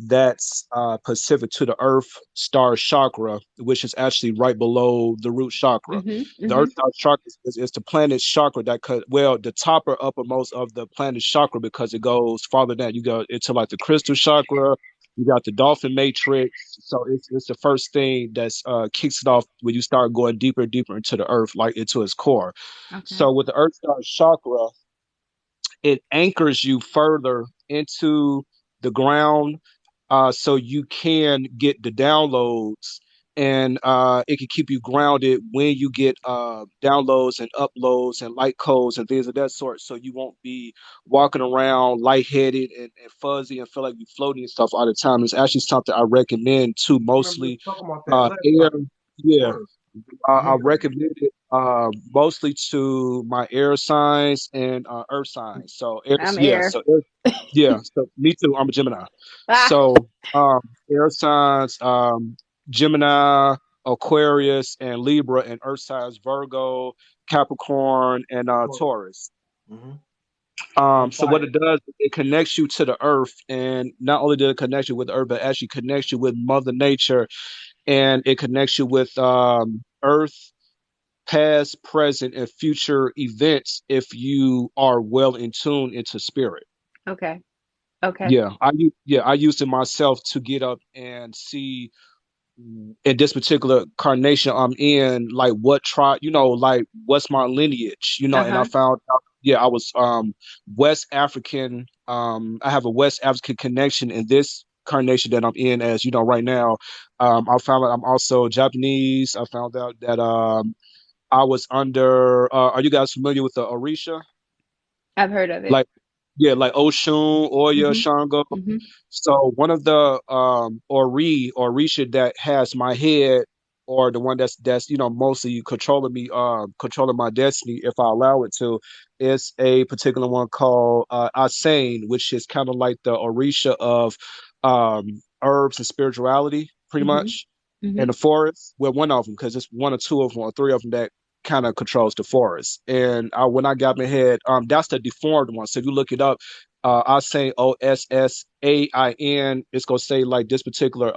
that's Pacific to the Earth star chakra, which is actually right below the root chakra. Hmm. The Hmm. Earth star chakra is the planet's chakra that could, well, the top or uppermost of the planet's chakra because it goes farther down. You go into like the crystal chakra, you got the dolphin matrix. So it's the first thing that's kicks it off when you start going deeper and deeper into the earth, like into its core. Okay. So with the earth star chakra, it anchors you further into the ground, so you can get the downloads, and it can keep you grounded when you get downloads and uploads and light codes and things of that sort, so you won't be walking around lightheaded and fuzzy and feel like you're floating and stuff all the time. It's actually something I recommend to I remember us mostly talking about that last air. time. Yeah, Word. I I remember that. recommend it mostly to my air signs and earth signs. So air, I'm yeah, air. so air, yeah, so me too. I'm a Gemini. Ah, So air signs, Gemini, Aquarius, and Libra, and earth signs Virgo, Capricorn, and Taurus. Mm-hmm. On So what fire. it does, it connects you to the earth, and not only did it connect you with the earth, but actually connects you with Mother Nature, and it connects you with Earth, past, present, and future events if you are well in tune into spirit. okay. Okay. I used it myself to get up and see in this particular carnation I'm in, like what tribe, like what's my lineage, and I Uh-huh. found out, yeah, I was West African. I have a West African connection in this incarnation that I'm in, as you know, right now. I found out I'm also Japanese. I found out that I was under. Are you guys familiar with the Orisha? I've heard of it. Like, yeah, like Oshun, Oya, Hmm. Shango. Hmm. So one of the Ori or Risha that has my head, or the one that's mostly controlling me, controlling my destiny if I allow it to, is a particular one called Asane, which is kind of like the Orisha of herbs and spirituality, pretty Hmm. much, in Hmm. the forest. Well, one of them, because it's one or two of them or three of them that kind of controls the forest. And when I got my head, that's the deformed one. So if you look it up, I say Ossain. It's gonna say like this particular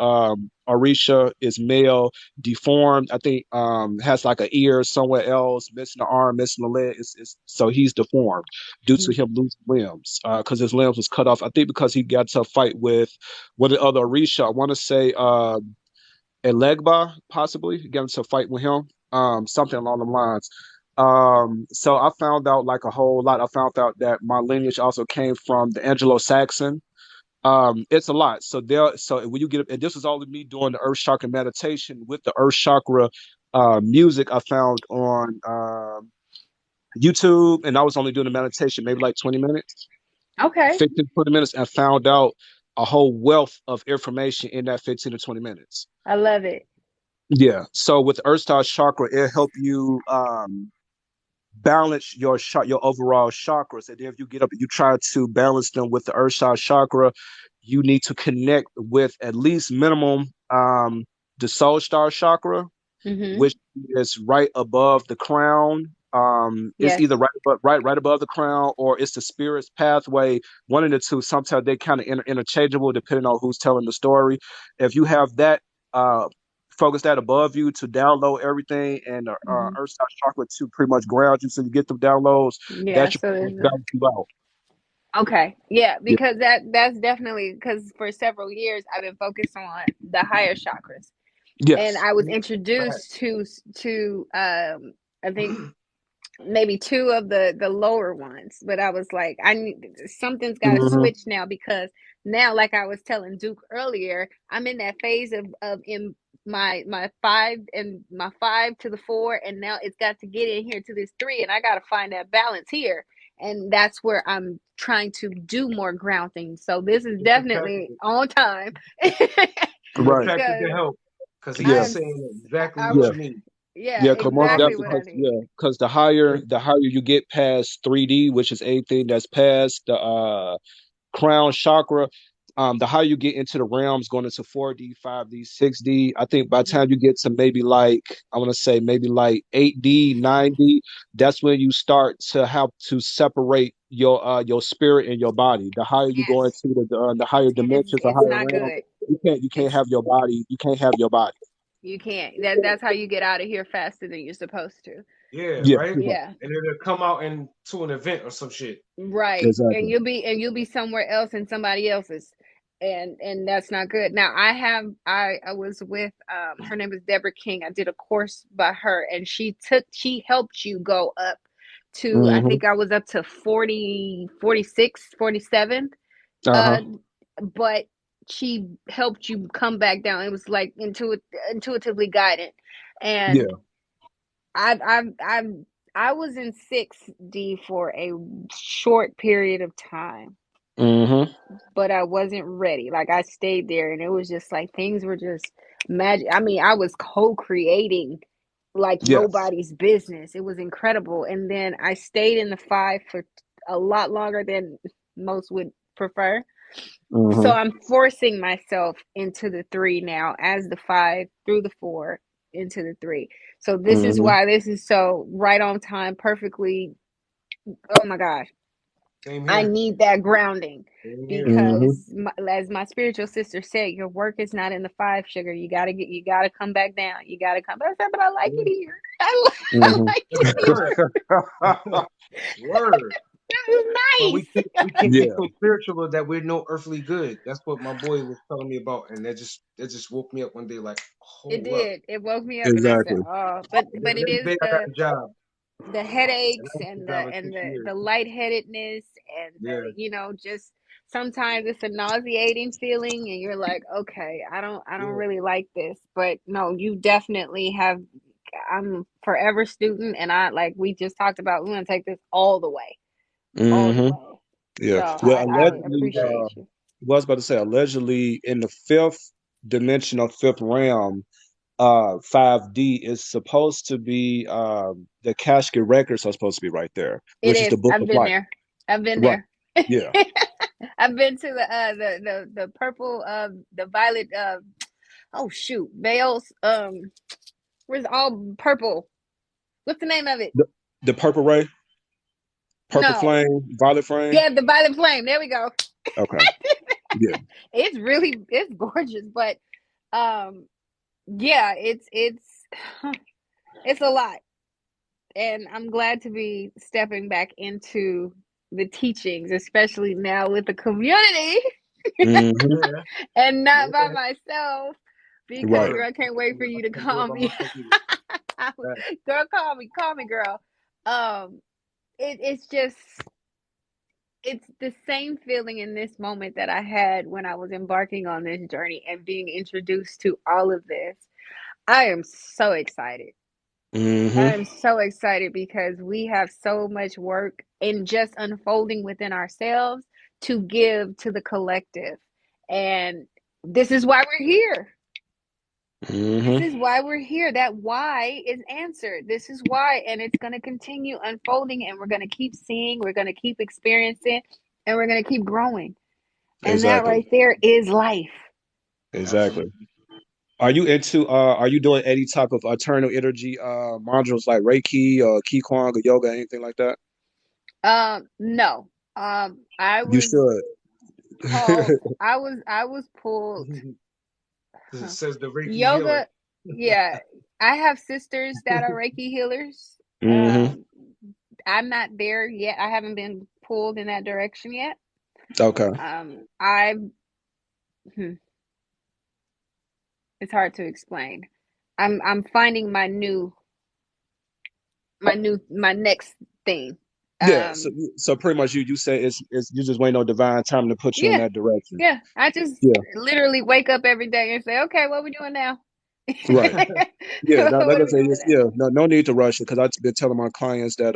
Orisha is male, deformed. I think has like an ear somewhere else, missing an arm, missing a leg. So he's deformed due to him losing limbs because his limbs was cut off. I think because he got to a fight with one of the other Orisha. I want to say Elegba, possibly. He got into a fight with him, something along the lines. So I found out like a whole lot. I found out that my lineage also came from the Anglo-Saxon. It's a lot. So when you get up, and this was all of me doing the Earth Chakra meditation with the Earth Chakra music I found on YouTube, and I was only doing the meditation maybe like 20 minutes, Okay. 15, 20 minutes, and found out a whole wealth of information in that 15 to 20 minutes. I love it. Yeah. So with Earth Star Chakra, it help you balance your overall chakras. And if you get up and you try to balance them with the Earth Star Chakra, you need to connect with at least minimum the Soul Star Chakra, Hmm. which is right above the crown. It's Yes. either right above the crown, or it's the spirit's pathway. One of the two. Sometimes they kind of interchangeable depending on who's telling the story. If you have that, uh, focus that above you to download everything, and Hmm. Earth Star Chakra to pretty much ground you, so you get the downloads. That Yeah. should So pretty much there's balance you out. okay. Yeah, Yeah. because that's definitely because for several years I've been focused on the higher chakras. And Yes. I was Right. introduced to I think maybe two of the lower ones, but I was like I need something's got to Hmm. switch now because now, like I was telling Duke earlier, I'm in that phase of in my five and my five to the four, and now it's got to get in here to this three, and I got to find that balance here, and that's where I'm trying to do more grounding. So this is It's definitely attracted. on time You Right. attracted to because help because he Yeah. is I'm saying exactly I what Yeah. you need. yeah, Yeah, because most exactly definitely, what I because need. yeah, because the higher you get past 3D, which is anything that's past the crown chakra, the higher you get into the realms, going into 4D, 5D, 6D. I think by the Hmm. time you get to maybe like I want to say maybe like 8D, 9D, that's when you start to have to separate your spirit and your body. The higher you go Yes, into the higher and dimensions, the it's higher not realms, good. you can't It's have your body. You can't have your body. you can't. That's how you get out of here faster than you're supposed to. Yeah, Yeah, right. pretty much. Yeah, And it'll come out into an event or some shit. right. And Exactly. you'll be somewhere else in somebody else's, and that's not good. Now I was with her name is Deborah King. I did a course by her, and she helped you go up to I Hmm. think I was up to 40, 46, 47. Uh-huh. Uh, but she helped you come back down. It was like intuitively guided, and Yeah. I I was in 6D for a short period of time, Hmm. but I wasn't ready. Like I stayed there, and it was just like things were just magic. I mean, I was co-creating like Yes. nobody's business. It was incredible, and then I stayed in the five for a lot longer than most would prefer. So Hmm. I'm forcing myself into the three now as the five through the four into the three. So this is Hmm. why this is so right on time, perfectly. Oh my gosh. Same I here. need that grounding Same here. Hmm. because as my spiritual sister said, your work is not in the five, sugar. You got to come back down. You got to come back. I said, but I like it Yeah. here. I Hmm. like it Word. here. Word. That was But nice. we think we Yeah. so spiritual that we're no earthly good. That's what my boy was telling me about, and that just woke me up one day like, It hold up. did. It woke me up, and I said, Exactly. "Oh, but it Next is day I got a job, the and headaches I was a and job in the six years. lightheadedness and Yeah. just sometimes it's a nauseating feeling and you're like, okay, I don't Yeah. really like this. But no, you definitely have. I'm forever student, and I, like we just talked about, we want to take this all the Hmm. way. So Yeah. Well, I allegedly, appreciate you. what I was about to say, allegedly in the fifth dimensional fifth realm, 5D is supposed to be the casket records are supposed to be right there, It which is is. the book I've of been life. there. I've been Right. there. Yeah. I've been to the purple the violet oh shoot, veils where's all purple. What's the name of it? The, the purple ray, purple No. flame, violet flame. Yeah, the violet flame. There we go. Okay. Yeah. It's gorgeous, but um yeah, it's a lot. And I'm glad to be stepping back into the teachings, especially now with the community Hmm. Yeah. and not by Yeah. myself. Because Right. Word. girl, I can't wait for I you to can't do it call by me. myself either. Right. Girl, call me, girl. Um, it's just it's the same feeling in this moment that I had when I was embarking on this journey and being introduced to all of this. I am so excited. I Hmm. am so excited because we have so much work in just unfolding within ourselves to give to the collective. And this is why we're here. This Hmm. is why we're here. That why is answered. This is why. And it's going to continue unfolding, and we're going to keep seeing, we're going to keep experiencing, and we're going to keep growing. And that Exactly. right there is life. Exactly. Absolutely. Are you doing any type of eternal energy modules like Reiki or Qigong or yoga, anything like that? No. I You was should. called, I was pulled. Because it says the Reiki healer. Yoga, yeah. I have sisters that are Reiki healers. Hmm. Um, I'm not there yet. I haven't been pulled in that direction yet. Okay. I hmm, it's hard to explain. I'm finding my next thing. Yeah. So Um, so pretty much you say it's you just waiting on divine time to put you in yeah, that direction. yeah. I just Yeah. literally wake up every day and say, okay, what are we doing now? Right. Yeah. Now, like What I are we say, doing now? no need to rush it because I've been telling my clients that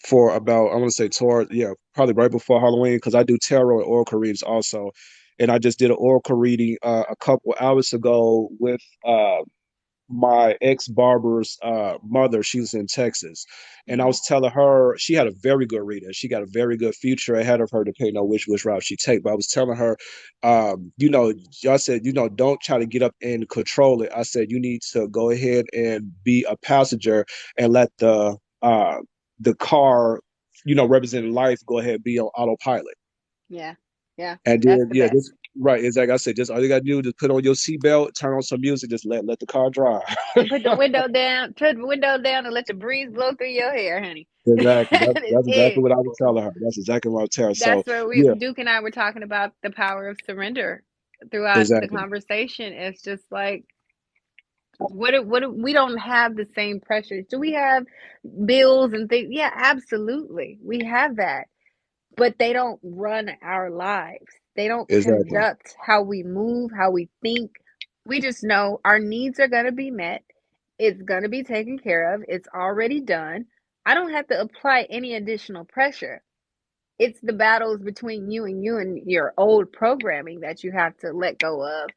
for about I want to say toward yeah probably right before Halloween because I do tarot and oracle readings also, and I just did an oracle reading a couple hours ago with my ex barber's mother. She's in Texas, and I Mhm. was telling her she had a very good reader. She got a very good future ahead of her, depending on which route she take. But I was telling her, I said, don't try to get up and control it. I said you need to go ahead and be a passenger and let the car, representing life, go ahead and be on autopilot. Yeah, yeah. And That's then the yeah, best. just right. It's like I said, just all you gotta do is just put on your seatbelt, turn on some music, just let the car drive. And put the window down, put the window down and let the breeze blow through your hair, honey. Exactly. That is That's exactly it. what I was telling her. That's exactly what I was telling her. So That's what yeah, Duke and I were talking about, the power of surrender throughout the exactly. conversation. It's just like, we don't have the same pressures. Do we have bills and things? Yeah, absolutely. We have that, but they don't run our lives. They don't Exactly. conduct how we move, how we think. We just know our needs are going to be met. It's going to be taken care of. It's already done. I don't have to apply any additional pressure. It's the battles between you and your old programming that you have to let go of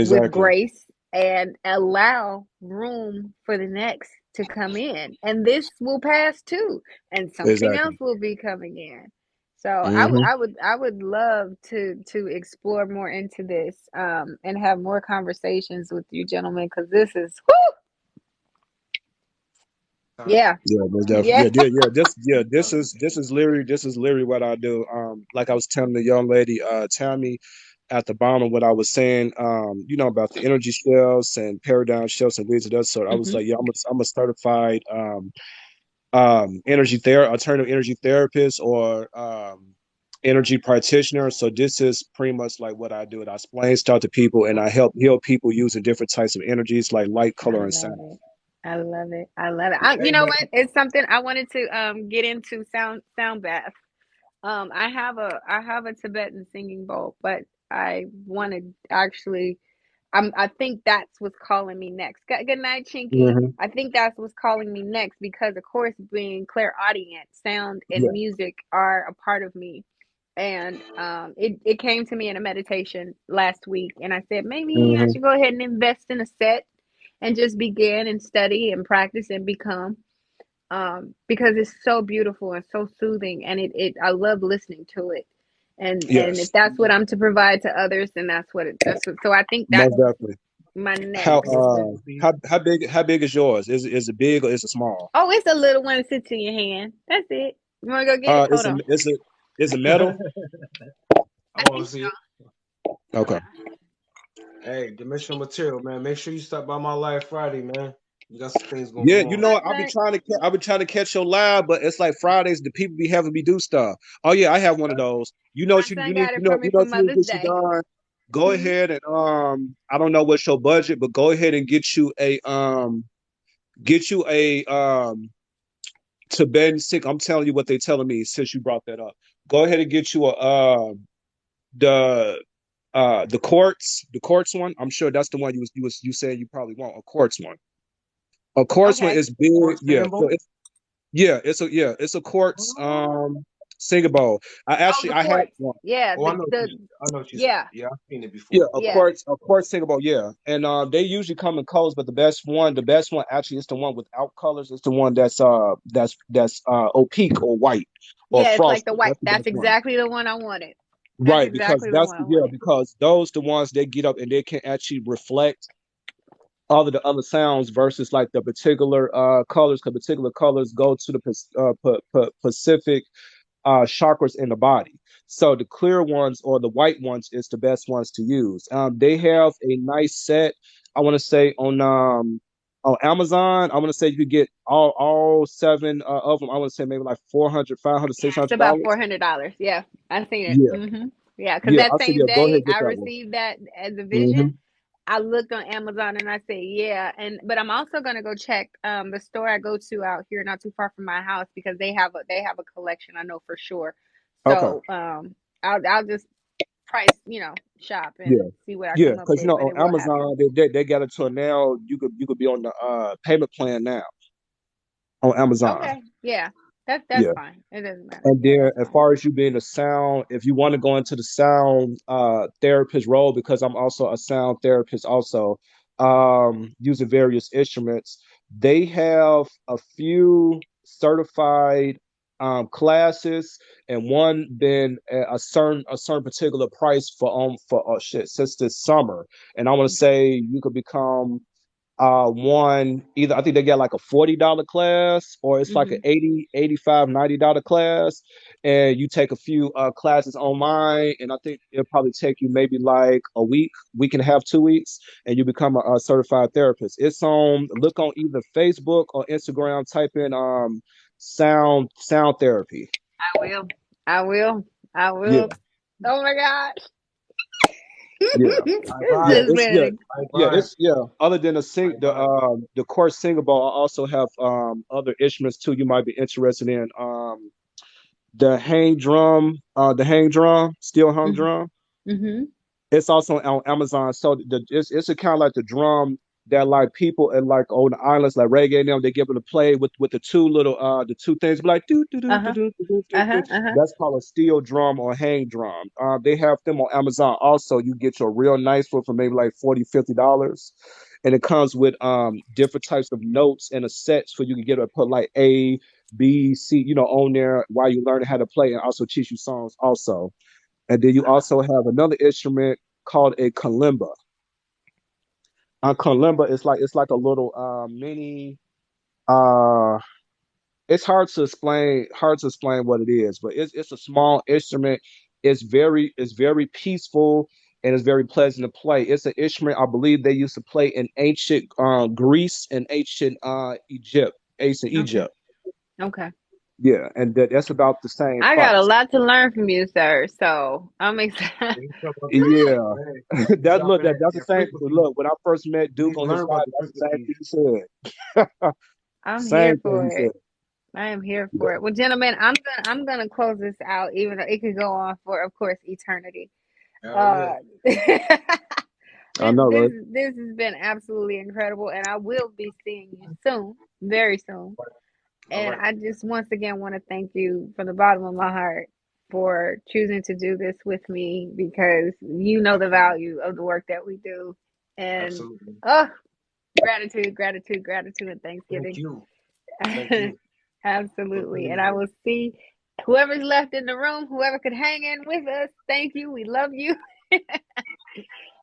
with Exactly. grace and allow room for the next to come in. And this will pass too, and something else Exactly. will be coming in. So Hmm. I would love to explore more into this, and have more conversations with you gentlemen, because this is whoo, yeah, Yeah, most yeah. definitely. This is literally what I do. Like I was telling the young lady, Tammy, at the bottom of what I was saying, about the energy shells and paradigm shells and things of that sort. I was Hmm. like, yeah, I'm a certified alternative energy therapist or energy practitioner. So this is pretty much like what I do. I explain stuff to people and I help heal people using different types of energies like light, I color, and love sound. it. I love it. I love it. You Hey know man, what? It's something I wanted to get into, sound bath. I have a Tibetan singing bowl, but I want to actually. I think that's what's calling me next. Good night, Chinky. Hmm. I think that's what's calling me next because, of course, being clairaudient, sound and Yeah. music are a part of me. And it came to me in a meditation last week, and I said maybe I Hmm. should go ahead and invest in a set and just begin and study and practice and become. Because it's so beautiful and so soothing, and it I love listening to it. And if Yes, that's what I'm to provide to others, then that's what. So I think that's most definitely. my How next. uh how big is yours? Is it big or is it small? Oh, it's a little one that sits in your hand. That's it. You want to go get it? Hold It's a on. it's a is it metal? I I want think to see it. Okay. Hey, dimensional material, man. Make sure you stop by my live Friday, man. We got some things going Yeah, on. my I've been son. trying to catch your live, but it's like Fridays. The people be having me do stuff. Oh yeah, I have one of those. My son got it for me for You need to Mother's get you Day. done. Go Hmm. ahead and I don't know what's your budget, but go ahead and get you a Tibetan sick. I'm telling you what they're telling me since you brought that up. Go ahead and get you a the the quartz one. I'm sure that's the one you said you probably want a quartz one. A quartz one Okay. is big, Sports yeah. singing So bowl? it's a quartz Oh, singer bowl. Oh, the I had courts. one. Yeah. oh, The I know what you said. yeah, Yeah, I've seen it Yeah, before. yeah. a quartz singer bowl, yeah. And they usually come in colors, but the best one actually is the one without colors. It's the one that's opaque or white or Yeah, it's like the frosted. white. That's the That's best one. exactly the one I wanted. That's Right, because exactly the one I wanted. because those the ones they get up and they can actually reflect all of the other sounds versus like the particular colors, because particular colors go to the Pacific chakras in the body. So the clear ones or the white ones is the best ones to use. They have a nice set. I want to say on Amazon. I want to say you could get all seven of them. I want to say maybe like 400, 500, Yeah, six it's hundred about dollars. $400. Yeah, I seen it. Yeah, Hmm. Yeah, because yeah. that I said same yeah. Go ahead day and get I that one. received that as a vision. Hmm. I looked on Amazon and I said, yeah, and but I'm also gonna go check the store I go to out here, not too far from my house, because they have a collection. I know for sure. Okay. So I'll just price, shop Yeah. and see what I Yeah, come up because with. But on it will happen. Amazon they got it to now you could be on the payment plan now on Amazon. Okay, yeah, that's Yeah. fine. It doesn't matter. And Yeah, then that's as fine. far as you being a sound, if you want to go into the sound therapist role, because I'm also a sound therapist also, using various instruments, they have a few certified classes and one been a certain particular price for shit since this summer. And I want to say you could become one either I think they get like a $40 class or it's like an Hmm. 80, 85, $90 class, and you take a few classes online, and I think it'll probably take you maybe like a week and a half, 2 weeks, and you become a certified therapist. It's on look on either Facebook or Instagram, type in sound therapy. I will. I will. I Yeah, will. Oh my gosh. yeah. I This Yeah, advise. has it's yeah, been I yeah, advise. it's yeah. Other than I advise. the course singable, I also have other instruments too you might be interested in. The hang drum, steel hung a. drum. Hmm. It's also on Amazon. So it's a kind of like the drum that like people and like on the islands like reggae and them they give it a play with the two things be like do do do do Uh-huh. do do do do. Uh-huh. Uh-huh. That's called a steel drum or hang drum. They have them on Amazon also. You get your real nice one for maybe like $40-$50, and it comes with different types of notes and a set so you can get to put like A, B, C, on there while you learn how to play, and also teach you songs also. And then you also have another instrument called a kalimba. A kalimba is like it's like a little mini. Uh, it's hard to explain what it is, but it's a small instrument. It's very peaceful and it's very pleasant to play. It's an instrument I believe they used to play in ancient Greece and ancient ancient Okay. Egypt. Okay. Yeah, and that's about the same I got a price. lot to learn from you, sir. So I'm excited. You talk about the Yeah, hey, you that dropping that's the that same. frequency. Look, when I first met You need Duke to on learn his about live, the that's the same frequencies. thing he said. I'm here Same thing for he said. it. I am here for it. Well, gentlemen, I'm gonna close this out, even though it could go on for, of course, eternity. Hell yeah. Uh, this I know, this right? this has been absolutely incredible, and I will be seeing you soon, very soon. All And right. I just once again want to thank you from the bottom of my heart for choosing to do this with me, because you know the Absolutely. value of the work that we do. And Absolutely. oh, gratitude, gratitude, gratitude, and Thank Thanksgiving. you. Thank you for Absolutely. being And I here. will see whoever's left in the room, whoever could hang in with us. Thank you. We love you.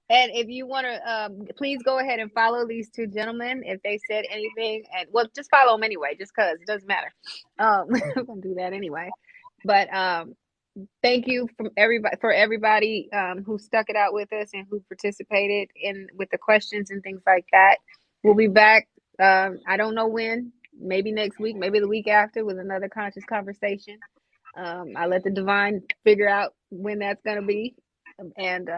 And if you want to, please go ahead and follow these two gentlemen if they said anything. And well, just follow them anyway, just because it doesn't matter. I'm gonna do that anyway. But thank you from everybody who stuck it out with us and who participated in with the questions and things like that. We'll be back. I don't know when. Maybe next week. Maybe the week after with another conscious conversation. I let the divine figure out when that's gonna be. And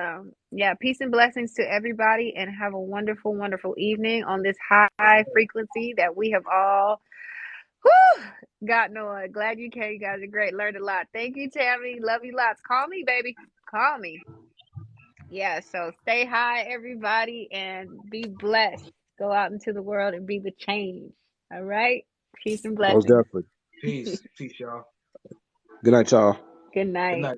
yeah, peace and blessings to everybody, and have a wonderful, wonderful evening on this high frequency that we have all gotten on. Glad you came. You guys are great. Learned a lot. Thank you, Tammy. Love you lots. Call me, baby. Call me. Yeah, so stay high, everybody, and be blessed. Go out into the world and be the change. All right? Peace and Most blessings. definitely. Peace. Peace, y'all. Good night, y'all. Good Good night. night.